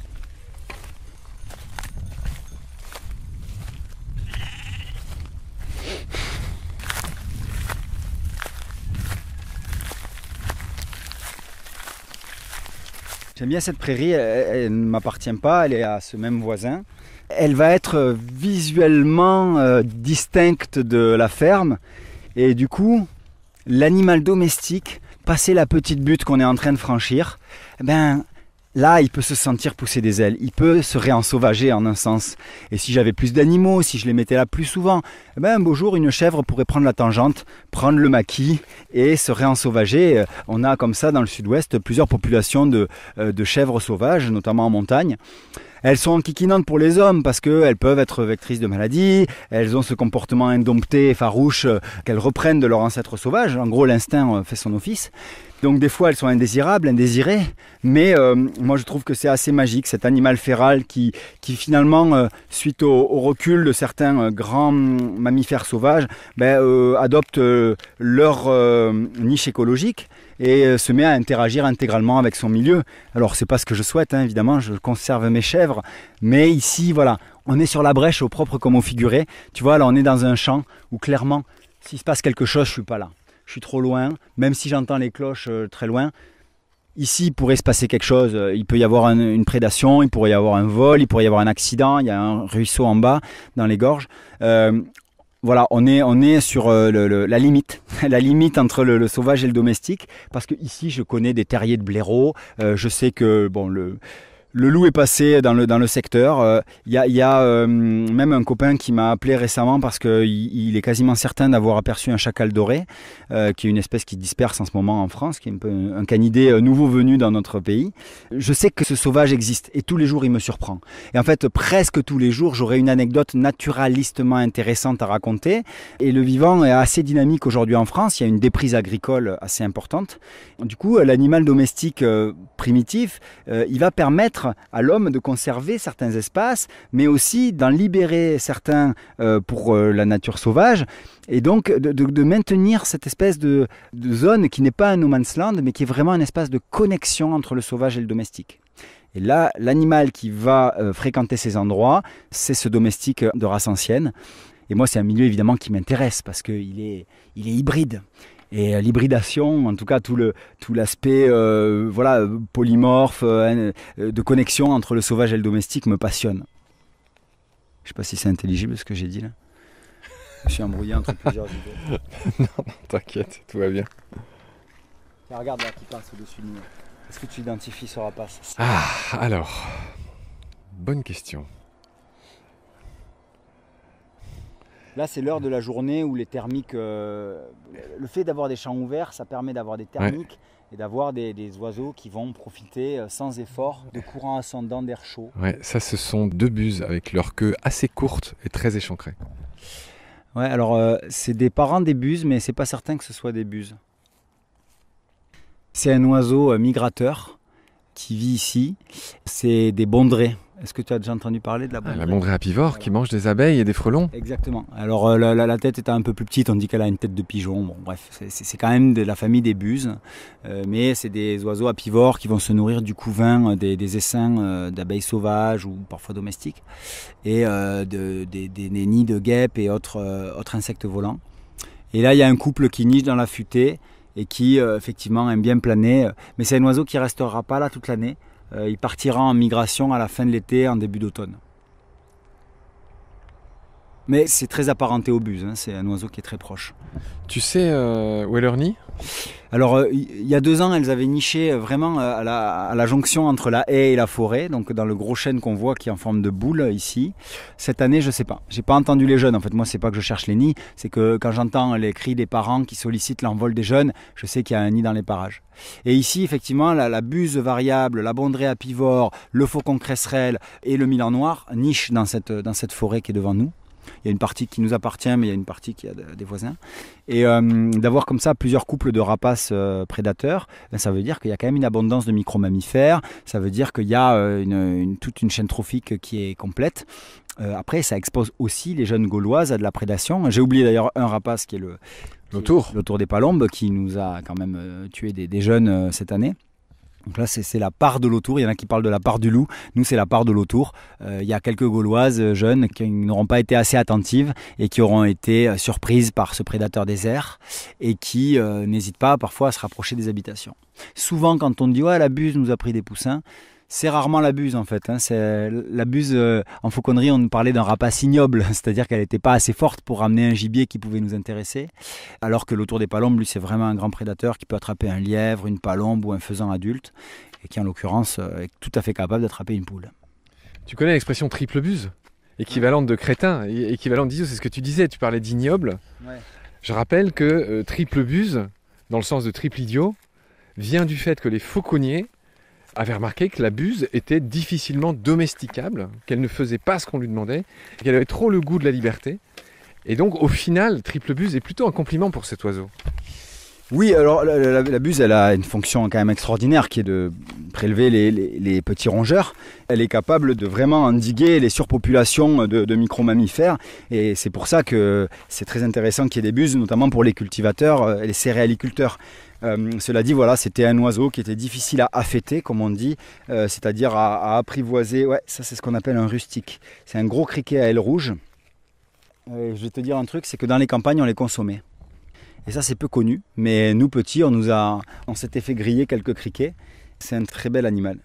J'aime bien cette prairie, elle ne m'appartient pas, elle est à ce même voisin. Elle va être visuellement distincte de la ferme et du coup, l'animal domestique, passé la petite butte qu'on est en train de franchir, ben, là il peut se sentir pousser des ailes, il peut se réensauvager en un sens. Et si j'avais plus d'animaux, si je les mettais là plus souvent, ben, un beau jour une chèvre pourrait prendre la tangente, prendre le maquis et se réensauvager. On a comme ça dans le sud-ouest plusieurs populations de chèvres sauvages, notamment en montagne. Elles sont enquiquinantes pour les hommes parce qu'elles peuvent être vectrices de maladies, elles ont ce comportement indompté et farouche qu'elles reprennent de leurs ancêtres sauvages. En gros, l'instinct fait son office. Donc des fois, elles sont indésirables, indésirées, mais moi je trouve que c'est assez magique, cet animal féral qui finalement, suite au recul de certains grands mammifères sauvages, adopte leur niche écologique et se met à interagir intégralement avec son milieu. Alors c'est pas ce que je souhaite, hein, évidemment, je conserve mes chèvres, mais ici, voilà, on est sur la brèche au propre comme au figuré. Tu vois, là on est dans un champ où clairement, s'il se passe quelque chose, je suis pas là. Je suis trop loin, même si j'entends les cloches très loin. Ici, il pourrait se passer quelque chose. Il peut y avoir une prédation, il pourrait y avoir un vol, il pourrait y avoir un accident. Il y a un ruisseau en bas, dans les gorges. Voilà, on est sur la limite, la limite entre le sauvage et le domestique. Parce que ici, je connais des terriers de blaireaux. Je sais que bon, le loup est passé dans le secteur. Il y a même un copain qui m'a appelé récemment parce qu'il est quasiment certain d'avoir aperçu un chacal doré, qui est une espèce qui disperse en ce moment en France, qui est un peu un canidé nouveau venu dans notre pays. Je sais que ce sauvage existe et tous les jours il me surprend. Et en fait, presque tous les jours, j'aurai une anecdote naturalistement intéressante à raconter. Et le vivant est assez dynamique aujourd'hui en France. Il y a une déprise agricole assez importante. Du coup, l'animal domestique primitif, il va permettre à l'homme de conserver certains espaces, mais aussi d'en libérer certains pour la nature sauvage, et donc de maintenir cette espèce de zone qui n'est pas un no man's land, mais qui est vraiment un espace de connexion entre le sauvage et le domestique. Et là, l'animal qui va fréquenter ces endroits, c'est ce domestique de race ancienne. Et moi, c'est un milieu évidemment qui m'intéresse parce qu'il est hybride. Et l'hybridation, en tout cas tout l'aspect polymorphe, de connexion entre le sauvage et le domestique me passionne. Je ne sais pas si c'est intelligible ce que j'ai dit là. Je suis embrouillé entre plusieurs idées. Non, t'inquiète, tout va bien. Tiens, regarde là qui passe au-dessus de nous. Est-ce que tu identifies ce rapace? Ah, alors, bonne question. Là, c'est l'heure de la journée où les thermiques... le fait d'avoir des champs ouverts, ça permet d'avoir des thermiques et d'avoir des oiseaux qui vont profiter sans effort de courants ascendants d'air chaud. Ouais, ça, ce sont deux buses avec leur queue assez courte et très échancrée. Ouais, alors c'est des parents des buses, mais c'est pas certain que ce soit des buses. C'est un oiseau migrateur qui vit ici. C'est des bondrées. Est-ce que tu as déjà entendu parler de la bondrée? La bondrée apivore qui mange des abeilles et des frelons. Exactement. Alors la tête est un peu plus petite, on dit qu'elle a une tête de pigeon. Bon, bref, c'est quand même de la famille des buses, mais c'est des oiseaux apivores qui vont se nourrir du couvain des essaims d'abeilles sauvages ou parfois domestiques et des nids de guêpes et autres insectes volants. Et là, il y a un couple qui niche dans la futaie et qui effectivement aime bien planer. Mais c'est un oiseau qui ne restera pas là toute l'année. Il partira en migration à la fin de l'été, en début d'automne. Mais c'est très apparenté au buse, hein, c'est un oiseau qui est très proche. Tu sais où est leur nid? Alors, il y a 2 ans, elles avaient niché vraiment à la jonction entre la haie et la forêt, donc dans le gros chêne qu'on voit qui est en forme de boule ici. Cette année, je ne sais pas. J'ai pas entendu les jeunes. En fait, moi, c'est pas que je cherche les nids, c'est que quand j'entends les cris des parents qui sollicitent l'envol des jeunes, je sais qu'il y a un nid dans les parages. Et ici, effectivement, la buse variable, la bondrée apivore, le faucon cresserelle et le milan noir nichent dans cette forêt qui est devant nous. Il y a une partie qui nous appartient, mais il y a une partie qui a des voisins. Et d'avoir comme ça plusieurs couples de rapaces prédateurs, ben, ça veut dire qu'il y a quand même une abondance de micro-mammifères. Ça veut dire qu'il y a toute une chaîne trophique qui est complète. Après, ça expose aussi les jeunes gauloises à de la prédation. J'ai oublié d'ailleurs un rapace qui est l'autour des palombes, qui nous a quand même tué des jeunes cette année. Donc là, c'est la part de l'autour. Il y en a qui parlent de la part du loup. Nous, c'est la part de l'autour. Il y a quelques Gauloises jeunes qui n'auront pas été assez attentives et qui auront été surprises par ce prédateur des airs et qui n'hésitent pas parfois à se rapprocher des habitations. Souvent, quand on dit « ouais, la buse nous a pris des poussins », c'est rarement la buse en fait. La buse, en fauconnerie, on nous parlait d'un rapace ignoble, c'est-à-dire qu'elle n'était pas assez forte pour ramener un gibier qui pouvait nous intéresser. Alors que l'autour des palombes, lui, c'est vraiment un grand prédateur qui peut attraper un lièvre, une palombe ou un faisan adulte, et qui en l'occurrence est tout à fait capable d'attraper une poule. Tu connais l'expression triple buse, équivalente de crétin, équivalente d'idiot, c'est ce que tu disais, tu parlais d'ignoble. Ouais. Je rappelle que triple buse, dans le sens de triple idiot, vient du fait que les fauconniers avait remarqué que la buse était difficilement domesticable, qu'elle ne faisait pas ce qu'on lui demandait, qu'elle avait trop le goût de la liberté. Et donc, au final, triple buse est plutôt un compliment pour cet oiseau. Oui, alors la buse, elle a une fonction quand même extraordinaire qui est de prélever les petits rongeurs. Elle est capable de vraiment endiguer les surpopulations de micro-mammifères. Et c'est pour ça que c'est très intéressant qu'il y ait des buses, notamment pour les cultivateurs et les céréaliculteurs. Cela dit, voilà, c'était un oiseau qui était difficile à affêter, comme on dit, c'est-à-dire à apprivoiser. Ouais, ça c'est ce qu'on appelle un rustique. C'est un gros criquet à ailes rouges. Je vais te dire un truc, c'est que dans les campagnes, on les consommait. Et ça, c'est peu connu, mais nous petits, on s'était fait griller quelques criquets. C'est un très bel animal.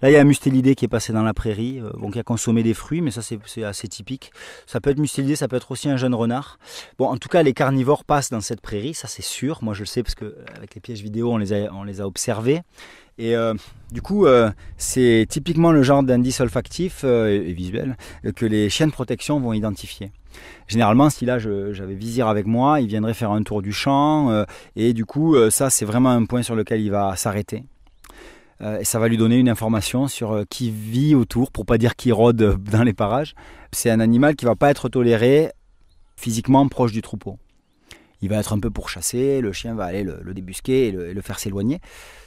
Là, il y a un mustélidé qui est passé dans la prairie, qui a consommé des fruits, mais ça, c'est assez typique. Ça peut être mustélidé, ça peut être aussi un jeune renard. Bon, en tout cas, les carnivores passent dans cette prairie, ça c'est sûr. Moi, je le sais parce qu'avec les pièges vidéo, on les a observés. Et du coup, c'est typiquement le genre d'indice olfactif et visuel que les chiens de protection vont identifier. Généralement, si là j'avais Vizir avec moi, il viendrait faire un tour du champ et du coup, ça c'est vraiment un point sur lequel il va s'arrêter. Et ça va lui donner une information sur qui vit autour, pour pas dire qui rôde dans les parages. C'est un animal qui ne va pas être toléré physiquement proche du troupeau. Il va être un peu pourchassé, le chien va aller le débusquer et le faire s'éloigner.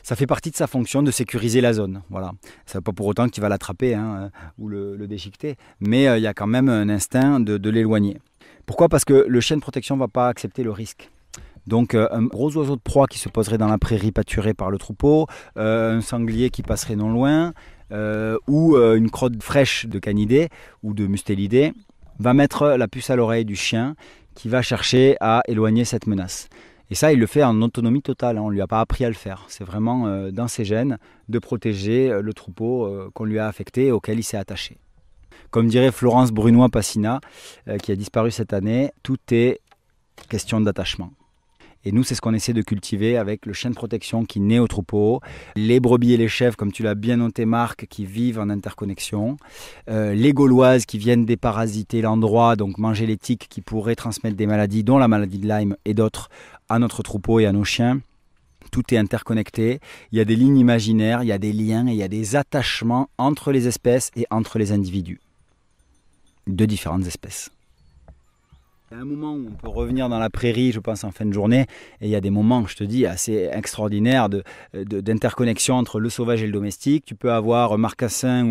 Ça fait partie de sa fonction de sécuriser la zone. Voilà. Ça ne veut pas pour autant qu'il va l'attraper ou le déchiqueter, mais il y a quand même un instinct de l'éloigner. Pourquoi ? Parce que le chien de protection ne va pas accepter le risque. Donc un gros oiseau de proie qui se poserait dans la prairie pâturée par le troupeau, un sanglier qui passerait non loin, ou une crotte fraîche de canidés ou de mustélidés, va mettre la puce à l'oreille du chien qui va chercher à éloigner cette menace. Et ça, il le fait en autonomie totale, on ne lui a pas appris à le faire. C'est vraiment dans ses gènes de protéger le troupeau qu'on lui a affecté et auquel il s'est attaché. Comme dirait Florence Brunois-Passina, qui a disparu cette année, tout est question d'attachement. Et nous, c'est ce qu'on essaie de cultiver avec le chien de protection qui naît au troupeau, les brebis et les chèvres, comme tu l'as bien noté Marc, qui vivent en interconnexion, les gauloises qui viennent déparasiter l'endroit, donc manger les tiques qui pourraient transmettre des maladies, dont la maladie de Lyme et d'autres, à notre troupeau et à nos chiens. Tout est interconnecté, il y a des lignes imaginaires, il y a des liens et il y a des attachements entre les espèces et entre les individus de différentes espèces. Il y a un moment où on peut revenir dans la prairie, je pense en fin de journée, et il y a des moments, je te dis, assez extraordinaires d'interconnexion entre le sauvage et le domestique. Tu peux avoir un marcassin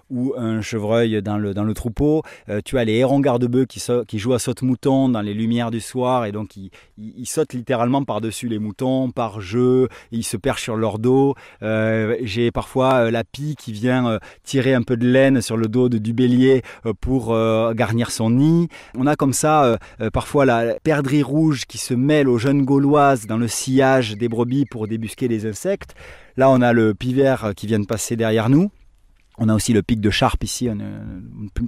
ou un chevreuil dans le troupeau. Tu as les hérons garde-bœufs qui jouent à saute-mouton dans les lumières du soir, et donc ils sautent littéralement par-dessus les moutons, par jeu, ils se perchent sur leur dos. J'ai parfois la pie qui vient tirer un peu de laine sur le dos du bélier pour garnir son nid. On a comme ça parfois la perdrix rouge qui se mêle aux jeunes gauloises dans le sillage des brebis pour débusquer les insectes. Là, on a le pivert qui vient de passer derrière nous. On a aussi le pic de charpe ici,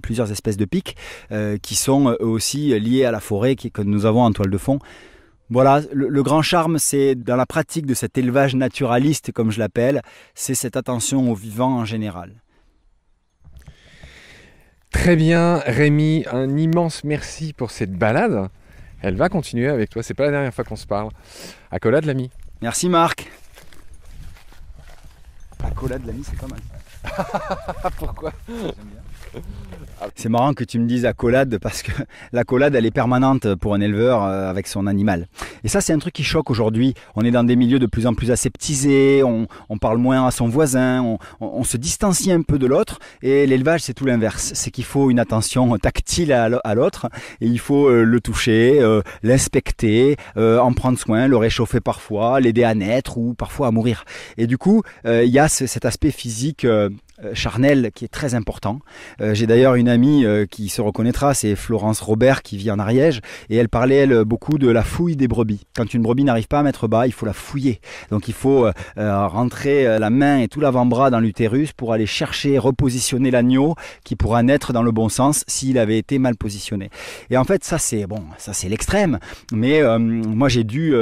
plusieurs espèces de pics qui sont eux aussi liés à la forêt que nous avons en toile de fond. Voilà, le grand charme, c'est dans la pratique de cet élevage naturaliste, comme je l'appelle, c'est cette attention aux vivants en général. Très bien, Rémi, un immense merci pour cette balade. Elle va continuer avec toi, c'est pas la dernière fois qu'on se parle. Accolade l'ami. Merci Marc. Accolade l'ami, c'est pas mal. Pourquoi? J'aime bien. C'est marrant que tu me dises accolade parce que l'accolade elle est permanente pour un éleveur avec son animal. Et ça c'est un truc qui choque aujourd'hui. On est dans des milieux de plus en plus aseptisés, on parle moins à son voisin, on se distancie un peu de l'autre et l'élevage c'est tout l'inverse. C'est qu'il faut une attention tactile à l'autre et il faut le toucher, l'inspecter, en prendre soin, le réchauffer parfois, l'aider à naître ou parfois à mourir. Et du coup il y a cet aspect physique charnel qui est très important. J'ai d'ailleurs une amie qui se reconnaîtra, c'est Florence Robert qui vit en Ariège et elle parlait elle beaucoup de la fouille des brebis. Quand une brebis n'arrive pas à mettre bas, il faut la fouiller. Donc il faut rentrer la main et tout l'avant-bras dans l'utérus pour aller chercher, repositionner l'agneau qui pourra naître dans le bon sens s'il avait été mal positionné. Et en fait ça c'est l'extrême, mais moi j'ai dû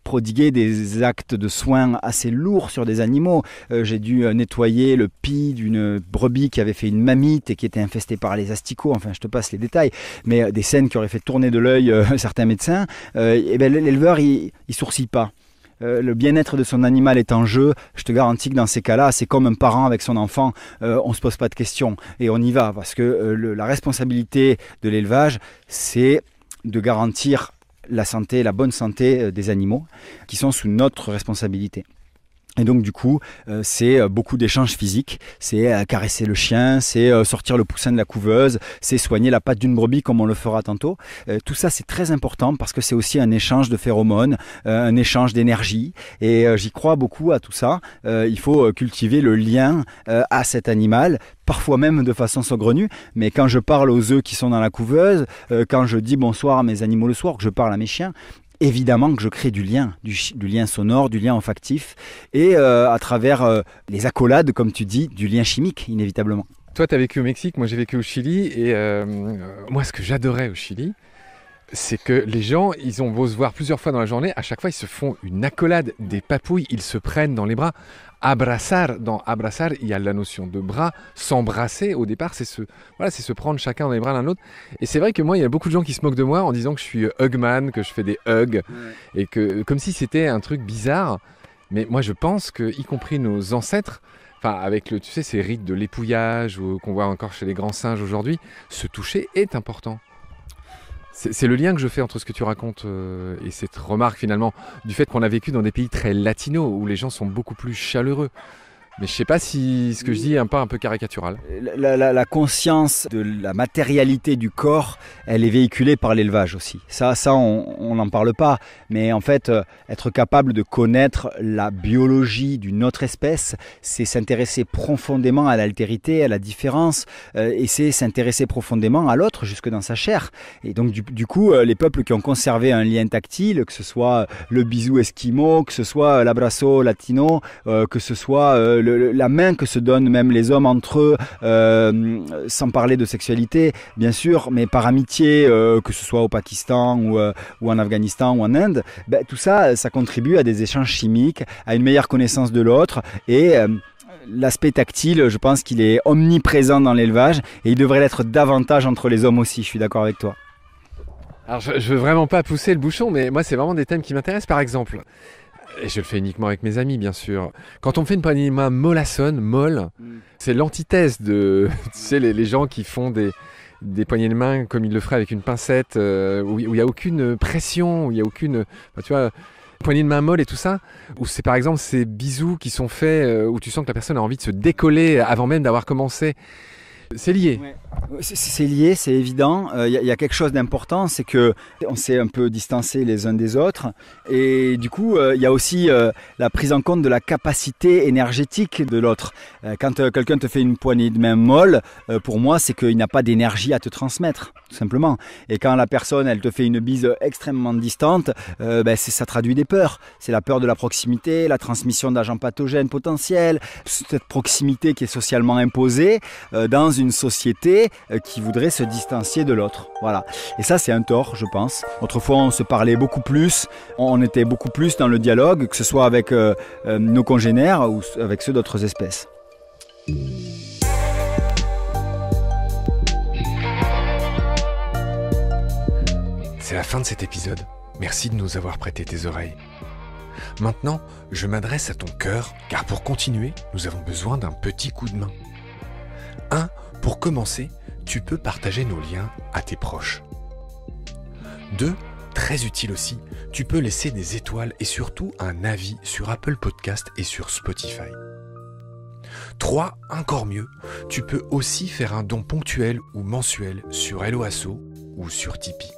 prodiguer des actes de soins assez lourds sur des animaux. J'ai dû nettoyer le pis d'une brebis qui avait fait une mamite et qui était infestée par les asticots, enfin je te passe les détails, mais des scènes qui auraient fait tourner de l'œil certains médecins, et ben, l'éleveur il sourcille pas. Le bien-être de son animal est en jeu, je te garantis que dans ces cas-là, c'est comme un parent avec son enfant, on ne se pose pas de questions et on y va, parce que la responsabilité de l'élevage, c'est de garantir la santé, la bonne santé des animaux qui sont sous notre responsabilité. Et donc du coup, c'est beaucoup d'échanges physiques, c'est caresser le chien, c'est sortir le poussin de la couveuse, c'est soigner la patte d'une brebis comme on le fera tantôt. Tout ça c'est très important parce que c'est aussi un échange de phéromones, un échange d'énergie et j'y crois beaucoup à tout ça. Il faut cultiver le lien à cet animal, parfois même de façon saugrenue, mais quand je parle aux œufs qui sont dans la couveuse, quand je dis bonsoir à mes animaux le soir, que je parle à mes chiens, évidemment que je crée du lien sonore, du lien olfactif et à travers les accolades, comme tu dis, du lien chimique, inévitablement. Toi, tu as vécu au Mexique, moi j'ai vécu au Chili et moi ce que j'adorais au Chili, c'est que les gens, ils ont beau se voir plusieurs fois dans la journée, à chaque fois ils se font une accolade, des papouilles, ils se prennent dans les bras. Abrazar, dans abrazar, il y a la notion de bras, s'embrasser au départ, c'est se prendre chacun dans les bras l'un l'autre. Et c'est vrai que moi, il y a beaucoup de gens qui se moquent de moi en disant que je suis hugman, que je fais des hugs, et que comme si c'était un truc bizarre. Mais moi, je pense que, y compris nos ancêtres, enfin avec ces rites de l'épouillage qu'on voit encore chez les grands singes aujourd'hui, se toucher est important. C'est le lien que je fais entre ce que tu racontes et cette remarque finalement du fait qu'on a vécu dans des pays très latinos où les gens sont beaucoup plus chaleureux. Mais je ne sais pas si ce que je dis est un peu caricatural. La conscience de la matérialité du corps, elle est véhiculée par l'élevage aussi. Ça on n'en parle pas. Mais en fait, être capable de connaître la biologie d'une autre espèce, c'est s'intéresser profondément à l'altérité, à la différence, et c'est s'intéresser profondément à l'autre jusque dans sa chair. Et donc du coup, les peuples qui ont conservé un lien tactile, que ce soit le bisou esquimau, que ce soit l'abrazo latino, que ce soit la main que se donnent même les hommes entre eux, sans parler de sexualité bien sûr, mais par amitié, que ce soit au Pakistan ou en Afghanistan ou en Inde, ben, tout ça, ça contribue à des échanges chimiques, à une meilleure connaissance de l'autre et l'aspect tactile, je pense qu'il est omniprésent dans l'élevage et il devrait l'être davantage entre les hommes aussi, je suis d'accord avec toi. Alors je veux vraiment pas pousser le bouchon, mais moi c'est vraiment des thèmes qui m'intéressent. Par exemple, et je le fais uniquement avec mes amis, bien sûr. Quand on me fait une panima mollassonne, molle, c'est l'antithèse de, tu sais, les gens qui font des des poignées de main comme il le ferait avec une pincette, où il n'y a aucune pression, où il n'y a aucune... tu vois, poignée de main molle et tout ça, ou c'est par exemple ces bisous qui sont faits, où tu sens que la personne a envie de se décoller avant même d'avoir commencé. C'est lié. Ouais. C'est lié, c'est évident. Il y a quelque chose d'important, c'est que on s'est un peu distancés les uns des autres, et du coup, il y a aussi la prise en compte de la capacité énergétique de l'autre. Quand quelqu'un te fait une poignée de main molle, pour moi, c'est qu'il n'a pas d'énergie à te transmettre, tout simplement. Et quand la personne, elle te fait une bise extrêmement distante, ça traduit des peurs. C'est la peur de la proximité, la transmission d'agents pathogènes potentiels, cette proximité qui est socialement imposée dans une société qui voudrait se distancier de l'autre. Voilà. Et ça, c'est un tort, je pense. Autrefois, on se parlait beaucoup plus, on était beaucoup plus dans le dialogue, que ce soit avec nos congénères ou avec ceux d'autres espèces. C'est la fin de cet épisode. Merci de nous avoir prêté tes oreilles. Maintenant, je m'adresse à ton cœur, car pour continuer, nous avons besoin d'un petit coup de main. Pour commencer, tu peux partager nos liens à tes proches. 2, très utile aussi, tu peux laisser des étoiles et surtout un avis sur Apple Podcast et sur Spotify. 3, encore mieux, tu peux aussi faire un don ponctuel ou mensuel sur Helloasso ou sur Tipeee.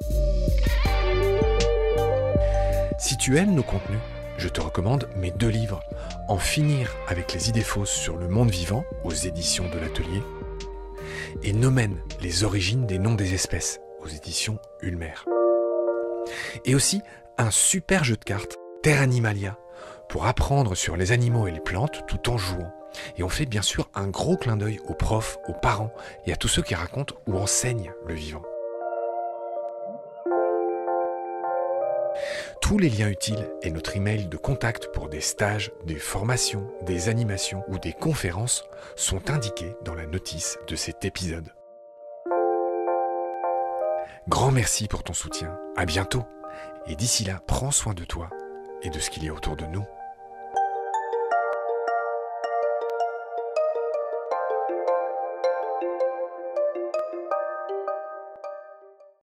Si tu aimes nos contenus, je te recommande mes 2 livres, En finir avec les idées fausses sur le monde vivant aux éditions de l'Atelier et Nomen, les origines des noms des espèces aux éditions Ulmer. Et aussi un super jeu de cartes, Terra Animalia, pour apprendre sur les animaux et les plantes tout en jouant. Et on fait bien sûr un gros clin d'œil aux profs, aux parents et à tous ceux qui racontent ou enseignent le vivant. Tous les liens utiles et notre email de contact pour des stages, des formations, des animations ou des conférences sont indiqués dans la notice de cet épisode. Grand merci pour ton soutien, à bientôt, et d'ici là, prends soin de toi et de ce qu'il y a autour de nous.